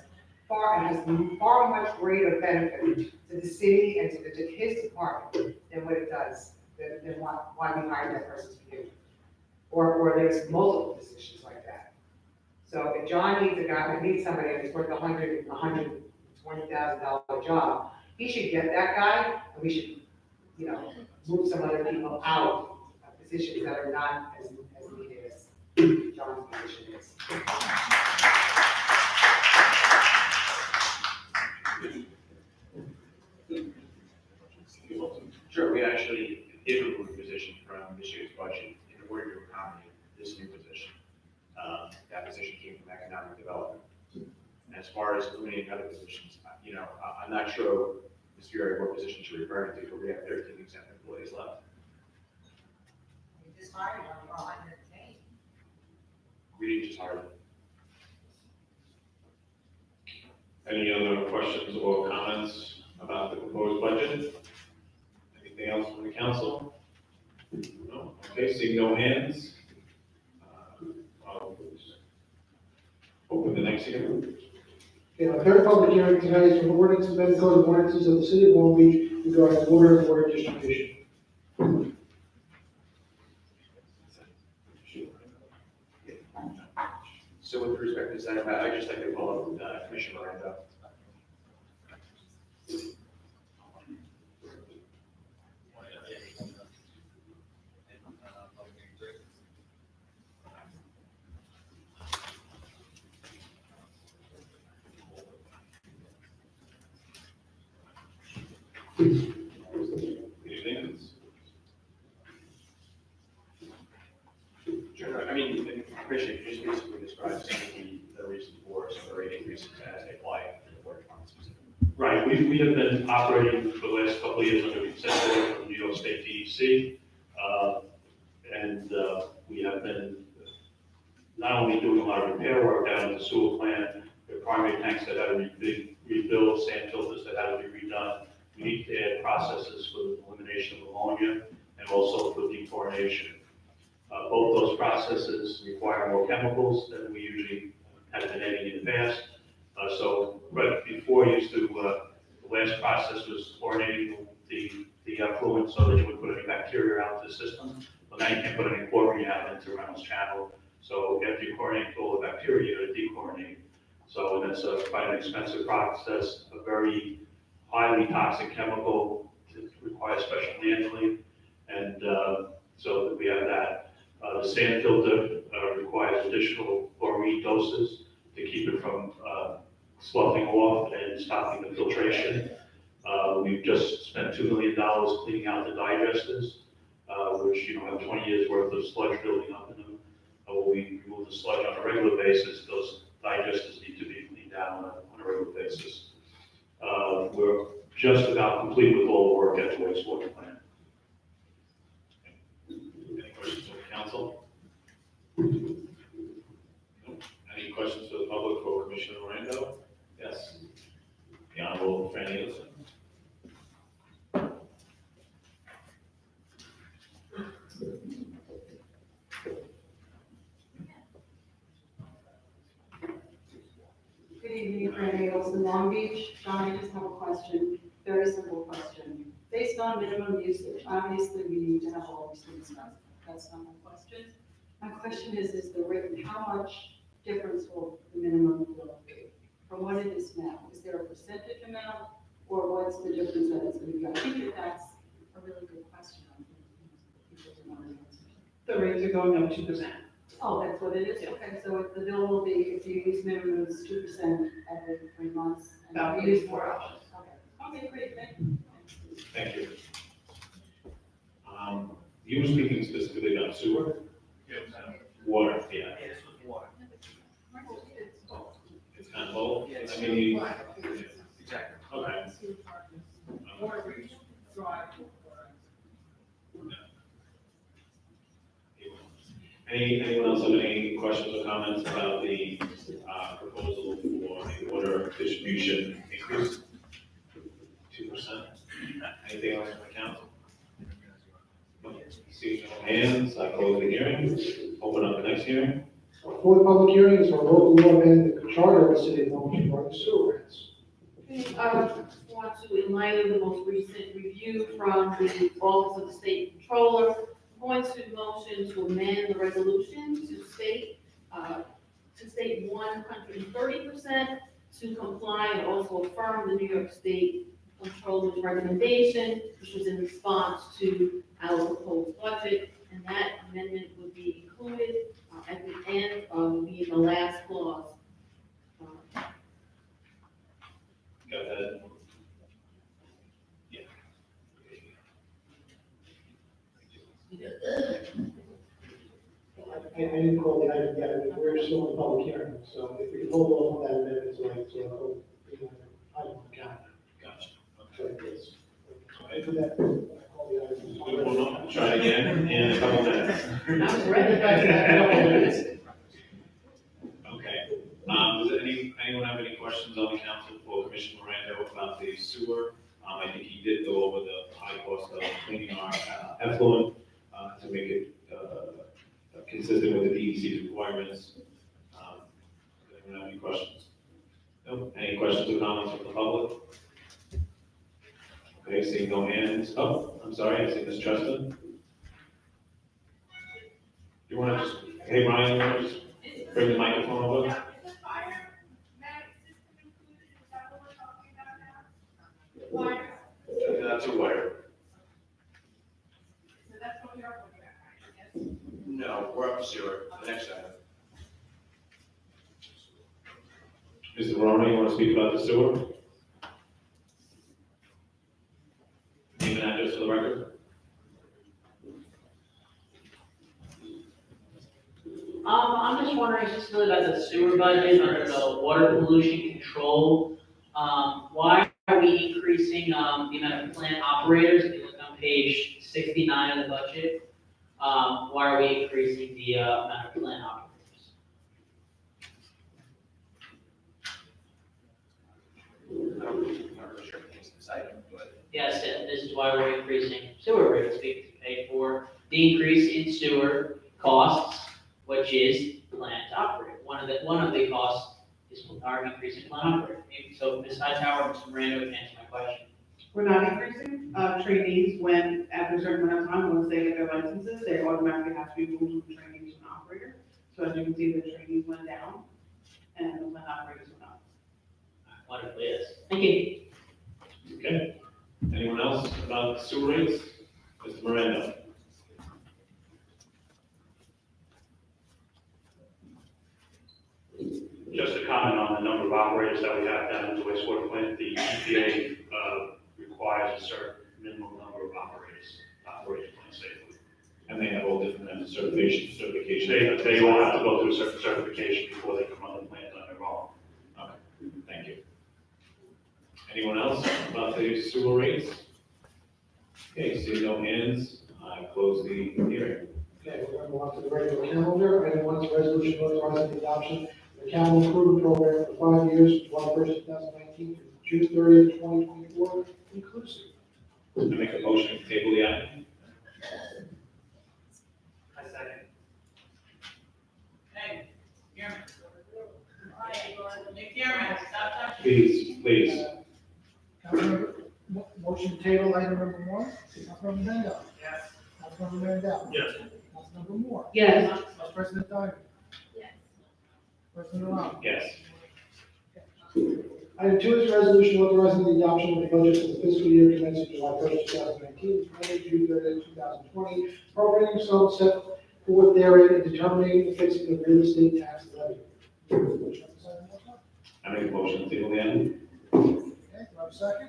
and has far much greater benefit to the city and to his department than what it does, than why we hired that person to begin with. Or there's multiple positions like that. So if John needs a guy, needs somebody that's worth $120,000 job, he should get that guy, and we should, move some other people out of positions that are not as needed as John's position is. Sure, we actually did remove a position from this year's budget in order to accommodate this new position. That position came from economic development. And as far as eliminating other positions, I'm not sure, Ms. Fiore, what positions you're referring to, but we have 13 exempt employees left. We just hired one for 110. We didn't just hire them. Any other questions or comments about the proposed budget? Anything else from the council? No? Okay, seeing no hands. I'll open the next hearing. Okay, our third public hearing tonight is from ordinance amendment code of ordinances of the city of Long Beach regarding water and water distribution. So with respect to this item, I'd just like to call up Commissioner Miranda. Good evening. Sure, I mean, Commissioner, you just basically described some of the reason for some of the rate increases as they apply to the water department specifically. Right, we have been operating for the last couple of years under consent order from New York State DEC. And we have been not only doing a lot of repair work down at the sewer plant, the primary tanks that had to be rebuilt, sand filters that had to be redone. We need to add processes for the elimination of ammonia and also for dechlorination. Both those processes require more chemicals than we usually have been adding in the past. So right before used to, the last process was chlorinating the effluent so that you would put any bacteria out of the system. But now you can't put any chlorine out into Reynolds Channel. So after you chlorinate all the bacteria, you gotta dechlorinate. So that's quite an expensive process, a very highly toxic chemical, it requires special handling. And so that we have that. The sand filter requires additional chlorine doses to keep it from sloughing off and stopping the filtration. We've just spent $2 million cleaning out the digesters, which have 20 years worth of sludge building up in them. When we remove the sludge on a regular basis, those digesters need to be cleaned out on a regular basis. We're just about complete with all the work at the wastewater plant. Any questions from the council? No? Any questions for the public for Commissioner Miranda? Yes. The Honorable Franny Anderson. Good evening, Franny Olson, Long Beach. John, I just have a question, very simple question. Based on minimum usage, obviously we need to have all these things done. That's not my question. My question is the rate, how much difference will the minimum bill be from what it is now? Is there a percentage amount, or what's the difference that it's going to be? I think that's a really good question. I think people don't know the answer. The rates are going up 2%. Oh, that's what it is, okay, so the bill will be, if you use minimum is 2% every 3 months. And About if you use 4 hours. Okay, great, thank you. Thank you. You were speaking specifically about sewer? Water, yeah. Yeah, this was water. It's kind of both? Yeah, it's- I mean, Exactly. okay. Anyone else have any questions or comments about the proposal for the water distribution increase? 2%? Anything else from the council? Seeing no hands, I close the hearing. Open up the next hearing. Our fourth public hearing is for local law amending the charter of the city of Long Beach regarding sewer rates. Okay, I want to, in light of the most recent review from the Office of the State Controller, I'm going to motion to amend the resolution to state 130% to comply and also affirm the New York State Controller's recommendation, which was in response to our proposed budget, and that amendment would be included at the end of the last clause. Got that? Yeah. I didn't call the item yet, but we're still in public hearing, so if we can hold off on that amendment, so item on the calendar. Gotcha. So it's- Okay. For that, I call the item. We will try again in a couple minutes. I'm ready. Okay. Does anyone have any questions on the council for Commissioner Miranda about the sewer? I think he did go over the high cost of cleaning our effluent to make it consistent with the DEC's requirements. Does anyone have any questions? No? Any questions or comments from the public? Okay, seeing no hands. Oh, I'm sorry, I see Ms. Treston. You want to just, hey, Ryan, you want to just bring the microphone over? That's a wire. No, we're up to sewer, the next item. Mr. Verona, you want to speak about the sewer? Name and address for the record. I'm just wondering, just really about the sewer budget under the water pollution control. Why are we increasing, the amount of plant operators? If you look on page 69 of the budget, why are we increasing the, amount of plant operators? I'm not really sure if it's this item, but. Yes, and this is why we're increasing sewer rates, to pay for the increase in sewer costs, which is plant operator. One of the costs is our increase in plant operator. So Ms. Hightower, Mr. Miranda can answer my question. We're not increasing trainees when, after a certain amount of time, once they get their licenses, they automatically have to be moved from training to an operator. So as you can see, the trainees went down and the plant operators went up. Wonderful, yes. Thank you. Okay. Anyone else about sewer rates? Mr. Miranda. Just to comment on the number of operators that we have down at the wastewater plant, the EPA requires a certain minimum number of operators to operate the plant safely. And they have all different kinds of certification. They all have to go through a certain certification before they can run the plant on their own. Okay, thank you. Anyone else about the sewer rates? Okay, seeing no hands, I close the hearing. Okay, we're going to move on to the regular calendar. Item 1 is a resolution authorizing the adoption of the capital improvement program for 5 years, July 1st, 2019 through June 30th, 2024, inclusive. I make a motion to table the item. I second. Hey, Chairman. Hey, Chairman, stop touching. Please. Councilmember, motion to table item number 1, Councilmember Mandel. Yes. Councilmember Mandel. Yes. Councilmember Moore. Yes. Vice President Diamond. Yes. President Aramo. Yes. Item 2 is a resolution authorizing the adoption of the budget for the fiscal year commencing July 1st, 2019, through June 30th, 2020, appropriating sum set fourth therein and determining the fixing of real estate tax levy. I make a motion to table the item. Okay, do I have a second?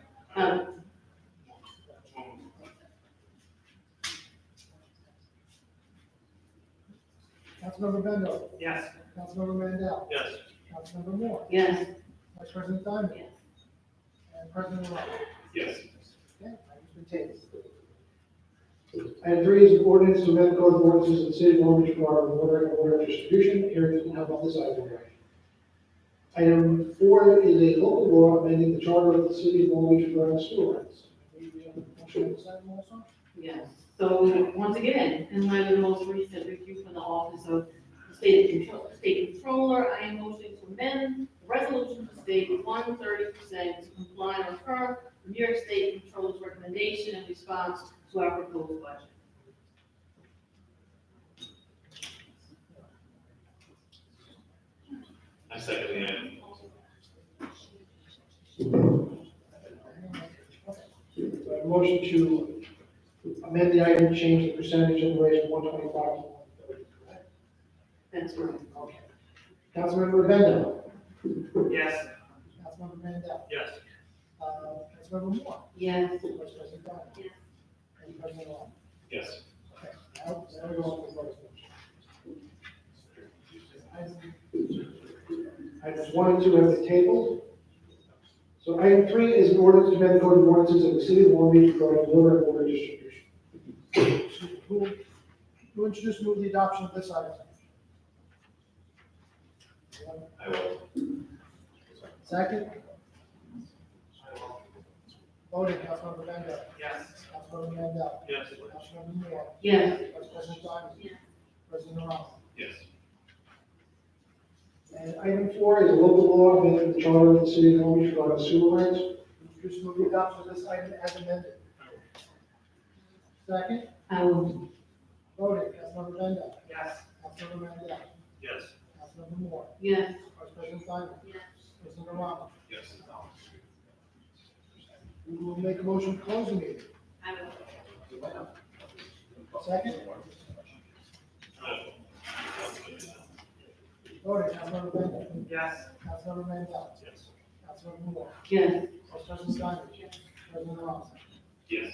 Councilmember Bendo. Yes. Councilmember Mandel. Yes. Councilmember Moore. Yes. Vice President Diamond. And President Romano. Yes. Okay, item's been tabled. Item 3 is an ordinance to amend the code of ordinances of the city of Long Beach regarding water and water distribution. Hearing is held on this item. Item 4 is a local law amending the charter of the city of Long Beach regarding sewer rights. We have a motion on this item also? Yes. So once again, in light of the most recent review from the Office of the State Controller, I am motioning to amend the resolution to state 130% to comply and affirm the New York State Controller's recommendation in response to our proposed budget. I second the item. So I have a motion to amend the item, change the percentage of the rate from 125 to 130, correct? That's right. Okay. Councilmember Bendo. Yes. Councilmember Mandel. Yes. Councilmember Moore. Yes. Vice President Diamond. Yes. And President Romano. Yes. Okay, now we go on to the resolution. Items 1 and 2 have been tabled. So item 3 is an ordinance to amend the code of ordinances of the city of Long Beach regarding water and water distribution. Who introduced and move the adoption of this item? I will. Second? Voting, Councilmember Bendo. Yes. Councilmember Mandel. Yes. Councilmember Moore. Yes. Vice President Diamond. Yes. President Romano. Yes. And item 4 is a local law amending the charter of the city of Long Beach regarding sewer rights. Introduce and move the adoption of this item as amended. Second? I will. Voting, Councilmember Bendo. Yes. Councilmember Mandel. Yes. Councilmember Moore. Yes. Vice President Diamond. Yes. President Romano. Yes. We will make a motion to close the meeting. I will. Second? Voting, Councilmember Bendo. Yes. Councilmember Mandel. Yes. Councilmember Moore. Yes. Vice President Diamond. President Romano. Yes.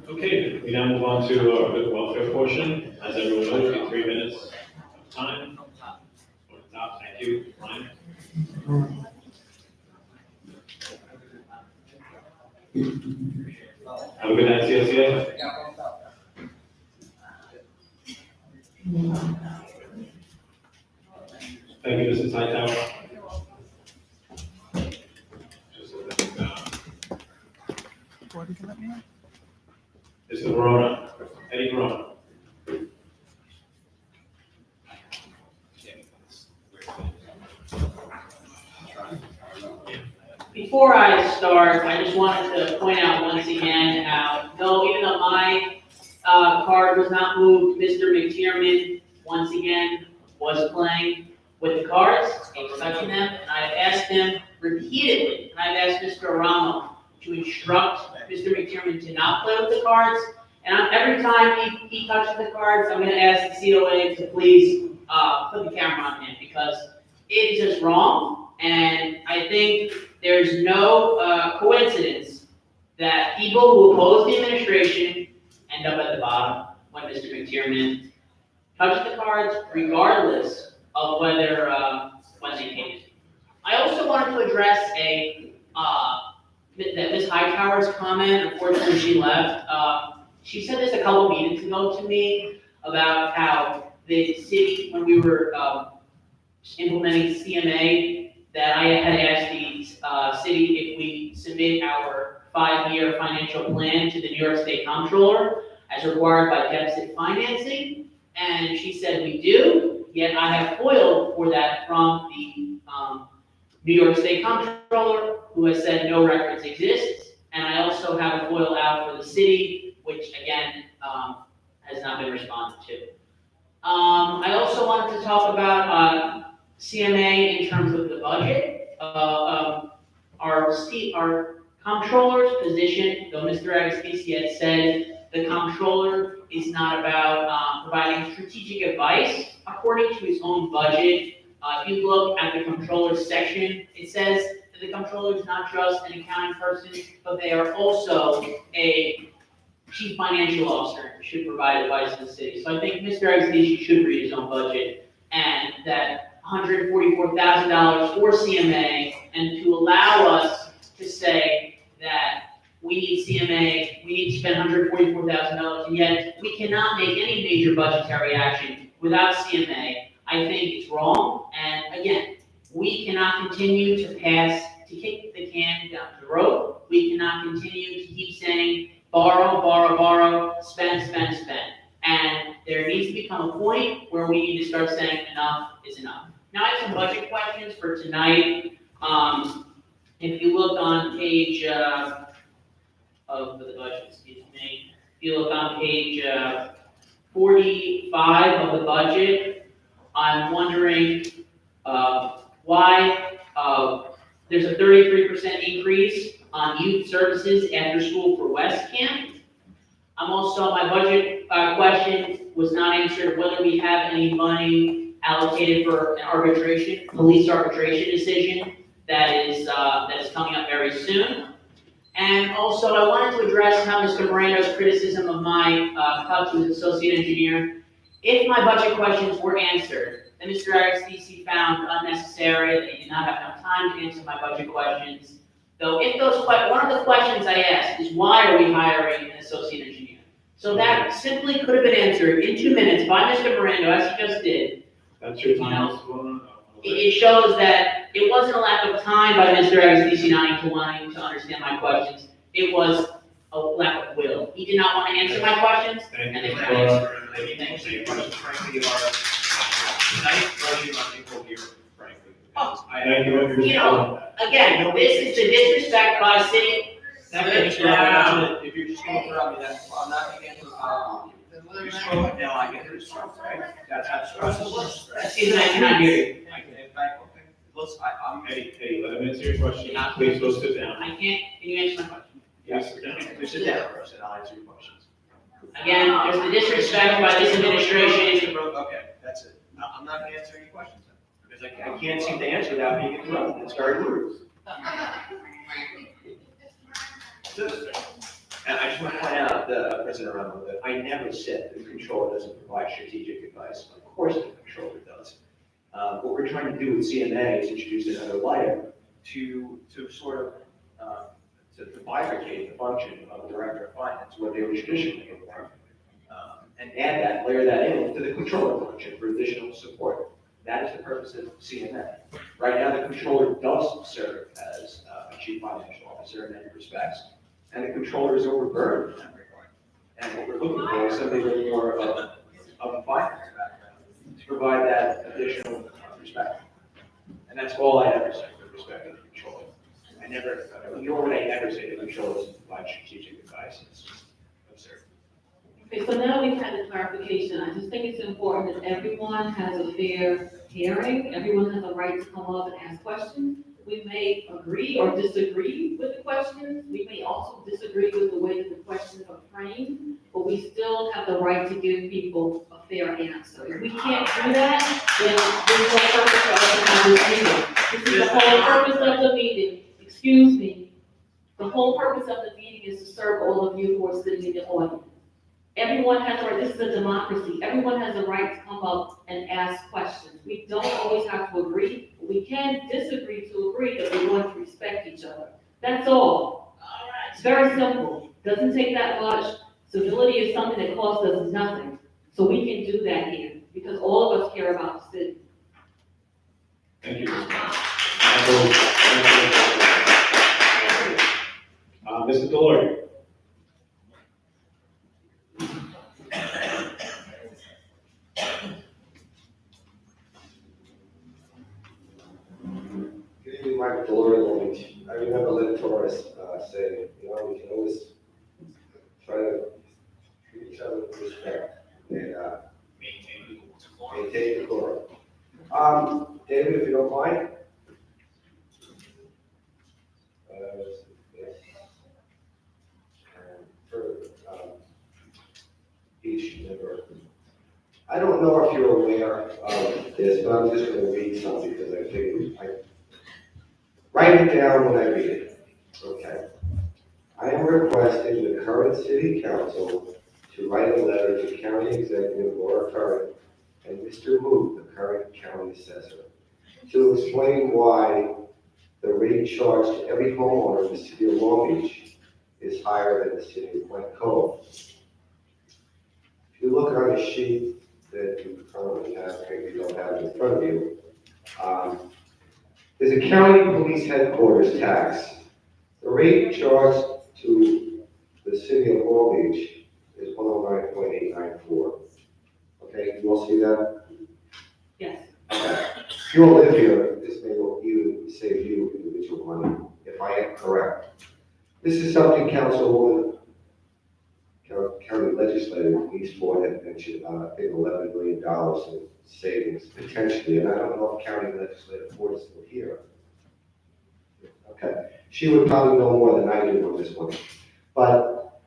Okay, we now move on to our good welfare portion. As everyone knows, we have 3 minutes of time. Or top, thank you, Ryan. Have a good night, CSEA. Thank you, Mrs. Hightower. Mr. Verona, Eddie Verona. Before I start, I just wanted to point out once again how, even though my card was not moved, Mr. McTiernan, once again, was playing with the cards, he was touching them, and I've asked him repeatedly, and I've asked Mr. Aramo to instruct Mr. McTiernan to not play with the cards, and every time he touches the cards, I'm gonna ask the COA to please put the camera on him, because it is just wrong, and I think there's no coincidence that people who oppose the administration end up at the bottom when Mr. McTiernan touches the cards, regardless of whether when they came. I also wanted to address that Ms. Hightower's comment. Unfortunately, she left. She said this a couple meetings ago to me about how the city, when we were implementing CMA, that I had asked the city if we submit our 5-year financial plan to the New York State Comptroller as required by deficit financing, and she said we do, yet I have FOIL for that from the New York State Comptroller, who has said no records exist, and I also have a FOIL out for the city, which again has not been responded to. I also wanted to talk about CMA in terms of the budget. Our comptroller's position, though Mr. Agostisi had said the comptroller is not about providing strategic advice according to his own budget. If you look at the comptroller's section, it says that the comptroller is not just an accounting person, but they are also a chief financial officer, should provide advice to the city. So I think Mr. Agnesisi should read his own budget, and that $144,000 for CMA, and to allow us to say that we need CMA, we need to spend $144,000, and yet we cannot make any major budgetary action without CMA, I think it's wrong. And again, we cannot continue to kick the can down the road. We cannot continue to keep saying, borrow, borrow, borrow, spend, spend, spend. And there needs to become a point where we need to start saying enough is enough. Now, I have some budget questions for tonight. If you look on page, of the budget, excuse me, if you look on page 45 of the budget, I'm wondering why there's a 33% increase on youth services after school for West Camp. I'm also, my budget question was not answered, whether we have any money allocated for an arbitration, police arbitration decision that is coming up very soon. And also, I wanted to address how Mr. Miranda's criticism of my cut to associate engineer. If my budget questions were answered, and Mr. Agnesisi found unnecessary, that he did not have enough time to answer my budget questions, though if those, one of the questions I asked is why are we hiring an associate engineer? So that simply could have been answered in 2 minutes by Mr. Miranda, as he just did. That's your time. It shows that it wasn't a lack of time by Mr. Agnesisi not wanting to understand my questions. It was a lack of will. He did not want to answer my questions, and they couldn't answer. Most of your questions, frankly, are tonight version on incoherent, frankly. You know, again, this is the disrespect by city. If you're just going to throw me, that's, I'm not going to answer the power. You're scrolling now, I get this, right? That's how it's supposed to. Excuse me, I cannot hear you. Listen, I'm. Hey, let him answer your question. Please go sit down. I can't, can you answer my question? Yes, sit down. You sit down first, and I'll answer your questions. Again, there's the disrespect by this administration. Okay, that's it. I'm not gonna answer any questions then, because I can't seem to answer without being interrupted. It's very rude. And I just want to point out, President Aramo, that I never said the controller doesn't provide strategic advice. Of course the controller does. What we're trying to do with CMA is introduce another layer to sort of to bifurcate the function of the director of finance, what they were traditionally performed, and add that, layer that in to the controller function for additional support. That is the purpose of CMA. Right now, the controller does serve as a chief financial officer in many respects, and the controller is overburdened in that regard. And what we're looking for is somebody with more of a finance background to provide that additional perspective. And that's all I ever say with respect to the controller. I never, nor would I ever say the controller doesn't provide strategic advice. It's just absurd. Okay, so now we've had the clarification. I just think it's important that everyone has a fair hearing. Everyone has a right to come up and ask questions. We may agree or disagree with the questions. We may also disagree with the way that the questions are framed, but we still have the right to give people a fair answer. If we can't do that, then there's no purpose for us to have this meeting. This is the whole purpose of the meeting. Excuse me. The whole purpose of the meeting is to serve all of you who are sitting in the audience. Everyone has a right, this is a democracy, everyone has a right to come up and ask questions. We don't always have to agree, but we can disagree to agree that we want to respect each other. That's all. It's very simple, doesn't take that much. Civility is something that costs us nothing. So we can do that here, because all of us care about the city. Thank you. Mr. Delory. Good evening, Michael Delory, Long Beach. I remember Lynn Torres saying, you know, we can always try to treat each other with respect and maintain decorum. David, if you don't mind. Yes. And for Beach member. I don't know if you're aware of this, but I'm just gonna read something because I figured I write it down when I read it. Okay. I am requesting the current city council to write a letter to County Executive Laura Curran and Mr. Moot, the current county assessor, to explain why the rate charged to every homeowner in the city of Long Beach is higher than the city of Glen Cove. If you look on the sheet that you currently have, maybe you don't have it in front of you, there's a county police headquarters tax. The rate charged to the city of Long Beach is 109.894. Okay, you all see that? Yes. Okay. If you all live here, this may even save you individual money, if I am correct. This is something Councilwoman, County Legislator Denise Ford had mentioned, I think $11 million in savings potentially, and I don't know if County Legislator Ford is still here. Okay, she would probably know more than I do on this one. But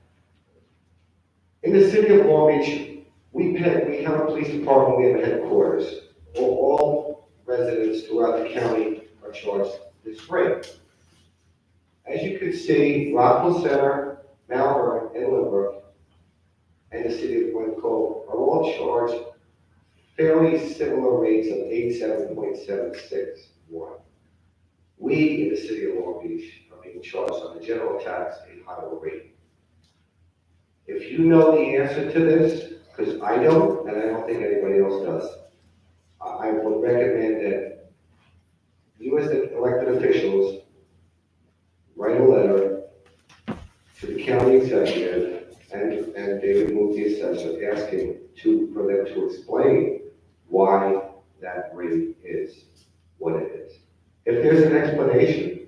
in the city of Long Beach, we have a police department, we have a headquarters. All residents throughout the county are charged this rate. As you can see, Rockville Center, Malvern, and Lynbrook, and the city of Glen Cove are all charged fairly similar rates of 87.761. We in the city of Long Beach are being charged on the general tax a higher rate. If you know the answer to this, because I don't, and I don't think anybody else does, I would recommend that you as the elected officials write a letter to the county executive and David Moot, the assessor, asking for them to explain why that rate is what it is. If there's an explanation,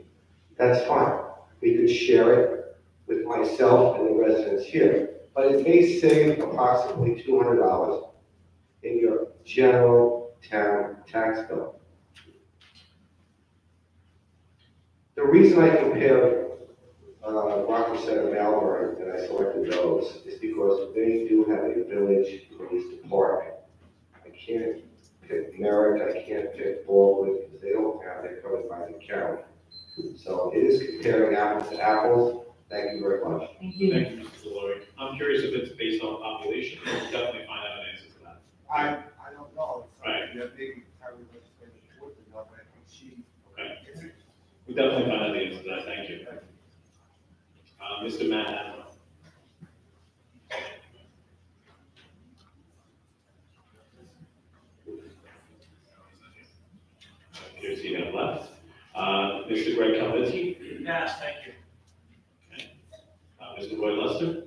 that's fine. We could share it with myself and the residents here, but it may save approximately $200 in your general town tax bill. The reason I compared Rockville Center, Malvern, and I selected those is because they do have a village police department. I can't pick Merrick, I can't pick Baldwin, because they don't have, they're covered by the county. So it is comparing apples to apples. Thank you very much. Thank you. Thank you, Mr. Delory. I'm curious if it's based on population, we'll definitely find out an answer to that. I don't know. Right. Yeah, maybe County Legislator would know, but I think she. Okay. We'll definitely find out the answer to that, thank you. Mr. Matt. Appears he had left. Mr. Greg Calvetti. Yes, thank you. Mr. Roy Lester.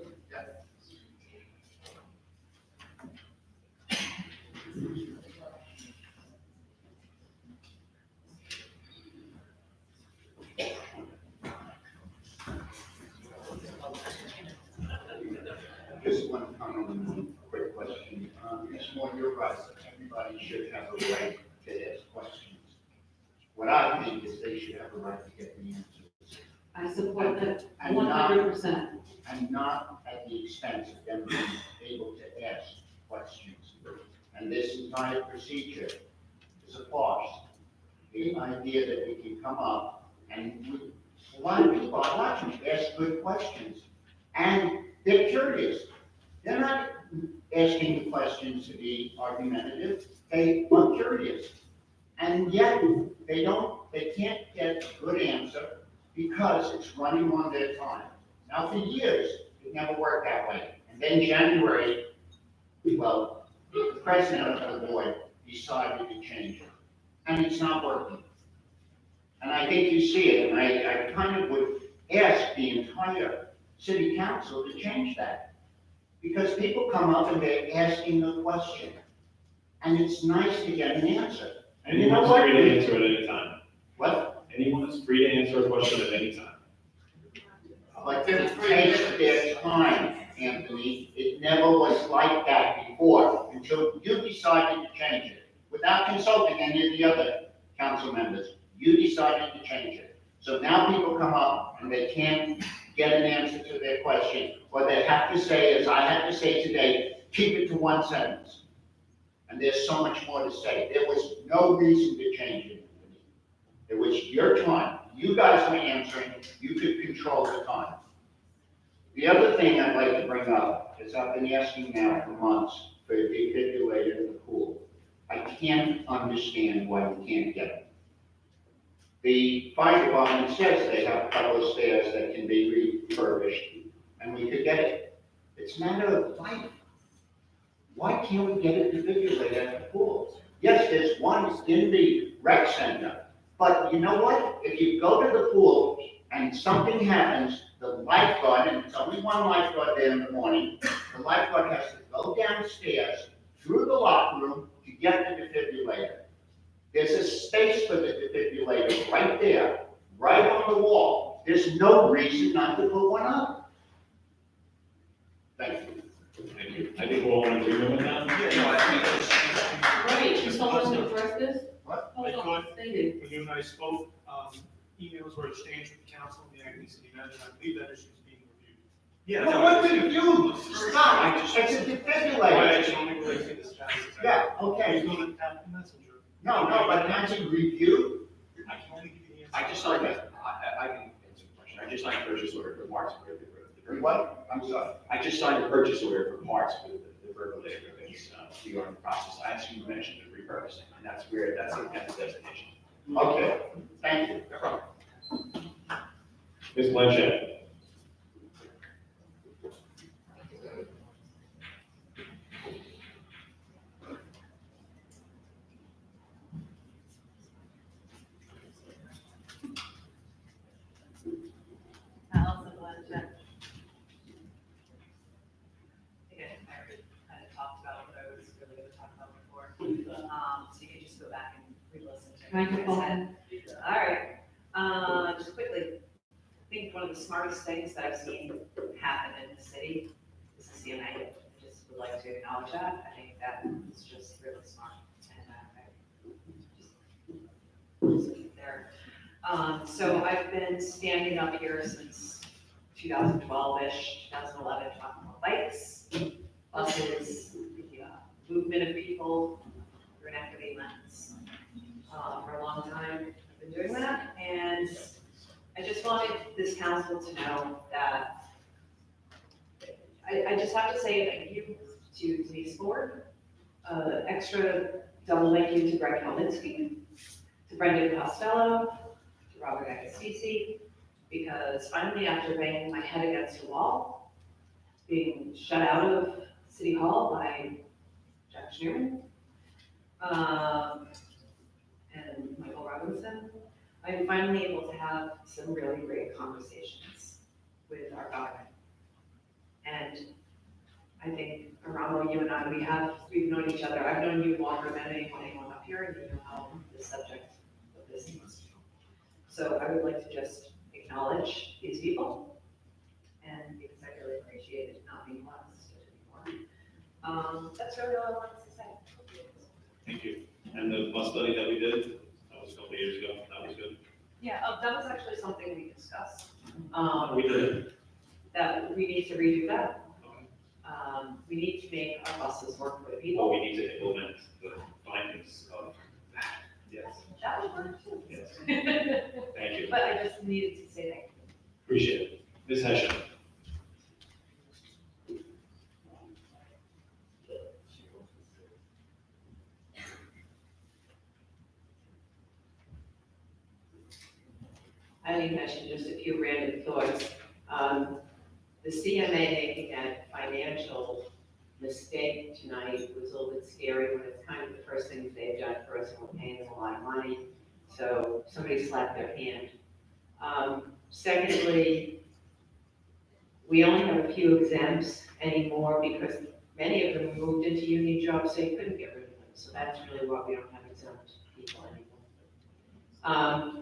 Just one comment and one quick question. Ms. Moore, you're right. Everybody should have a right to ask questions. What I think is they should have a right to get the answers. I support that And not- 100%. And not at the expense of them being able to ask questions. And this entire procedure is a farce. The idea that we can come up and a lot of people are watching, ask good questions. And they're curious. They're not asking the questions to be argumentative. They are curious. And yet, they can't get a good answer because it's running on their time. Now, for years, it never worked that way. And then January, well, the president of the board decided to change it. And it's not working. And I think you see it, and I kind of would ask the entire city council to change that. Because people come up and they're asking a question. And it's nice to get an answer. And you know Anyone's what? free to answer at any time. What? Anyone is free to answer a question at any time. But this takes their time, Anthony. It never was like that before until you decided to change it. Without consulting any of the other council members, you decided to change it. So now people come up and they can't get an answer to their question, or they have to say, as I had to say today, keep it to one sentence. And there's so much more to say. There was no reason to change it. It was your time. You guys were answering. You could control the time. The other thing I'd like to bring up is I've been asking now for months for a defibrillator in the pool. I can't understand why we can't get it. The fire department says they have a couple of stairs that can be refurbished, and we could get it. It's a matter of life. Why can't we get a defibrillator at the pool? Yes, there's one in the rec center, but you know what? If you go to the pool and something happens, the lifeguard, and it's only one lifeguard there in the morning, the lifeguard has to go downstairs through the locker room to get the defibrillator. There's a space for the defibrillator right there, right on the wall. There's no reason not to put one up. Thank you. Thank you. I think we're all in agreement with that. Right, you someone to address this? What? Hold I on, thought, say it. when you and I spoke, emails were exchanged with the council and the acting city manager, I believe that issue is being reviewed. Yeah. Well, what review? Stop, it's a Why I defibrillator. just only relate to this task. Yeah, okay. Please go to the messenger. No, but has it reviewed? I can only give you the answer. I just signed that, I can answer the question. I just signed a purchase order for Mark's. What? I'm sorry. I just signed a purchase order for Mark's for the defibrillator. We are in the process. I actually mentioned the repurposing, and that's the designation. Okay, thank you. No problem. Ms. Blanchett. Allison Blanchett. I think I already kind of talked about what I was really going to talk about before. So you can just go back and re-listen to everything I said. All right, just quickly, I think one of the smartest things that I've seen happen in the city is the CMA. I just would like to acknowledge that. I think that is just really smart. And just keep there. So I've been standing up here since 2012-ish, 2011, talking about bikes, buses, the movement of people through an equity lens. For a long time, I've been doing that, and I just wanted this council to know that I just have to say thank you to Denise Ford, extra double thank you to Greg Kalinsky, to Brendan Costello, to Robert Agostisi, because finally, after banging my head against a wall, being shut out of City Hall by Jack Schneerman, and Michael Robinson, I'm finally able to have some really great conversations with our government. And I think, Aramo, you and I, we've known each other. I've known you longer than anyone up here, and you know how the subject of this is. So I would like to just acknowledge these people, and because I really appreciate it not being lost anymore. That's really all I wanted to say. Thank you. And the bus study that we did, that was a couple of years ago, that was good. Yeah, that was actually something we discussed. We did. That we need to redo that. We need to make our buses work for the But people. we need to implement the findings of that. Yes, That would work too. yes. Thank you. But I just needed to say thank you. Appreciate it. Ms. Hession. I think I should just a few random thoughts. The CMA making that financial mistake tonight was a little bit scary when it's kind of the first thing they've done for us, and we're paying a lot of money. So somebody slapped their hand. Secondly, we only have a few exempts anymore because many of them moved into union jobs, so you couldn't get rid of them. So that's really why we don't have exempt people anymore.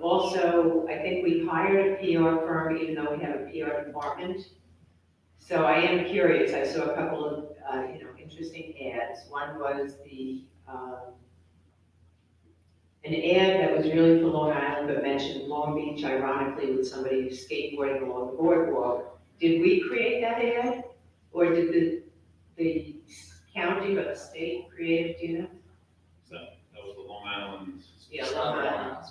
Also, I think we hired a PR firm, even though we have a PR department. So I am curious, I saw a couple of, interesting ads. One was an ad that was really for Long Island, but mentioned Long Beach ironically with somebody skateboarding along the boardwalk. Did we create that ad? Or did the county or the state created, do you know? So that was the Long Island. Yeah, Long Island.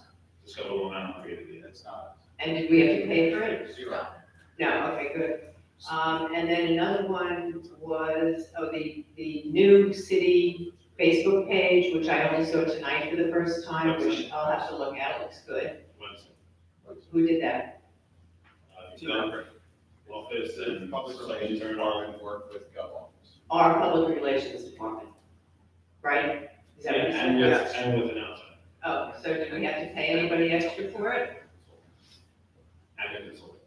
Discover Long Island created it. It's not. And did we have to pay for it? Zero. No, okay, good. And then another one was, the new city Facebook page, which I only saw tonight for the first time, which I'll have to look at, looks good. Wednesday. Who did that? Gov Office and Public some relations internal. department work with Gov Office. Our public relations department, right? Is that what you said? And with an outside. Oh, so do we have to pay anybody extra for it? And a consultant.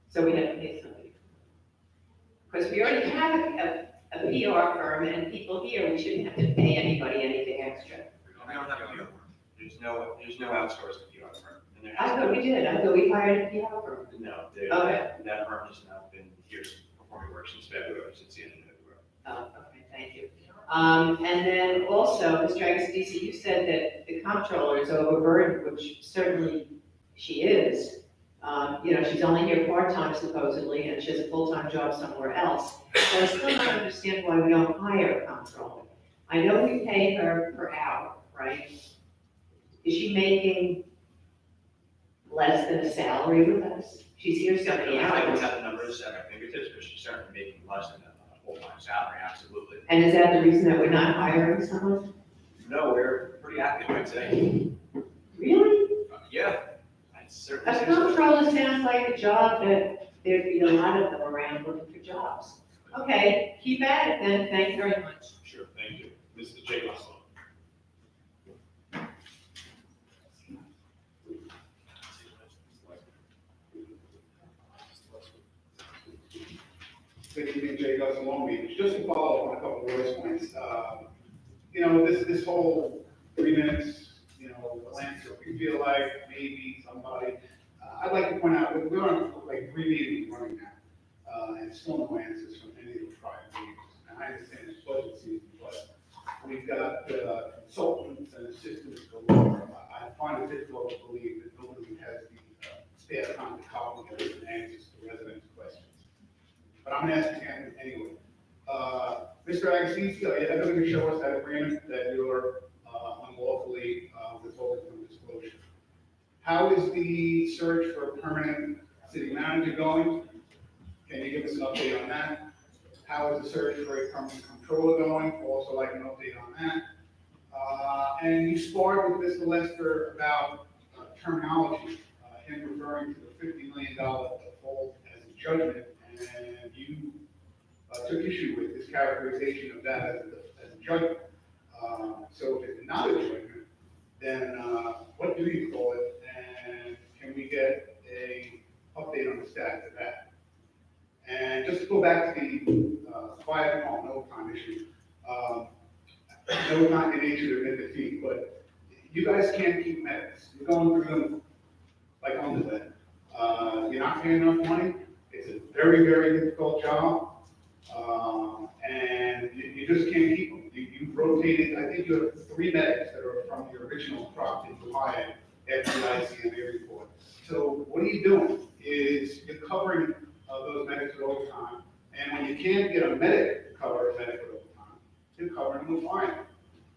So we have to pay somebody. Because we already have a PR firm and people here, we shouldn't have to pay anybody anything extra. We don't have a PR firm. There's no outsourced PR firm. And there I has thought we did, I thought we hired a PR firm. No, Okay. that firm has now been here performing work since February, since the end of February. Oh, okay, thank you. And then also, Mr. Agostisi, you said that the comptroller is overburdened, which certainly she is. You know, she's only here part-time supposedly, and she has a full-time job somewhere else. So I still don't understand why we don't hire a comptroller. I know we pay her per hour, right? Is she making less than a salary with us? She's here so many I don't hours. have the numbers at my fingertips, but she's certainly making less than a full-time salary, absolutely. And is that the reason that we're not hiring someone? No, we're pretty active, I'd say. Really? Yeah, I'd certainly A say so. comptroller sounds like a job that there'd be a lot of them around looking for jobs. Okay, keep at it then, thank you very much. Sure, thank you. Mr. J. Russell. Good evening, Jay Gus in Long Beach. Just to follow up on a couple of Roy's points, you know, this whole 3 minutes, you know, answer, we feel like maybe somebody, I'd like to point out, we're on like 3 meetings running now, and still no answers from any of the prior meetings. And I understand it's budget season, but we've got consultants and assistants galore. I find it difficult to believe that nobody has the spare time to call and get answers to residents' questions. But I'm gonna ask him anyway. Mr. Agassiz, are you ever gonna show us that agreement that you're unlawfully withholding from disclosure? How is the search for a permanent city manager going? Can you give us an update on that? How is the search for a permanent controller going? Also like an update on that. And you sparred with Mr. Lester about terminology, him referring to the $50 million default as a judgment, and you took issue with his characterization of that as a judgment. So if it's not a judgment, then what do you call it? And can we get a update on the status of that? And just to go back to the fire department overtime issue, no time in nature to admit defeat, but you guys can't keep medics. You're going through them like underwear. You're not paying enough money. It's a very, very difficult job, and you just can't keep them. You rotated, I think you have 3 medics that are from the original crop that you hired after the ICMA report. So what are you doing is you're covering those medics with overtime, and when you can't get a medic to cover a medic with overtime, you're covering them with fire.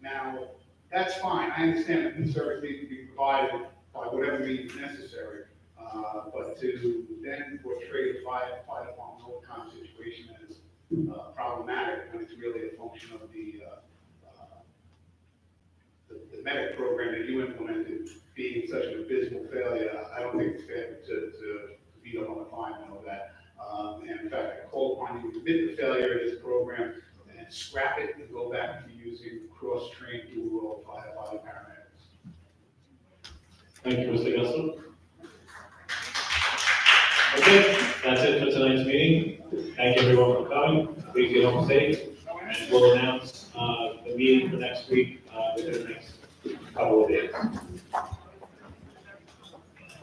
Now, that's fine. I understand that the service needs to be provided by whatever means necessary. But to then portray the fire department overtime situation as problematic when it's really a function of the medic program that you implemented being such an abysmal failure, I don't think it's fair to beat up on the firemen over that. And in fact, I call upon you to admit the failure of this program and scrap it and go back to using cross-trained dual-role firefighter paramedics. Thank you, Mr. Guston. Okay, that's it for tonight's meeting. Thank you everyone for coming. Please get home safe. And we'll announce the meeting for next week within the next couple of days.